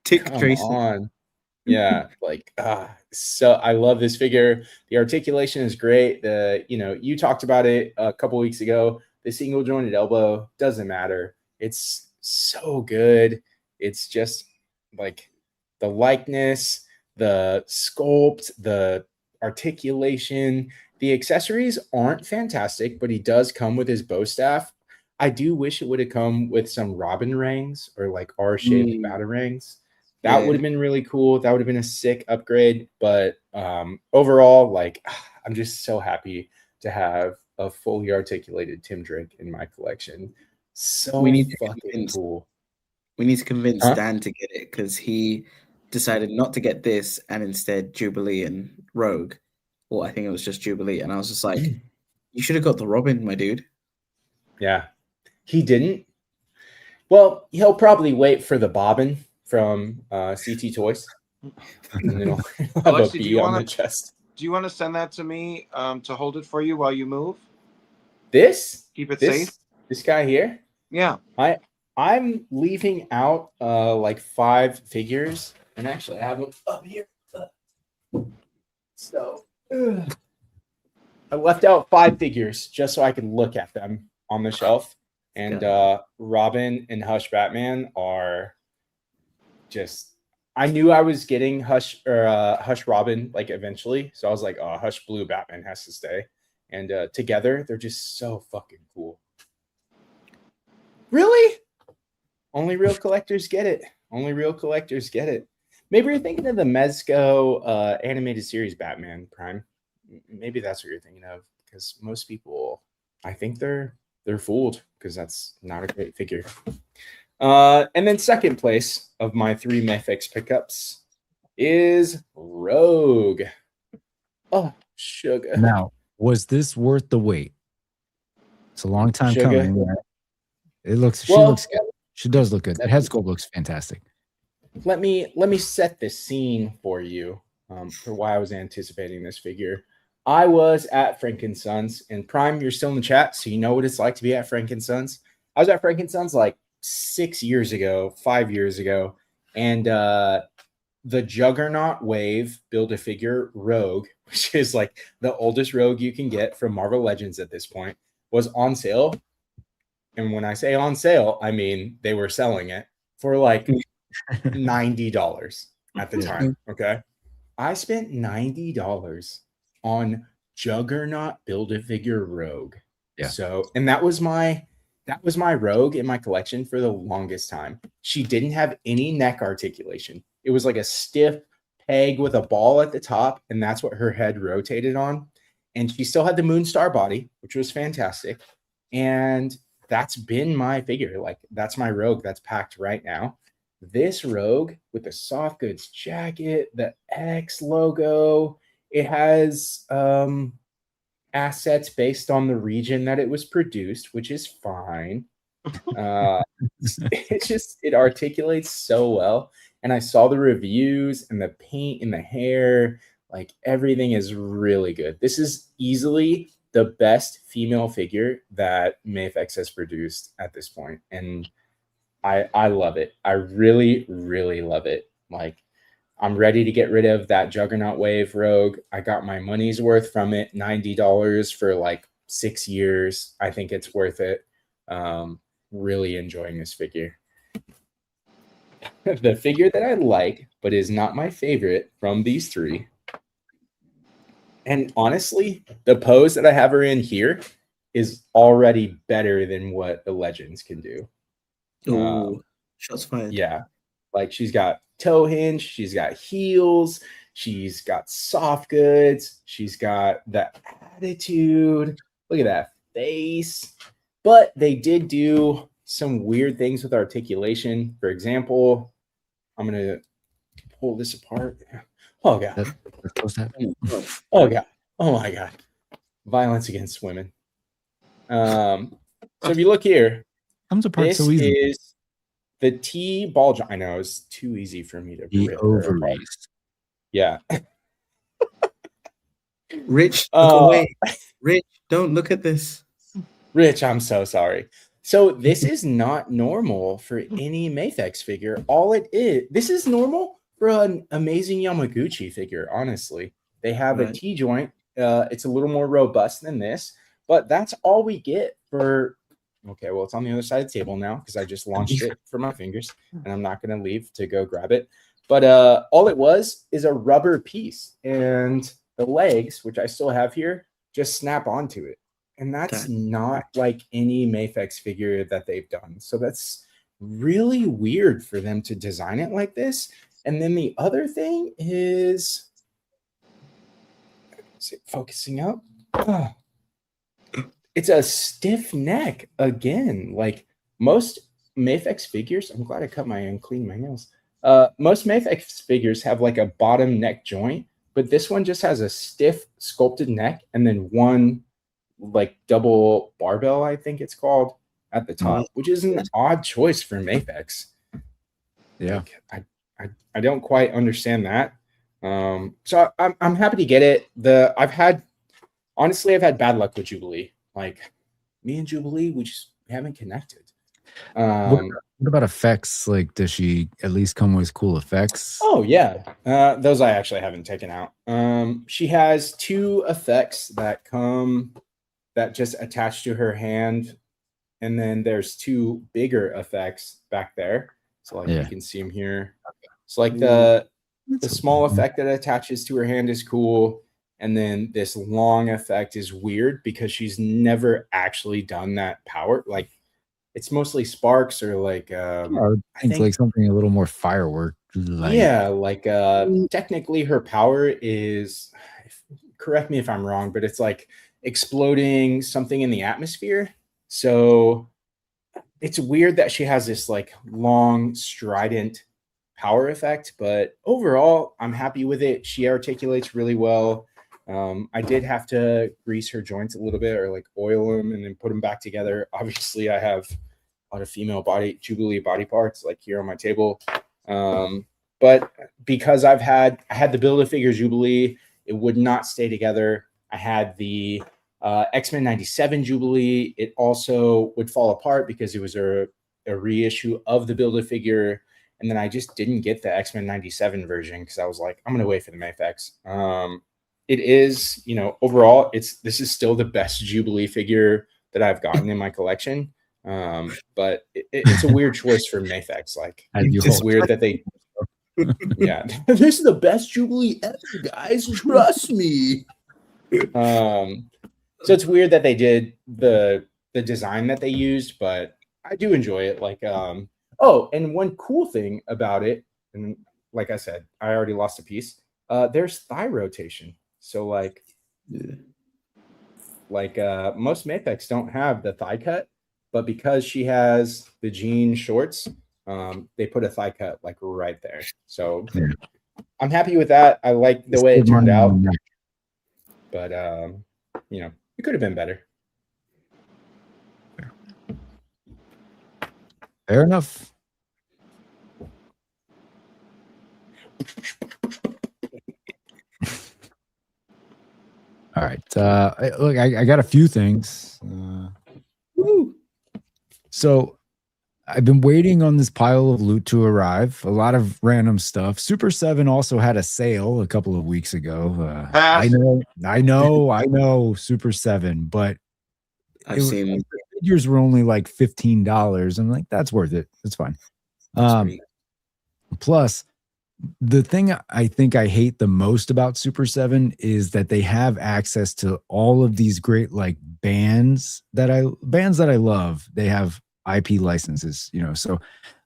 Come on. Yeah, like so I love this figure. The articulation is great. You talked about it a couple weeks ago. The single jointed elbow doesn't matter. It's so good. It's just like the likeness, the sculpt, the articulation. The accessories aren't fantastic, but he does come with his bow staff. I do wish it would have come with some robin rings or like R-shaped batarangs. That would have been really cool. That would have been a sick upgrade. But overall, like, I'm just so happy to have a fully articulated Tim Drake in my collection. So we need fucking cool. We need to convince Dan to get it because he decided not to get this and instead Jubilee and Rogue. Well, I think it was just Jubilee. And I was just like, you should have got the Robin, my dude. Yeah. He didn't. Well, he'll probably wait for the Bobbin from CT Toys. And then he'll have Alexi, a B on the chest. Do you want to send that to me to hold it for you while you move? Keep it safe? This guy here? Yeah. I'm leaving out like 5 figures. And actually I have them up here. So I left out 5 figures just so I can look at them on the shelf. And Robin and Hush Batman are just, I knew I was getting Hush Robin like eventually. So I was like, oh, Hush Blue Batman has to stay. And together, they're just so fucking cool. Really? Only real collectors get it. Only real collectors get it. Maybe you're thinking of the Mezco animated series Batman Prime. Maybe that's what you're thinking of. Because most people, I think they're fooled because that's not a great figure. And then second place of my 3 Mafex pickups is Rogue. Oh, sugar. Now, was this worth the wait? It's a long time coming. Right? She looks good. She does look good. That head sculpt looks fantastic. Let me set the scene for you for why I was anticipating this figure. I was at Frankensons, and Prime, you're still in the chat, so you know what it's like to be at Frankensons. I was at Frankensons like 5 years ago, and the Juggernaut Wave Build-A-Figure Rogue, which is like the oldest Rogue you can get from Marvel Legends at this point, was on sale. And when I say on sale, I mean they were selling it for like $90 at the time. Okay. I spent $90 on Juggernaut Build-A-Figure Rogue. Yeah. So, and that was my Rogue in my collection for the longest time. She didn't have any neck articulation. It was like a stiff peg with a ball at the top, and that's what her head rotated on. And she still had the Moonstar body, which was fantastic. And that's been my figure. Like, that's my Rogue that's packed right now. this Rogue with the soft goods jacket, the X logo, it has assets based on the region that it was produced, which is fine. It articulates so well. And I saw the reviews and the paint and the hair, like everything is really good. This is easily the best female figure that Mafex has produced at this point. And I love it. I really, really love it. Like, I'm ready to get rid of that Juggernaut Wave Rogue. I got my money's worth from it, $90 for like 6 years. I think it's worth it. Really enjoying this figure. The figure that I like, but is not my favorite from these three. And honestly, the pose that I have her in here is already better than what the Legends can do. Oh, shots fired. Yeah. Like, she's got toe hinge, she's got heels, she's got soft goods, she's got the attitude. Look at that face. But they did do some weird things with articulation. For example, I'm going to pull this apart. Oh, God. That's supposed to happen. Oh, God. Oh, my God. Violence against women. So if you look here, comes apart this so easy. is the T ball joint. I know it's too easy for me to The rip her apart. ovaries. Yeah. Rich, look away. Rich, don't look at this. Rich, I'm so sorry. So this is not normal for any Mafex figure. All it is, this is normal for an amazing Yamaguchi figure, honestly. They have a T joint. It's a little more robust than this, but that's all we get for... Okay, well, it's on the other side of the table now because I just launched it for my fingers, and I'm not going to leave to go grab it. But all it was is a rubber piece, and the legs, which I still have here, just snap onto it. And that's not like any Mafex figure that they've done. So that's really weird for them to design it like this. And then the other thing is... Is it focusing up? Oh. It's a stiff neck again. Like most Mafex figures, I'm glad I cut my and cleaned my nails. Most Mafex figures have like a bottom neck joint, but this one just has a stiff sculpted neck and then one like double barbell, I think it's called, at the top, which is an odd choice for Mafex. Yeah, like, I don't quite understand that. So I'm happy to get it. I've had bad luck with Jubilee. Like, me and Jubilee, we just haven't connected. What about effects? Like, does she at least come with cool effects? Oh, yeah. Those I actually haven't taken out. She has 2 effects that just attach to her hand. And then there's 2 bigger effects back there. So, like, you can see them here. So, like, the small effect that attaches to her hand is cool. And then this long effect is weird because she's never actually done that power. Like, it's mostly sparks or like I think like something a little more firework. Like technically her power is, correct me if I'm wrong, but it's like exploding something in the atmosphere. So it's weird that she has this like long strident power effect, but overall I'm happy with it. She articulates really well. I did have to grease her joints a little bit or like oil them and then put them back together. Obviously, I have a lot of female Jubilee body parts like here on my table. But because I had the Build-A-Figure Jubilee, it would not stay together. I had the X-Men 97 Jubilee. It also would fall apart because it was a reissue of the Build-A-Figure. And then I just didn't get the X-Men 97 version because I was like, I'm going to wait for the Mafex. It is, overall, this is still the best Jubilee figure that I've gotten in my collection. But it's a weird choice for Mafex. Like, it's weird that they, this is the best Jubilee ever, guys. Trust me. So it's weird that they did the design that they used, but I do enjoy it. Like, and one cool thing about it, and like I said, I already lost a piece. There's thigh rotation. So most Mafex don't have the thigh cut, but because she has the jean shorts, They put a thigh cut like right there. So Yeah. I'm happy with that. I like the way it Good turned money out, on that. but you know, it could have been better. Fair enough. All right. Look, I got a few things. So I've been waiting on this pile of loot to arrive. A lot of random stuff. Super 7 also had a sale a couple of weeks ago. I know, Super 7, but I've seen the figures were only like $15. I'm like, that's worth it. It's fine. Plus, the thing I think I hate the most about Super 7 is that they have access to all of these great like bands that I love. They have IP licenses, you know. So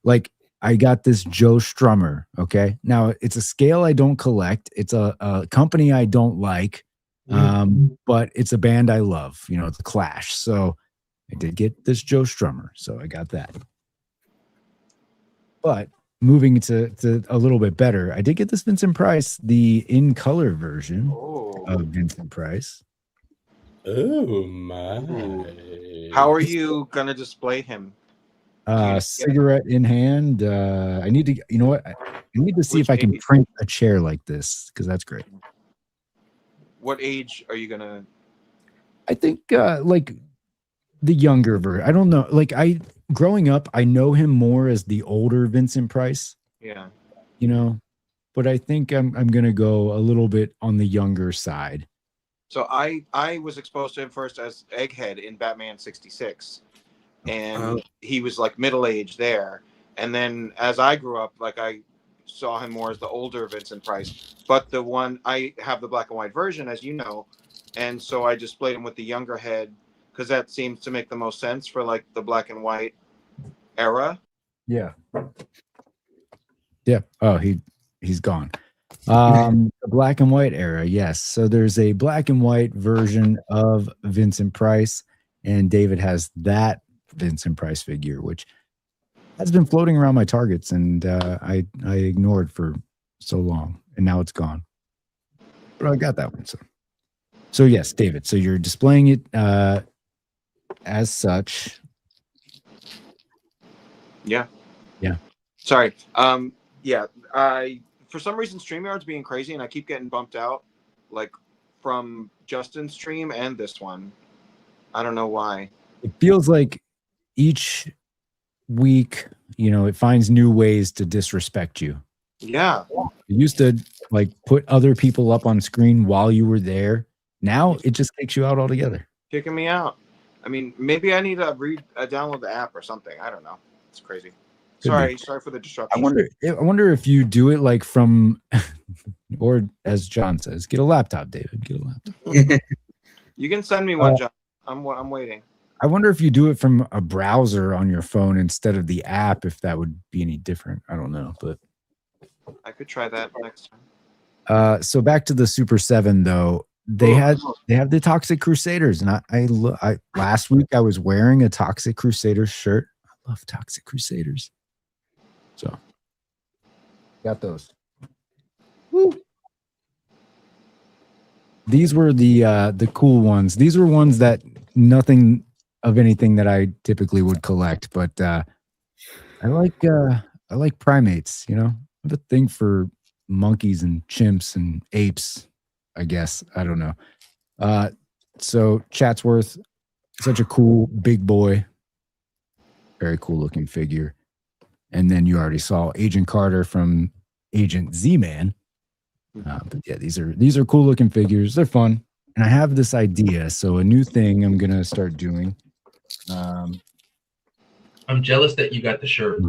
like I got this Joe Strummer. Okay. Now it's a scale I don't collect. It's a company I don't like. But it's a band I love, you know, it's a Clash. So I did get this Joe Strummer. So I got that. But moving to a little bit better, I did get this Vincent Price, the in color version of Vincent Price. Oh my. How are you gonna display him? Cigarette in hand. I need to, you know what? I need to see if I can print a chair like this, because that's great. What age are you gonna? I think like the younger version. I don't know. Like growing up, I know him more as the older Vincent Price. Yeah. You know, but I think I'm gonna go a little bit on the younger side. So I was exposed to him first as Egghead in Batman 66, and he was like middle aged there. And then as I grew up, like I saw him more as the older Vincent Price. But the one I have the black and white version, as you know, and so I displayed him with the younger head because that seems to make the most sense for like the black and white era. Yeah. Yeah. Oh, he's gone. The black and white era, yes. So there's a black and white version of Vincent Price, and David has that Vincent Price figure, which has been floating around my targets, and I ignored for so long, and now it's gone. But I got that one. So yes, David. So you're displaying it as such. Yeah. Yeah. Sorry. Yeah. For some reason, StreamYard's being crazy, and I keep getting bumped out, like from Justin's stream and this one. I don't know why. It feels like each week, you know, it finds new ways to disrespect you. Yeah. It used to like put other people up on screen while you were there. Now it just kicks you out altogether. Kicking me out. I mean, maybe I need to download the app or something. I don't know. It's crazy. Sorry for the disruption. I wonder if you do it like from, or as John says, get a laptop, David. Get a laptop. You can send me one, John. I'm waiting. I wonder if you do it from a browser on your phone instead of the app, if that would be any different. I don't know, but I could try that next time. So back to the Super 7 though. They have the Toxic Crusaders, and I last week I was wearing a Toxic Crusaders shirt. I love Toxic Crusaders. So got those. Woo. These were the cool ones. These were ones that nothing of anything that I typically would collect, but I like primates, you know. I have a thing for monkeys and chimps and apes, I guess. I don't know. So Chatsworth, such a cool big boy. Very cool looking figure. And then you already saw Agent Carter from Agent Z-Man. But yeah, these are cool looking figures. They're fun. And I have this idea. So a new thing I'm going to start doing. I'm jealous that you got the shirt.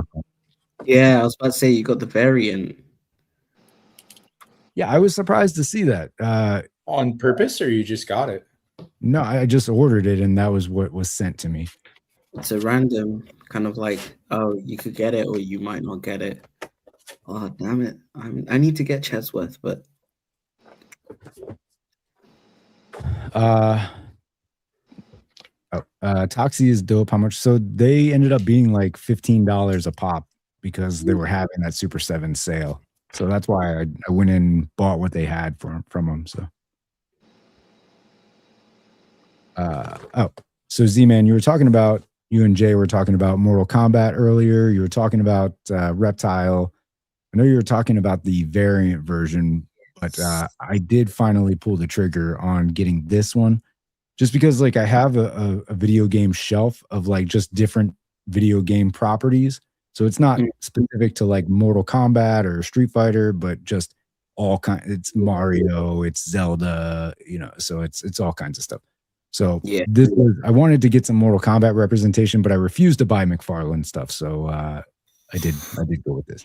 Yeah, I was about to say you got the variant. Yeah, I was surprised to see that. On purpose, or you just got it? No, I just ordered it, and that was what was sent to me. It's a random kind of like, oh, you could get it or you might not get it. Oh, damn it. I need to get Chatsworth, but... Toxie is dope. How much? So they ended up being like $15 a pop because they were having that Super 7 sale. So that's why I went in and bought what they had from them. So, so Z-Man, you and Jay were talking about Mortal Kombat earlier. You were talking about Reptile. I know you were talking about the variant version, but I did finally pull the trigger on getting this one, just because like I have a video game shelf of like just different video game properties. So it's not specific to like Mortal Kombat or Street Fighter, but just all kind. It's Mario, it's Zelda, so it's all kinds of stuff. So I wanted to get some Mortal Kombat representation, but I refused to buy Mcfarlane stuff. So I did go with this.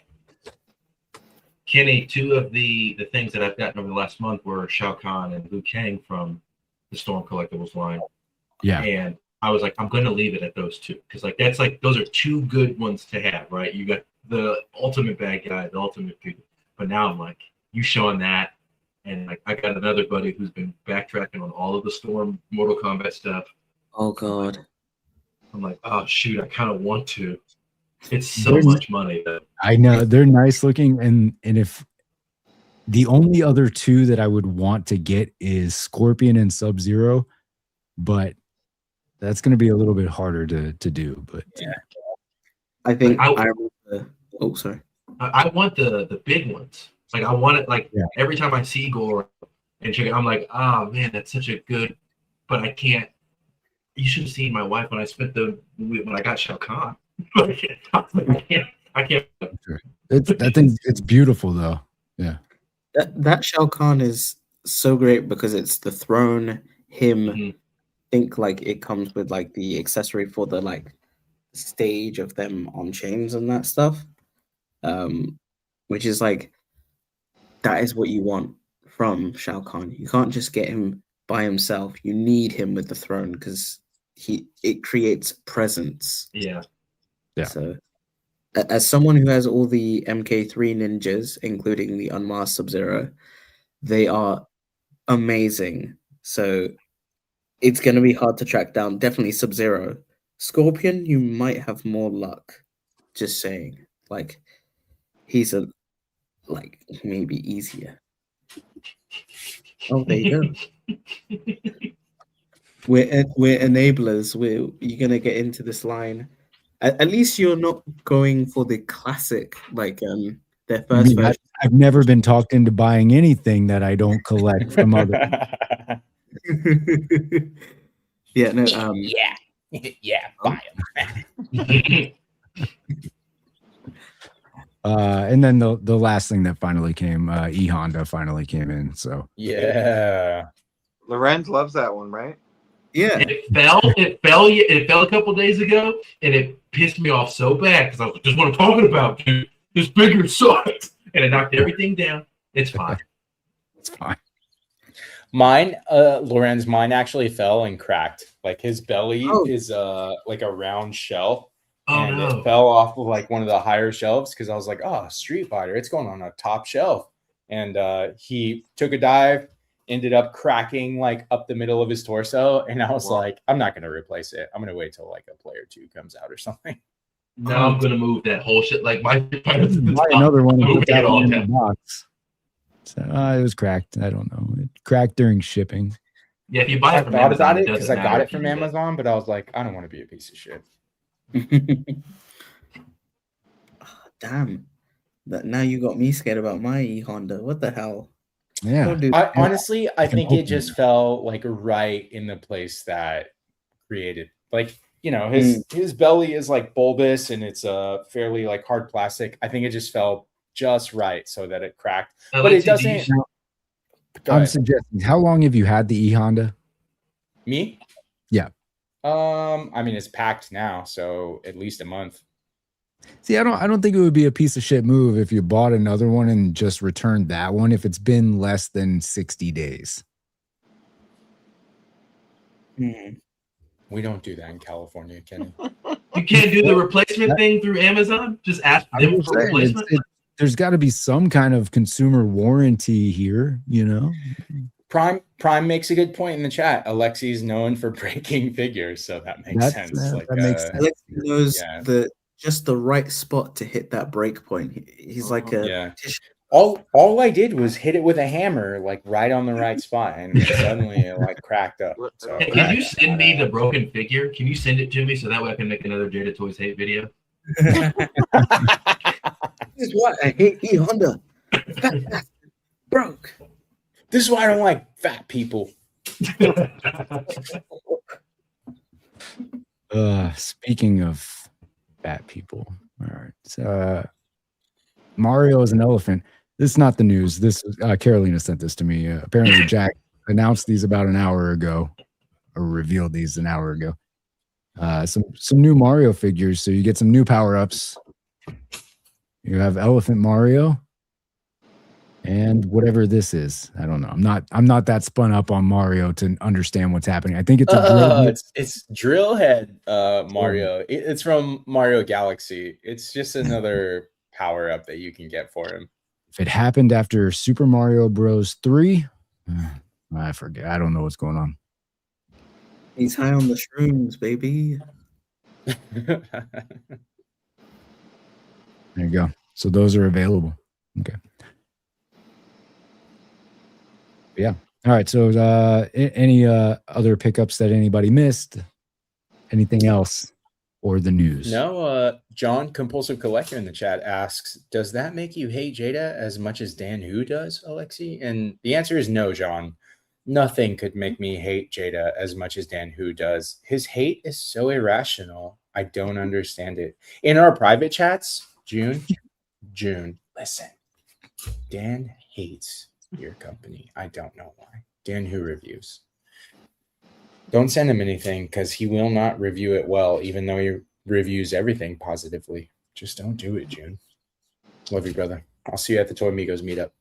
Kenny, two of the things that I've gotten over the last month were Shao Kahn and Liu Kang from the Storm Collectibles line. Yeah. And I was like, I'm going to leave it at those two. Because like that's like, those are two good ones to have, right? You got the ultimate bad guy, the ultimate good. But now I'm like, you showing that. And like I got another buddy who's been backtracking on all of the Storm Mortal Kombat stuff. Oh God. I'm like, oh shoot, I kind of want to. It's so much money though. I know they're nice looking, and if the only other two that I would want to get is Scorpion and Sub-Zero, but that's going to be a little bit harder to do. But yeah, I think I want the big ones. Like I want it. Like every time I see Gore and Chicken, I'm like, oh man, that's such a good. But I can't. You should have seen my wife when I got Shao Kahn. I can't. It's beautiful though. Yeah. That Shao Kahn is so great because it's the throne. Him, think like it comes with like the accessory for the like stage of them on chains and that stuff. Which is like that is what you want from Shao Kahn. You can't just get him by himself. You need him with the throne because it creates presence. Yeah. Yeah. So, as someone who has all the MK3 ninjas, including the Unmasked Sub-Zero, they are amazing. So, it's going to be hard to track down. Definitely Sub-Zero. Scorpion, you might have more luck. Just saying. Like, he's maybe easier. Oh, there you go. We're enablers. You're going to get into this line. At least you're not going for the classic, like their first version. I've never been talked into buying anything that I don't collect from other. Yeah, no. Buy them. And then the last thing that finally came, E-Honda finally came in. So yeah, Lorenz loves that one, right? Yeah, and it fell a couple days ago, and it pissed me off so bad because I was like, "This is what I'm talking about, dude. This bigger sucks," and it knocked everything down. It's fine. It's fine. Mine, Lorenz, mine actually fell and cracked. Like his belly is like a round shell, and it fell off of like one of the higher shelves because I was like, "Oh, Street Fighter, it's going on a top shelf," and he took a dive. Ended up cracking like up the middle of his torso, and I was like, I'm not gonna replace it. I'm gonna wait till like a player 2 comes out or something. Now I'm gonna move that whole shit. Like my another one put that in the box. So it was cracked. I don't know. It cracked during shipping. Yeah, if you buy it from Amazon, about it because I got it from Amazon, but I was like, I don't want to be a piece of shit. Damn. But now you got me scared about my E-Honda. What the hell? Yeah. I think it just fell like right in the place that created, like, you know, his belly is like bulbous and it's a fairly like hard plastic. I think it just fell just right so that it cracked, but it doesn't. I'm suggesting, how long have you had the E-Honda? Me? Yeah. I mean, it's packed now, so at least a month. See, I don't think it would be a piece of shit move if you bought another one and just returned that one if it's been less than 60 days. We don't do that in California, Kenny. You can't do the replacement thing through Amazon? Just ask them for replacement? There's got to be some kind of consumer warranty here, you know? Prime makes a good point in the chat. Alexi's known for breaking figures, so that makes sense. That makes sense. Alexi knows the just the right spot to hit that break point. He's like a Yeah. All I did was hit it with a hammer, like right on the right spot, and suddenly it like cracked up. So Hey, can you send me the broken figure? Can you send it to me so that way I can make another Jada Toys hate video? This is why I hate E Honda. Broke. This is why I don't like fat people. Speaking of fat people, all right. So, Mario is an elephant. This is not the news. This Carolina sent this to me. Apparently, Jack announced these about an hour ago, or revealed these an hour ago. Some new Mario figures. So you get some new power ups. You have Elephant Mario, and whatever this is. I don't know. I'm not that spun up on Mario to understand what's happening. I think it's a drill. It's drill head Mario. It's from Mario Galaxy. It's just another power up that you can get for him. If it happened after Super Mario Bros. 3, I forget. I don't know what's going on. He's high on the shrooms, baby. There you go. So those are available. Okay. Yeah. All right. So any other pickups that anybody missed? Anything else? Or the news? No, John, Compulsive Collector in the chat asks, does that make you hate Jada as much as Dan Hu does, Alexi? And the answer is no, John. Nothing could make me hate Jada as much as Dan Hu does. His hate is so irrational. I don't understand it. In our private chats, June, listen. Dan hates your company. I don't know why. Dan Hu reviews. Don't send him anything because he will not review it well, even though he reviews everything positively. Just don't do it, June. Love you, brother. I'll see you at the Toy Migos meetup.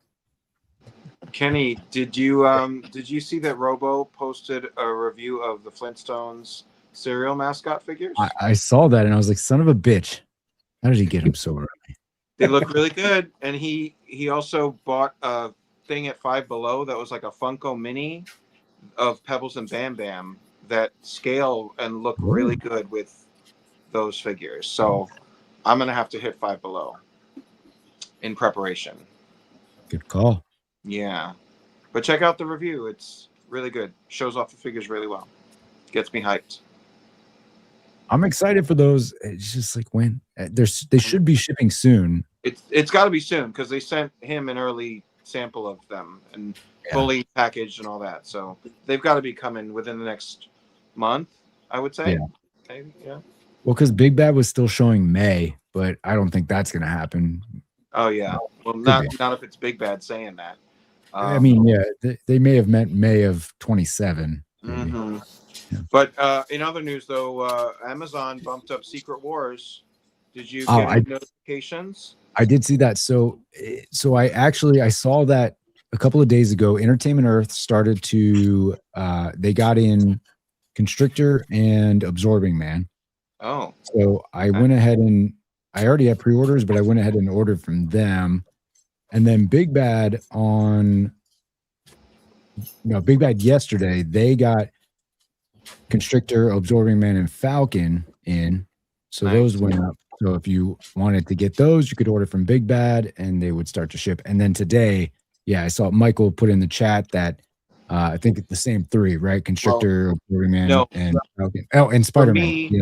Kenny, did you see that Robo posted a review of the Flintstones cereal mascot figures? I saw that and I was like, son of a bitch. How did he get him so early? They look really good. And he also bought a thing at Five Below that was like a Funko Mini of Pebbles and Bam Bam that scale and look really good with those figures. So I'm going to have to hit Five Below in preparation. Good call. Yeah. But check out the review. It's really good. Shows off the figures really well. Gets me hyped. I'm excited for those. It's just like when they should be shipping soon. It's got to be soon because they sent him an early sample of them and fully packaged and all that. So they've got to be coming within the next month, I would say. Yeah. Maybe, yeah. Well, because Big Bad was still showing May, but I don't think that's going to happen. Oh, yeah. Well, not if it's Big Bad saying that. I mean, yeah, they may have meant May of 27. Mm-hmm. Yeah. But in other news, though, Amazon bumped up Secret Wars. Did you get notifications? I did see that. So I saw that a couple of days ago. Entertainment Earth started to they got in Constrictor and Absorbing Man. Oh. So I went ahead and I already had pre-orders, but I went ahead and ordered from them. And then Big Bad Big Bad yesterday, they got Constrictor, Absorbing Man, and Falcon in. So those went up. So if you wanted to get those, you could order from Big Bad and they would start to ship. And then today, I saw Michael put in the chat that I think it's the same three, right? Constrictor, Absorbing Man, and Falcon. Oh, and Spider-Man.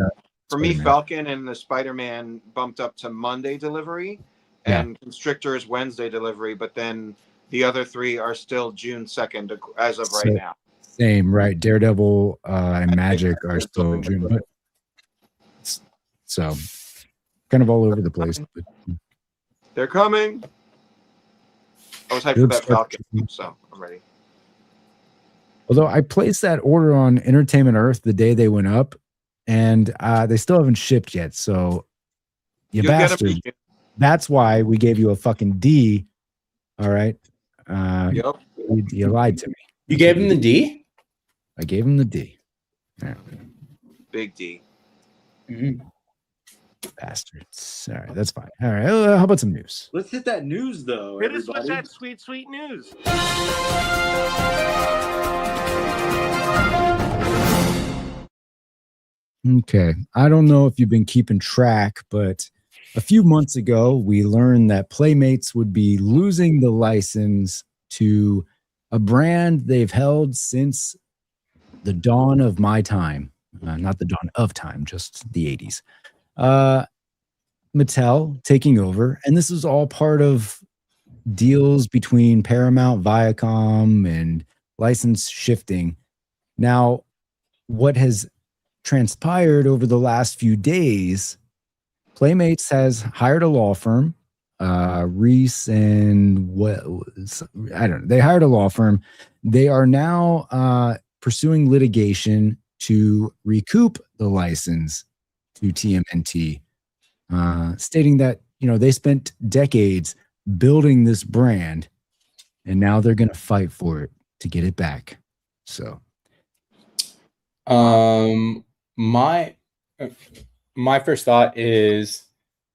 For me, Falcon and the Spider-Man bumped up to Monday delivery. And Constrictor is Wednesday delivery, but then the other three are still June 2nd as of right now. Same, right? Daredevil and Magic are still June, but so kind of all over the place. But they're coming. I was hyped for that Falcon, so I'm ready. Although I placed that order on Entertainment Earth the day they went up, and they still haven't shipped yet. So you bastard. That's why we gave you a fucking D. All right. Yep. You lied to me. You gave him the D? I gave him the D. All right. Big D. Mm-hmm. Bastards. All right. That's fine. All right. How about some news? Let's hit that news, though. Hit us with that sweet, sweet news. Okay. I don't know if you've been keeping track, but a few months ago, we learned that Playmates would be losing the license to a brand they've held since the dawn of my time. Not the dawn of time, just the 80s. Mattel taking over. And this is all part of deals between Paramount, Viacom, and license shifting. Now, what has transpired over the last few days, Playmates has hired a law firm, Reese and what I don't know. They hired a law firm. They are now pursuing litigation to recoup the license to TMNT, stating that they spent decades building this brand, and now they're going to fight for it to get it back. So, my first thought is,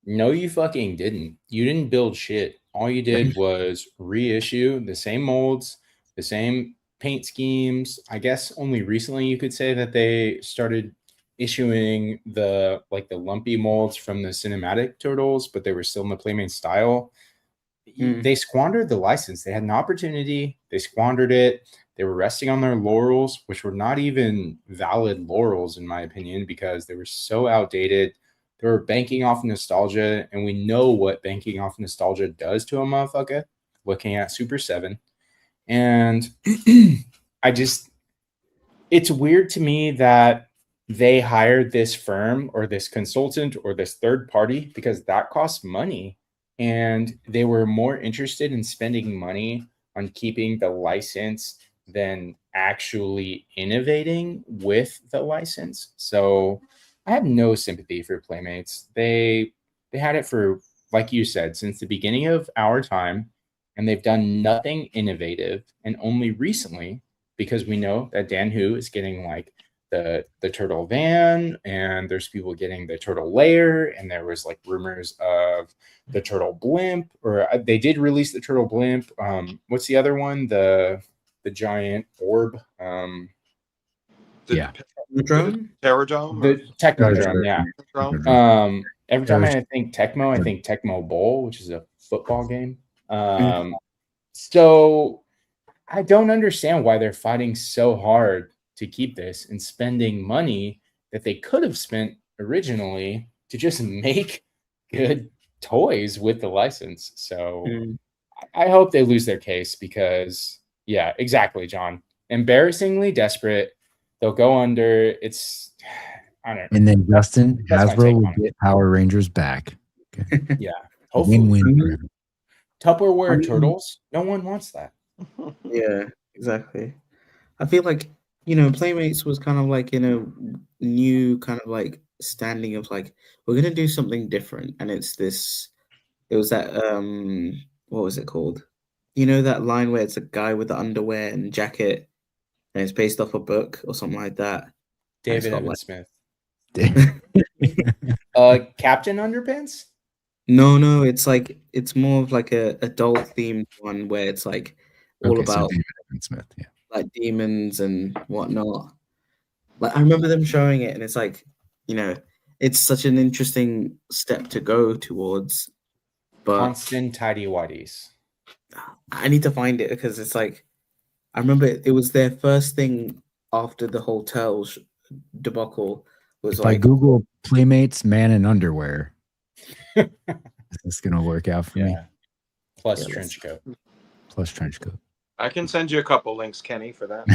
no, you fucking didn't. You didn't build shit. All you did was reissue the same molds, the same paint schemes. I guess only recently you could say that they started issuing the lumpy molds from the cinematic turtles, but they were still in the Playmate style. They squandered the license. They had an opportunity. They squandered it. They were resting on their laurels, which were not even valid laurels, in my opinion, because they were so outdated. They were banking off nostalgia, and we know what banking off nostalgia does to a motherfucker, looking at Super 7. And it's weird to me that they hired this firm or this consultant or this third party, because that costs money. And they were more interested in spending money on keeping the license than actually innovating with the license. So I have no sympathy for Playmates. They had it for, like you said, since the beginning of our time, and they've done nothing innovative. And only recently, because we know that Dan Hu is getting like the turtle van, and there's people getting the turtle lair, and there was like rumors of the turtle blimp, or they did release the turtle blimp. What's the other one? The giant orb. Technodrome? The Technodrome, yeah. Every time I think Tecmo, I think Tecmo Bowl, which is a football game. So I don't understand why they're fighting so hard to keep this and spending money that they could have spent originally to just make good toys with the license. So I hope they lose their case, because yeah, exactly, John. Embarrassingly desperate. They'll go under. I don't know. And then Justin, Hasbro will get Power Rangers back. Okay. Yeah. Hopefully. Win-win. Tupperware turtles. No one wants that. Yeah, exactly. I feel like, Playmates was kind of like in a new kind of like standing of like, we're going to do something different. And it was that, what was it called? That line where it's a guy with the underwear and jacket, and it's based off a book or something like that. David Evan Smith. Captain Underpants? No, it's more of like a adult themed one where it's like all about David Evan Smith, yeah. Like demons and whatnot. Like I remember them showing it, and it's like, it's such an interesting step to go towards. But Constant tidy whities. I need to find it, because it's like, I remember it was their first thing after the hotel debacle. Was if I Google Playmates man in underwear, is this gonna work out for me? Plus trench coat. Plus trench coat. I can send you a couple links, Kenny, for that.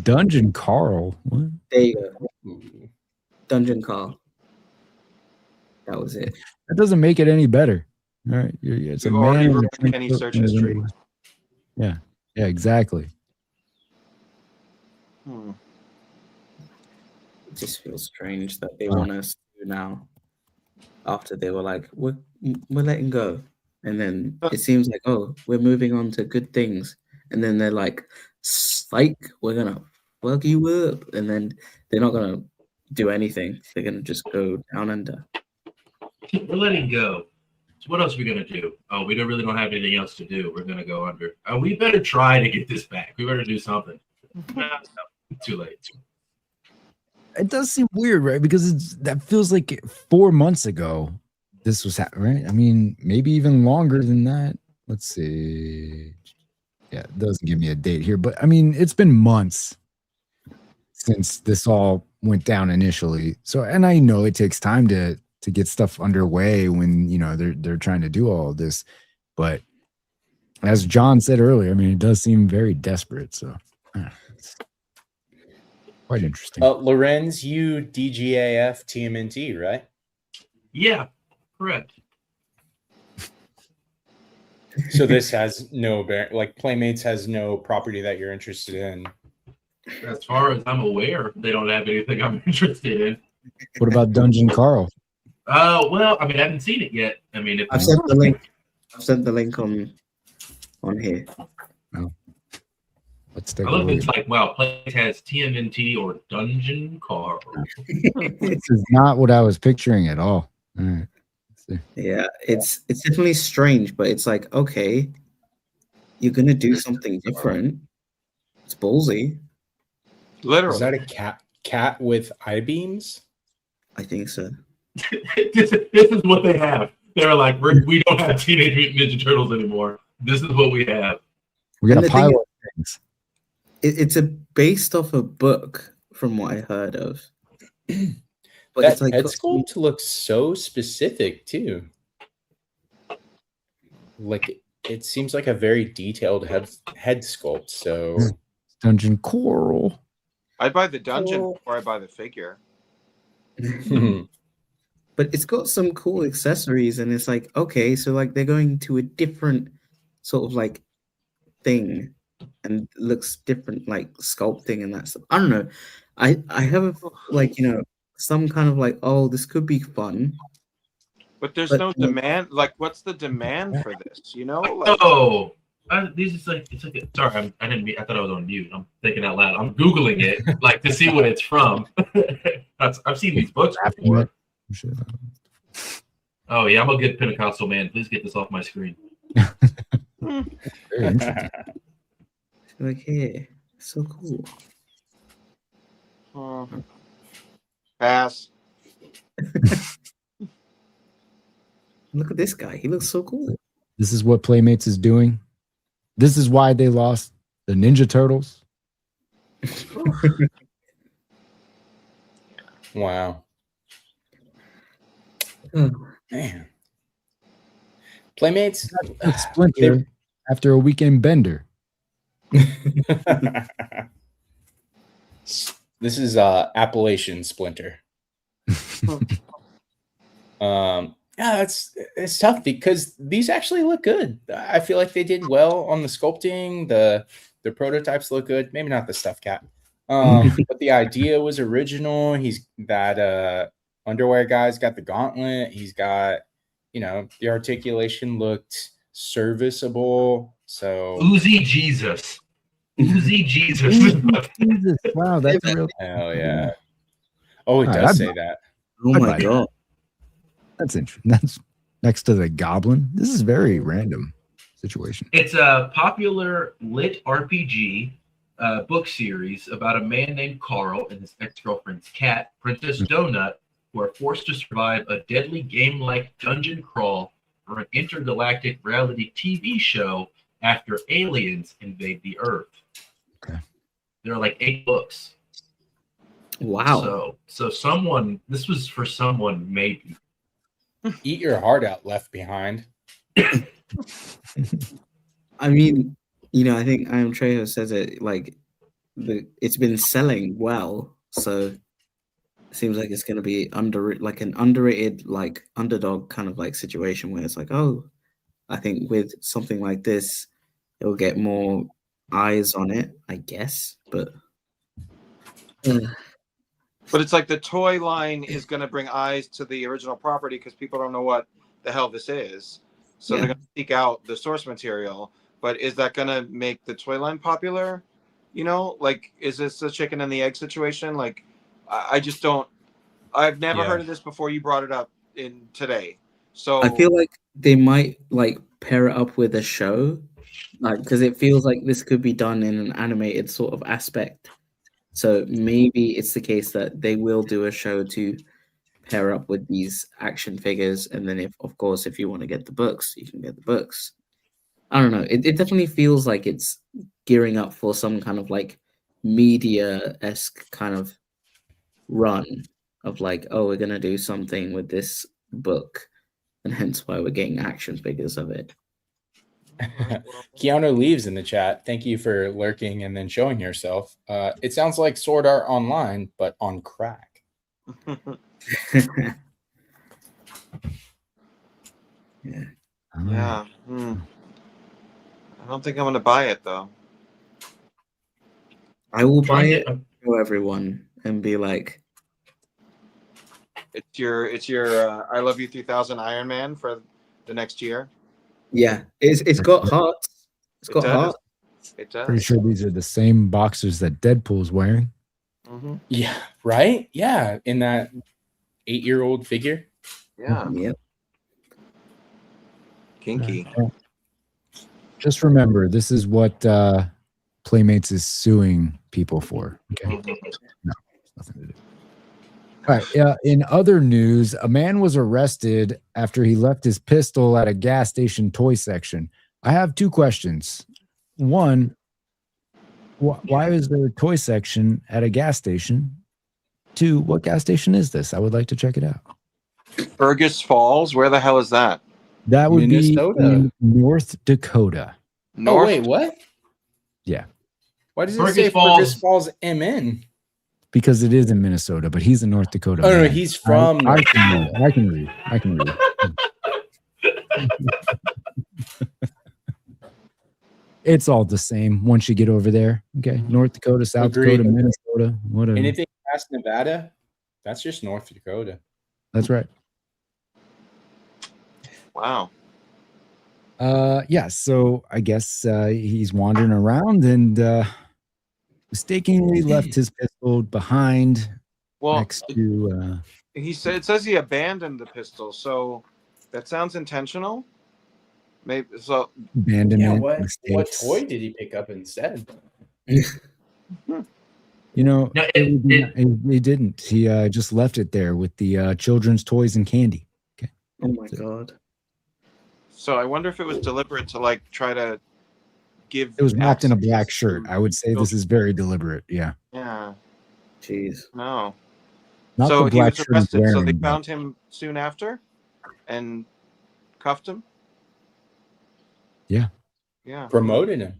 Dungeon Carl. What? There you go. Dungeon Carl. That was it. That doesn't make it any better. All right. It's We've a already man. ruined Kenny's search history. Yeah. Yeah, exactly. It just feels strange that they want us to now, after they were like, we're letting go. And then it seems like, oh, we're moving on to good things. And then they're like, psych, we're going to fuck you up. And then they're not going to do anything. They're going to just go down under. We're letting go. So what else are we going to do? Oh, we really don't have anything else to do. We're going to go under. We better try to get this back. We better do something. No, too late. It does seem weird, right? Because that feels like 4 months ago this was right. I mean, maybe even longer than that. Let's see. Yeah, it doesn't give me a date here, but I mean, it's been months since this all went down initially. So, and I know it takes time to get stuff underway when they're trying to do all of this, but as John said earlier, I mean, it does seem very desperate. So, it's quite interesting. Lorenz, you DGAF TMNT, right? Yeah, correct. So this has no Playmates has no property that you're interested in. As far as I'm aware, they don't have anything I'm interested in. What about Dungeon Carl? Well, I mean, I haven't seen it yet. I mean, if I've sent the link. I've sent the link on here. Oh. Let's take I a look, look. it's like, wow, Playmates has TMNT or Dungeon Carl. This is not what I was picturing at all. All right. Yeah, it's definitely strange, but it's like, okay, you're gonna do something different. It's ballsy. Literally. Is that a cat with I-beams? I think so. this is what they have. They're like, we don't have Teenage Mutant Ninja Turtles anymore. This is what we have. We got a pile of things. It's based off a book, from what I heard of. But That it's like head sculpt looks so specific too. Like it seems like a very detailed head sculpt. So Dungeon Coral. I'd buy the dungeon before I buy the figure. But it's got some cool accessories, and it's like, okay, so like they're going to a different sort of like thing, and looks different, like sculpting and that stuff. I don't know. I have like some kind of like, oh, this could be fun. But there's no demand. Like, what's the demand for this? Like, These is it's like sorry, I didn't mean, I thought I was on mute. I'm thinking out loud. I'm Googling it like to see what it's from. I've seen these books before. Oh yeah, I'm a good Pentecostal man. Please get this off my screen. Very interesting. Like, hey, so cool. Pass. Look at this guy. He looks so cool. This is what Playmates is doing. This is why they lost the Ninja Turtles. wow. Oh. Man. Playmates Splinter after a weekend bender. This is Appalachian Splinter. Yeah, it's tough because these actually look good. I feel like they did well on the sculpting. The prototypes look good. Maybe not the stuffed cat. But the idea was original. He's that underwear guy's got the gauntlet. He's got, the articulation looked serviceable. So Uzi Jesus. Uzi Jesus. Jesus. Wow, that's a real. Hell yeah. Oh, it does say that. Oh my god. That's interesting. That's next to the Goblin. This is very random situation. It's a popular lit RPG book series about a man named Carl and his ex-girlfriend's cat, Princess Donut, who are forced to survive a deadly game-like dungeon crawl for an intergalactic reality TV show after aliens invade the Earth. Okay. There are like 8 books. Wow. So someone, this was for someone maybe. Eat your heart out, Left Behind. I mean, I think I Am Trejo says it like it's been selling well, so it seems like it's going to be an underrated, like underdog kind of like situation where it's like, oh, I think with something like this, it'll get more eyes on it, I guess. But it's like the toy line is going to bring eyes to the original property because people don't know what the hell this is. So they're going to seek out the source material. But is that going to make the toy line popular? Like, is this a chicken and the egg situation? Like, I just don't. I've never heard of this before. You brought it up today. So I feel like they might like pair it up with a show like because it feels like this could be done in an animated sort of aspect. So maybe it's the case that they will do a show to pair up with these action figures, and then if you want to get the books, you can get the books. I don't know. It definitely feels like it's gearing up for some kind of like media-esque kind of run of like, oh, we're gonna do something with this book, and hence why we're getting action figures of it. Keanu Leaves in the chat. Thank you for lurking and then showing yourself. It sounds like Sword Art Online, but on crack. Yeah. Yeah. I don't think I'm gonna buy it though. I will buy it for everyone and be like, it's your I Love You 3000 Iron Man for the next year. yeah, it's got hearts. It's got hearts. It does. Pretty sure these are the same boxers that Deadpool's wearing. Mm-hmm. Yeah, right? Yeah, in that 8-year-old figure. Yeah. Yep. Kinky. Just remember, this is what Playmates is suing people for. Okay. No, nothing to do. All right. In other news, a man was arrested after he left his pistol at a gas station toy section. I have two questions. One, why is there a toy section at a gas station? Two, what gas station is this? I would like to check it out. Fergus Falls. Where the hell is that? That would Minnesota. be in North Dakota. Oh, wait, what? Yeah. Why does it Fergus say Falls. Fergus Falls MN? Because it is in Minnesota, but he's in North Dakota. Oh, no, man. he's from... I can read. It's all the same once you get over there. Okay. North Dakota, South Agreed. Dakota, Minnesota, whatever. Anything past Nevada, that's just North Dakota. That's right. Wow. Yeah, so I guess he's wandering around and mistakenly left his pistol behind next to It says he abandoned the pistol, so that sounds intentional. Maybe so. abandonment. What mistakes. toy did he pick up instead? You know, No, he didn't. He just left it there with the children's toys and candy. Okay. Oh my god. So I wonder if it was deliberate to like try to give. It was wrapped in a black access shirt. to- I would say this is very deliberate. Yeah. Yeah. Jeez. No. Not So the he black was shirt he's arrested. So they wearing, but- found him soon after, and cuffed him. Yeah. Yeah. Promoted him.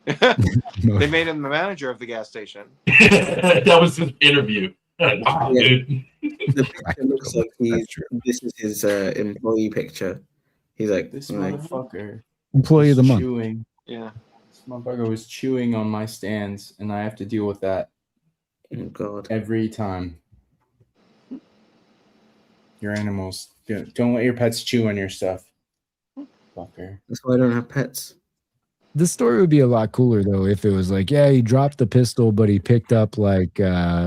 They made him the manager of the gas station. That was his interview. Wow, Yeah. dude. The picture looks like this is his employee picture. He's like, This like, motherfucker. Employee of the was month. Chewing. Yeah. This motherfucker was chewing on my stands, and I have to deal with that oh god. every time. Your animals. Don't let your pets chew on your stuff. Fucker. That's why I don't have pets. This story would be a lot cooler though if it was like, yeah, he dropped the pistol, but he picked up like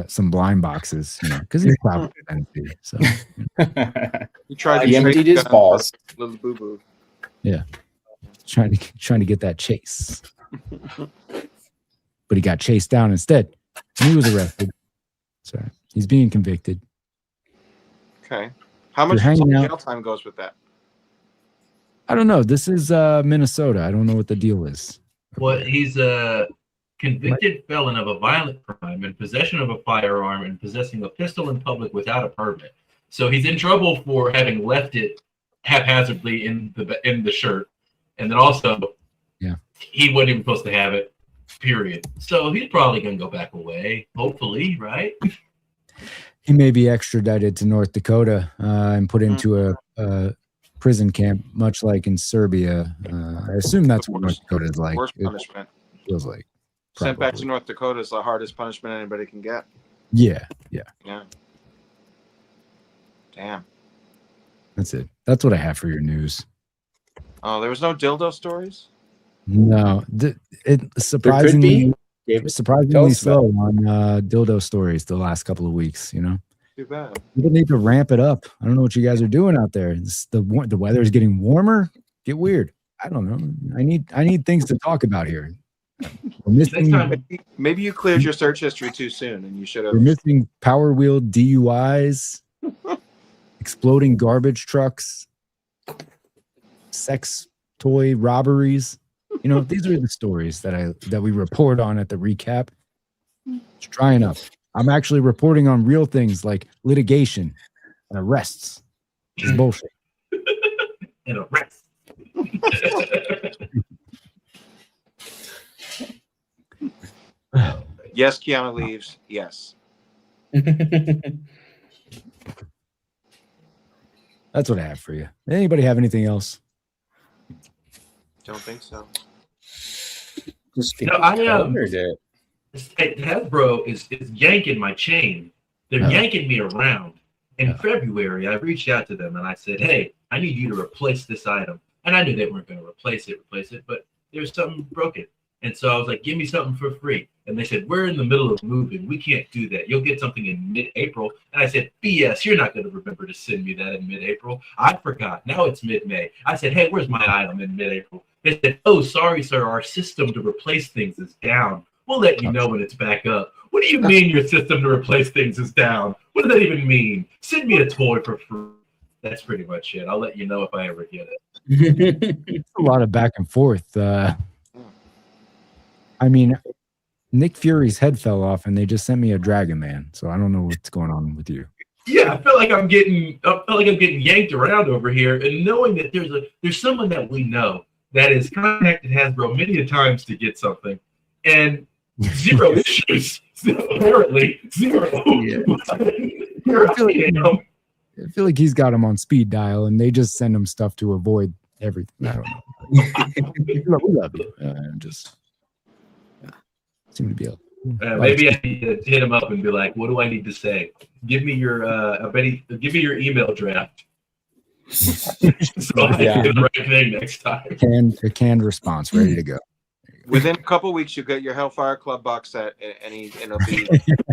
some blind boxes, you know, because he's probably fancy. So He tried to He emptied trade his gun balls. for Little boo boo. yeah, trying to get that chase, but he got chased down instead, and he was arrested. So he's being convicted. Okay. How much You're hanging jail out- time goes with that? I don't know. This is Minnesota. I don't know what the deal is. Well, he's a convicted felon of a violent crime and possession of a firearm and possessing a pistol in public without a permit. So he's in trouble for having left it haphazardly in the shirt, and then also, he wasn't even supposed to have it. Period. So he's probably gonna go back away. Hopefully, right? He may be extradited to North Dakota and put into a prison camp, much like in Serbia. I assume that's what North Dakota is like. Worst It punishment. feels like. Sent back to probably. North Dakota is the hardest punishment anybody can get. Yeah. Yeah. Damn. That's it. That's what I have for your news. Oh, there was no dildo stories? No, it surprisingly Tell surprisingly us about slow on dildo stories the last couple of weeks. You know, Too bad. people need to ramp it up. I don't know what you guys are doing out there. The weather is getting warmer. Get weird. I don't know. I need things to talk about here. We're Next missing, time, Maybe you cleared your search history too soon, and you should we're have. missing Power Wheel DUIs, exploding garbage trucks, sex toy robberies. You know, these are the stories that we report on at the recap. It's drying up. I'm actually reporting on real things like litigation and arrests. It's bullshit. and arrest. Yes, Keanu leaves. Yes. That's what I have for you. Anybody have anything else? Don't think so. You know, I covered it. Hasbro is yanking my chain. They're yanking me around. In February, I reached out to them and I said, "Hey, I need you to replace this item." And I knew they weren't going to replace it, but there was something broken. And so I was like, "Give me something for free." And they said, "We're in the middle of moving. We can't do that. You'll get something in mid-April." And I said, "BS, you're not going to remember to send me that in mid-April." I forgot. Now it's mid-May. I said, "Hey, where's my item in mid-April?" They said, "Oh, sorry, sir. Our system to replace things is down. We'll let you know when it's back up." What do you mean your system to replace things is down? What does that even mean? Send me a toy for free. That's pretty much it. I'll let you know if I ever get it. It's a lot of back and forth. I mean, Nick Fury's head fell off, and they just sent me a Dragon Man. So I don't know what's going on with you. Yeah, I feel like I'm getting yanked around over here, and knowing that there's someone that we know that has contacted Hasbro many a times to get something, and zero issues. Apparently, zero. Yeah. I feel like he's got him on speed dial, and they just send him stuff to avoid everything. I don't know. We love you. Just seem to be able. Maybe I need to hit him up and be like, "What do I need to say? Give me your give me your email draft." So I can do the right thing next time. A canned response ready to go. Within a couple weeks, you get your Hellfire Club box set, and it'll be.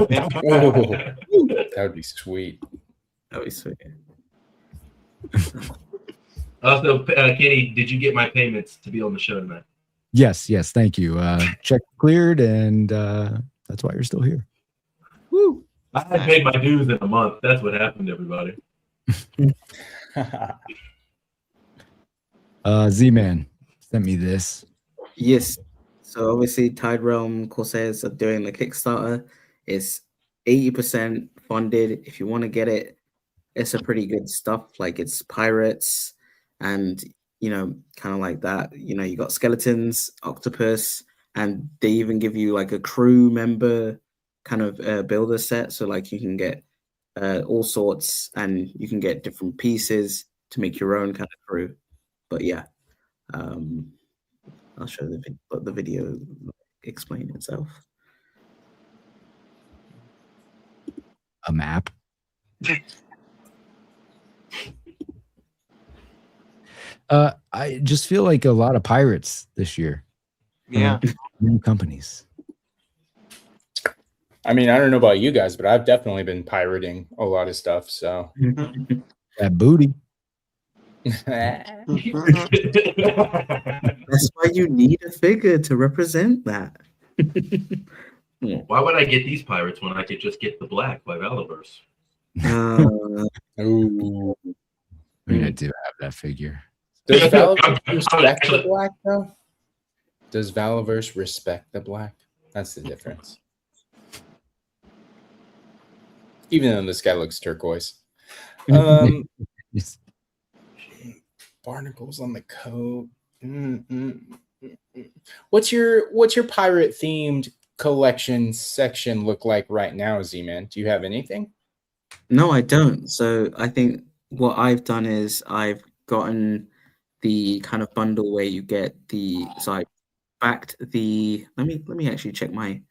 That would be sweet. That would be sweet. Also, Kenny, did you get my payments to be on the show tonight? Yes, thank you. Check cleared, and that's why you're still here. Woo! I hadn't paid my dues in a month. That's what happened, everybody. Z-Man sent me this. Yes. So obviously Tide Realm Corsairs are doing the Kickstarter. It's 80% funded. If you want to get it, it's a pretty good stuff. Like it's pirates and, you know, kind of like that. You know, you got skeletons, octopus, and they even give you like a crew member kind of builder set. So like you can get all sorts and you can get different pieces to make your own kind of crew. But yeah, I'll show the video explain itself. A map. I just feel like a lot of pirates this year. Yeah. New companies. I mean, I don't know about you guys, but I've definitely been pirating a lot of stuff. So that booty. That's why you need a figure to represent that. Why would I get these pirates when I could just get the black by Valaverse? Ooh. I mean, I do have that figure. Does Valaverse respect the black, though? Does Valaverse respect the black? That's the difference. Even though this guy looks turquoise. Barnacles on the coat. What's your pirate themed collection section look like right now, Z-Man? Do you have anything? No, I don't. So I think what I've done is I've gotten the kind of bundle where you get the, so I backed the, let me actually check my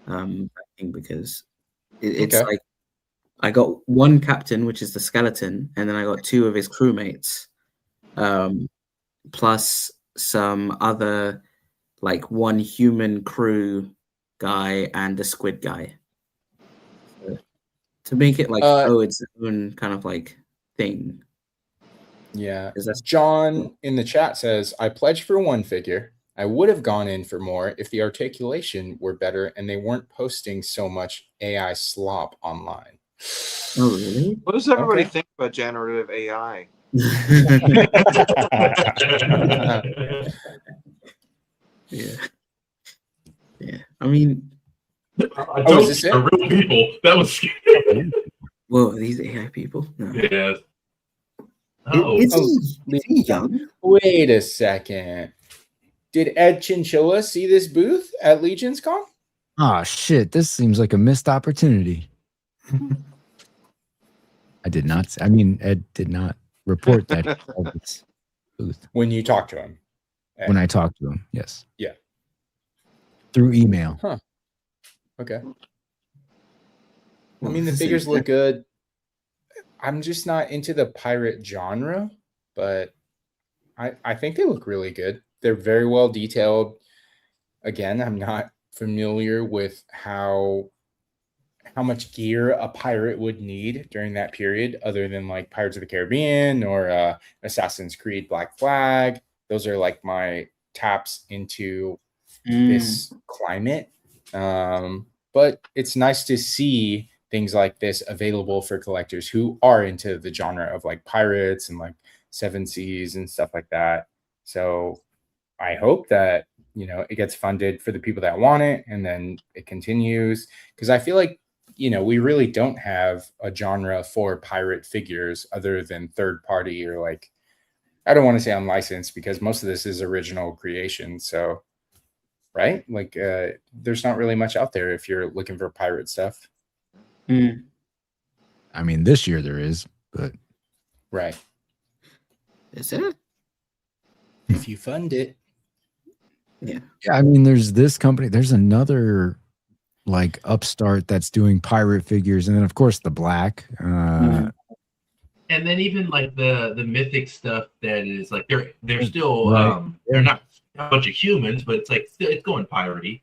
backing, because it's Okay. like I got one captain, which is the skeleton, and then I got two of his crewmates, plus some other, like one human crew guy and a squid guy. So, to make it like its own kind of like thing. Yeah. Is that John in the chat says, I pledged for one figure. I would have gone in for more if the articulation were better and they weren't posting so much AI slop online. Oh, really? What does everybody Okay. think about generative AI? Yeah. Yeah. I mean, I Oh, is don't this see it? the real people. That was whoa, these AI people. No. yes. Is Oh, he young? wait a second. Did Ed Chinchilla see this booth at Legions Con? Oh shit, this seems like a missed opportunity. I did not. I mean, Ed did not report that he saw this booth When you talked to him. Ed. when I talked to him. Yes. Yeah. Through email. Huh. Okay. Well, I mean, the this figures is- look good. I'm just not into the pirate genre, but I think they look really good. They're very well detailed. Again, I'm not familiar with how much gear a pirate would need during that period, other than like Pirates of the Caribbean or Assassin's Creed Black Flag. Those are like my taps into this climate. But it's nice to see things like this available for collectors who are into the genre of like pirates and like Seven Seas and stuff like that. So I hope that, you know, it gets funded for the people that want it and then it continues, because I feel like, you know, we really don't have a genre for pirate figures other than third party or like, I don't want to say unlicensed because most of this is original creation. So, right? Like, there's not really much out there if you're looking for pirate stuff. I mean, this year there is, but right. Is it? If you fund it. Yeah. Yeah, I mean, there's this company. There's another like upstart that's doing pirate figures, and then of course the Black. And then even like the Mythic stuff that is like they're still Right. they're not a bunch of humans, but it's like still it's going piratey.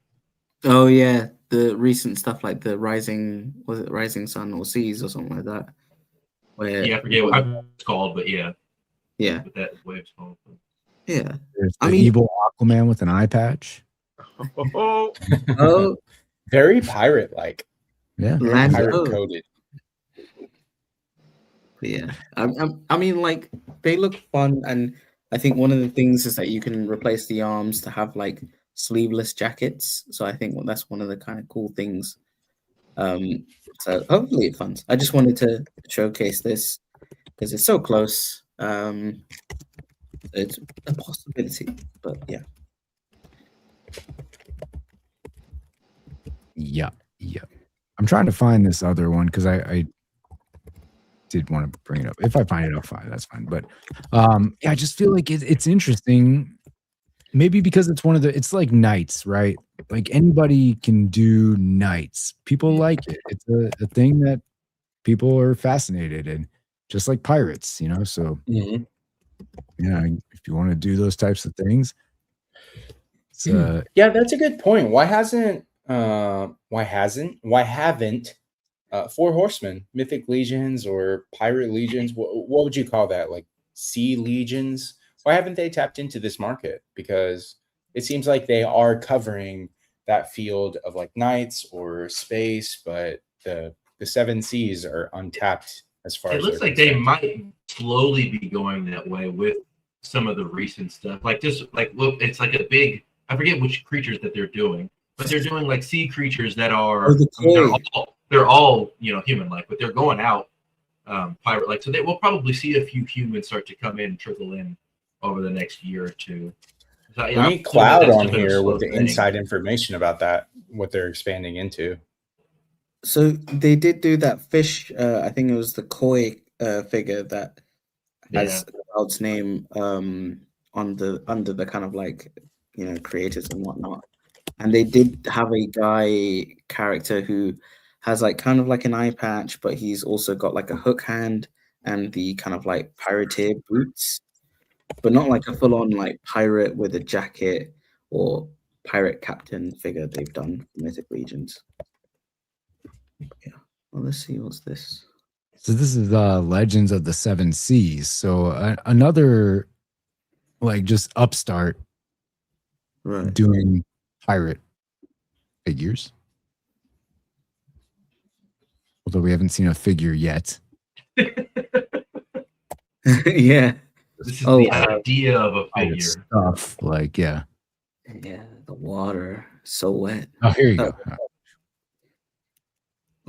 Oh yeah, the recent stuff like the Rising, was it Rising Sun or Seas or something like that? Where Yeah, I forget what it's called, but yeah. Yeah. But that's what it's called. Yeah. There's I the mean- evil Aquaman with an eye patch. Oh, Very pirate like. Yeah. Pirate Lando. coded. Yeah, I mean, like they look fun, and I think one of the things is that you can replace the arms to have like sleeveless jackets. So I think that's one of the kind of cool things. So hopefully it funds. I just wanted to showcase this because it's so close. It's a possibility, but yeah. Yeah. I'm trying to find this other one because I did want to bring it up. If I find it, I'll find it. That's fine. But yeah, I just feel like it's interesting. Maybe because it's one of the, it's like knights, right? Like anybody can do knights. People like it. It's a thing that people are fascinated in, just like pirates, you know? So yeah, if you want to do those types of things, it's, yeah, that's a good point. Why haven't Four Horsemen, Mythic Legions or Pirate Legions, what would you call that? Like Sea Legions? Why haven't they tapped into this market? Because it seems like they are covering that field of like knights or space, but the Seven Seas are untapped as far It as looks like they might slowly be going that way with some of the recent stuff. Like just like look, it's like a big, I forget which creatures that they're doing, but they're doing like sea creatures that are they're all you know human like, but they're going out pirate like. So they will probably see a few humans start to come in and trickle in over the next year or two. So, We yeah, need Cloud that's on just been a here slow with the thing. inside information about that, what they're expanding into. So they did do that fish. I think it was the koi figure that has Cloud's name on the under the kind of like creators and whatnot. And they did have a guy character who has like kind of like an eye patch, but he's also got like a hook hand and the kind of like pirateer boots, but not like a full on like pirate with a jacket or pirate captain figure they've done for Mythic Legions. Yeah. Well, let's see what's this. So this is Legends of the Seven Seas. So another like just upstart doing pirate figures. Although we haven't seen a figure yet. Yeah. This is the idea of a figure. Stuff like Yeah, the water so wet. Oh, here you go.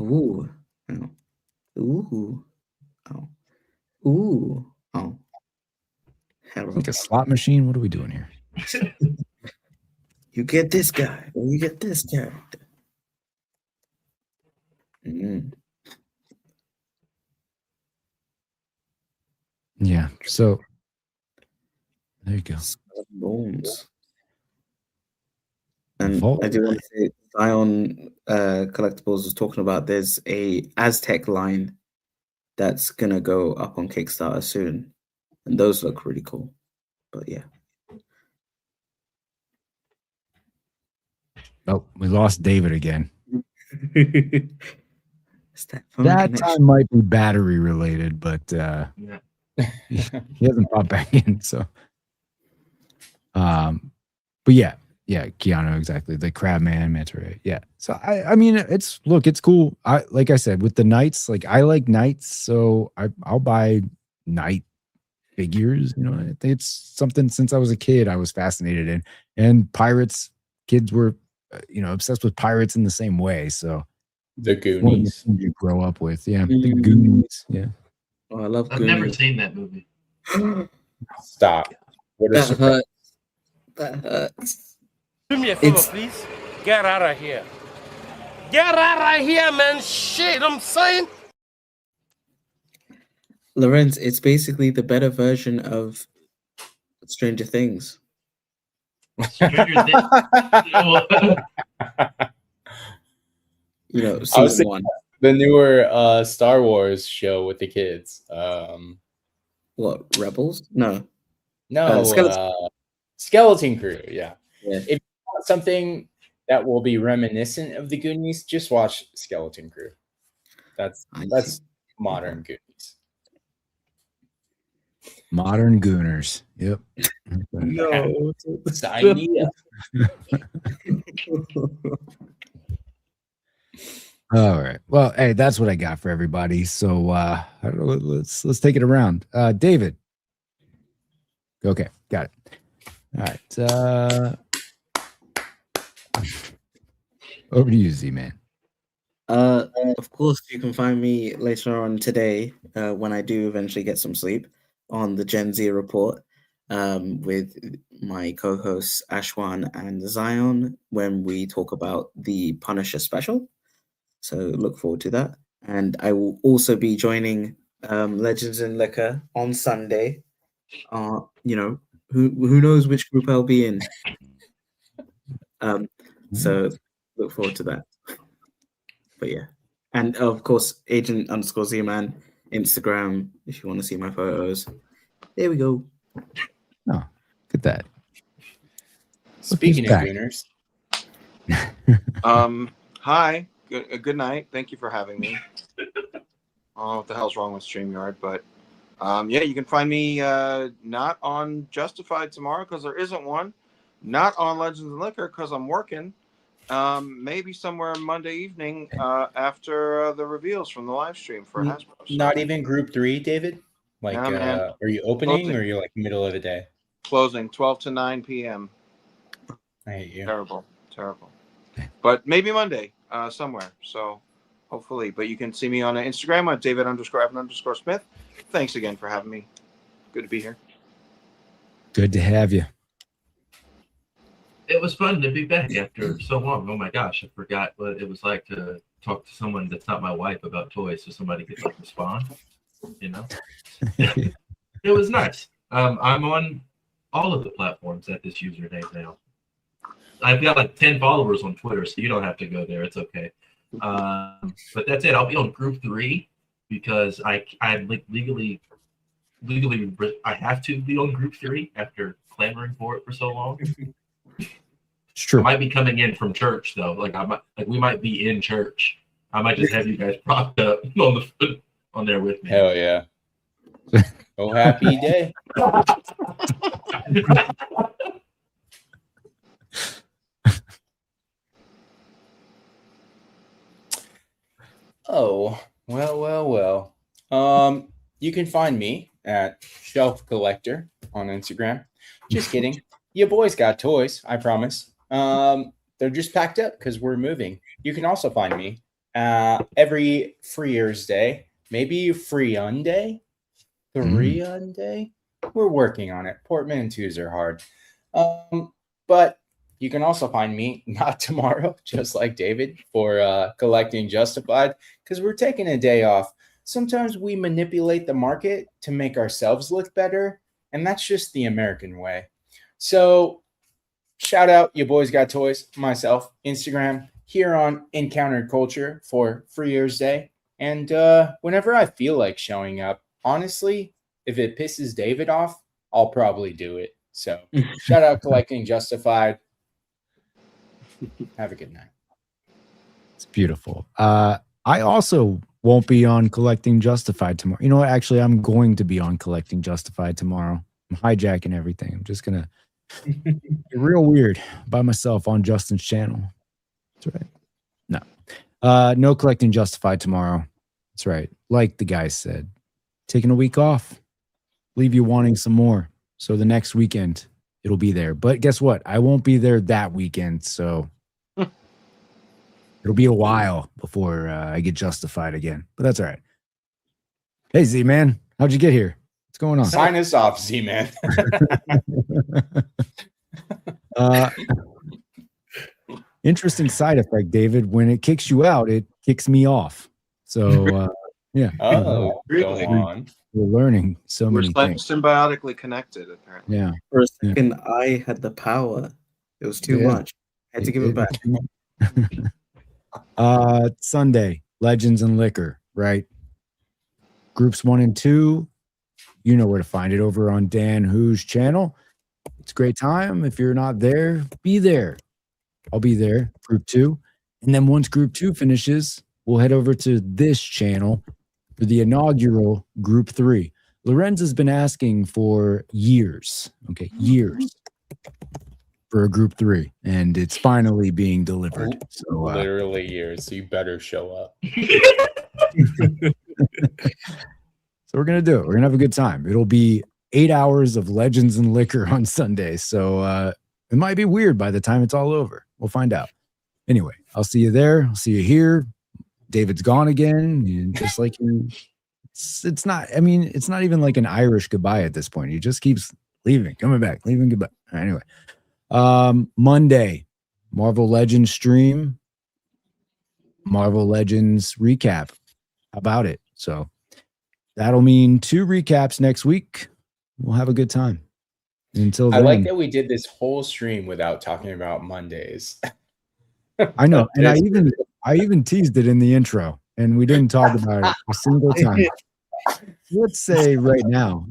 Ooh. Oh. Ooh. Oh. Ooh. Oh. Like a slot machine. What are we doing here? You get this guy, or you get this character. Yeah. So there you go. Bones. And I do want to say, Zion Collectibles was talking about there's a Aztec line that's gonna go up on Kickstarter soon, and those look really cool. But yeah. Oh, we lost David again. That time might be battery related, but he hasn't popped back in. So, but yeah, Keanu, exactly. The Crabman, Manta Ray. Yeah. So I mean, it's cool. Like I said, with the knights, like I like knights, so I'll buy knight figures. You know, I think it's something since I was a kid I was fascinated in, and pirates. Kids were, obsessed with pirates in the same way. So the Goonies you grow up with, the Goonies. Yeah. Oh, I love. I've never seen that movie. Stop. That hurts. That hurts. Do me a favor, please. Get out of here. Get out of here, man. Shit, I'm saying. Lorenz, it's basically the better version of Stranger Things. Stranger Things. Season 1. The newer Star Wars show with the kids. What, Rebels? No. Skeleton Crew. Yeah. If you want something that will be reminiscent of the Goonies, just watch Skeleton Crew. That's modern Goonies. Modern Gooners. Yep. No. All right. Well, hey, that's what I got for everybody. So I don't know, let's take it around. David. Okay, got it. All right. Over to you, Z-Man. Of course, you can find me later on today when I do eventually get some sleep on the Gen Z report with my co-hosts Ashwan and Zion when we talk about the Punisher special. So look forward to that. And I will also be joining Legends and Liquor on Sunday. Who knows which group I'll be in. So look forward to that. But yeah. And of course, Agent_Z-Man, Instagram, if you want to see my photos. There we go. Oh, look at that. Speaking of Gooners. Hi. Good night. Thank you for having me. I don't know what the hell's wrong with StreamYard, but you can find me not on Justified tomorrow because there isn't one. Not on Legends and Liquor because I'm working. Maybe somewhere Monday evening after the reveals from the live stream for Hasbro. So. Not even Group 3, David? Like, are you opening Closing. or are you like middle of the day? Closing 12 to 9 p.m. I hate you. Terrible. But maybe Monday somewhere. So hopefully. But you can see me on Instagram at David_Evan_Smith. Thanks again for having me. Good to be here. Good to have you. It was fun to be back after so long. Oh my gosh, I forgot what it was like to talk to someone that's not my wife about toys, so somebody could like respond. It was nice. I'm on all of the platforms at this username now. I've got like 10 followers on Twitter, so you don't have to go there. It's okay. But that's it. I'll be on Group 3 because I'm like legally I have to be on Group 3 after clamoring for it for so long. It's true. I might be coming in from church though. We might be in church. I might just have you guys propped up on on there with me. Hell yeah. Oh, happy day. Oh, well. You can find me at Shelf Collector on Instagram. Just kidding. Your boys got toys, I promise. They're just packed up because we're moving. You can also find me every Freers Day, maybe Freeun Day. Day. We're working on it. Portmanteaus are hard. But you can also find me not tomorrow, just like David, for Collecting Justified, because we're taking a day off. Sometimes we manipulate the market to make ourselves look better, and that's just the American way. So shout out Your Boys Got Toys, myself, Instagram, here on Encountered Culture for Freers Day. And whenever I feel like showing up, honestly, if it pisses David off, I'll probably do it. So shout out Collecting Justified. Have a good night. It's beautiful. I also won't be on Collecting Justified tomorrow. You know what? Actually, I'm going to be on Collecting Justified tomorrow. I'm hijacking everything. I'm just going to get real weird by myself on Justin's channel. That's right. No. No Collecting Justified tomorrow. That's right. Like the guy said, taking a week off. Leave you wanting some more. So the next weekend, it'll be there. But guess what? I won't be there that weekend. So it'll be a while before I get Justified again. But that's all right. Hey, Z-Man. How'd you get here? What's going on? Sign us off, Z-Man. Interesting side effect, David. When it kicks you out, it kicks me off. So, yeah. Oh, go on. We're learning so many things. Symbiotically connected, apparently. Yeah. For a second, I had the power. It was too much. I had to give it back. Sunday, Legends and Liquor, right? Groups 1 and 2, you know where to find it over on Dan Who's channel. It's a great time. If you're not there, be there. I'll be there, Group 2. And then once Group 2 finishes, we'll head over to this channel for the inaugural Group 3. Lorenz has been asking for years, years, for a Group 3, and it's finally being delivered. So literally years. So you better show up. So we're gonna do it. We're gonna have a good time. It'll be 8 hours of Legends and Liquor on Sunday. So it might be weird by the time it's all over. We'll find out. Anyway, I'll see you there. I'll see you here. David's gone again, and just like it's not. I mean, it's not even like an Irish goodbye at this point. He just keeps leaving, coming back, leaving, goodbye. Anyway, Monday, Marvel Legends stream, Marvel Legends recap. How about it? So that'll mean 2 recaps next week. We'll have a good time. Until then, I like that we did this whole stream without talking about Mondays. I know, and I even teased it in the intro, and we didn't talk about it a single time. Let's say right now,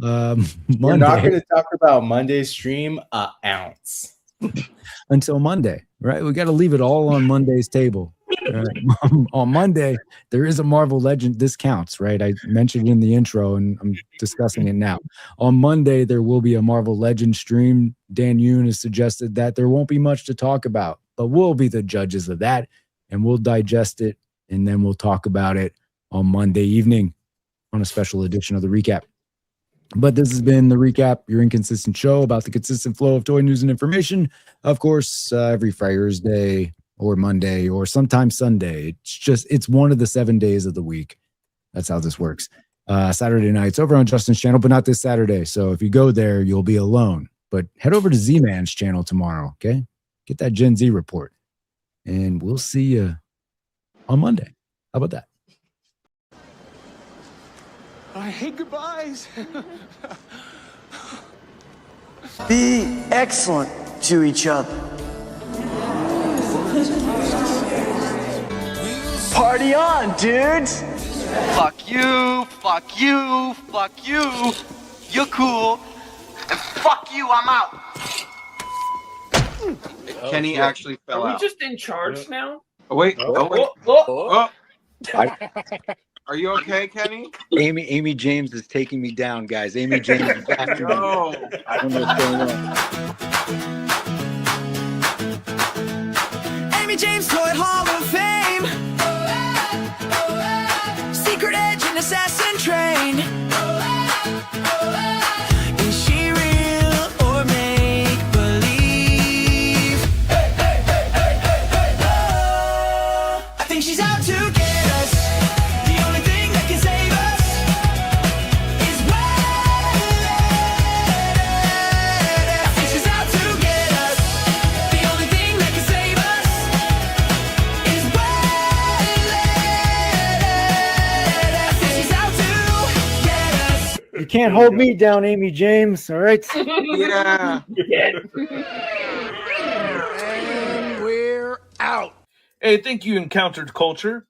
we're not going to talk about Monday's stream an ounce until Monday, right? We got to leave it all on Monday's table. Right? On Monday, there is a Marvel Legend. This counts, right? I mentioned it in the intro, and I'm discussing it now. On Monday, there will be a Marvel Legend stream. Dan Yoon has suggested that there won't be much to talk about, but we'll be the judges of that, and we'll digest it, and then we'll talk about it on Monday evening on a special edition of the recap. But this has been the recap, your inconsistent show about the consistent flow of toy news and information. Of course, every Thursday or Monday or sometimes Sunday. It's one of the 7 days of the week. That's how this works. Saturday nights over on Justin's channel, but not this Saturday. So if you go there, you'll be alone. But head over to Z-Man's channel tomorrow, okay? Get that Gen Z report. And we'll see you on Monday. How about that? I hate goodbyes. Be excellent to each other. Party on, dudes! Fuck you, fuck you, fuck you. You're cool. And fuck you, I'm out. Kenny actually fell Are we out. just in charge now? Oh, wait. Oh. Are you okay, Kenny? Amy James is taking me down, guys. Amy James is after me. No. I don't know what's going on. Amy James Toy Hall of Fame. Secret agent assassin trained. Is she real or make believe? I think she's out to get us. The only thing that can save us is I think she's out to get us. The only thing that can save us is I think she's out to get us. You can't hold me down, Amy James. All right. Yeah. And we're out. Hey, think you encountered culture?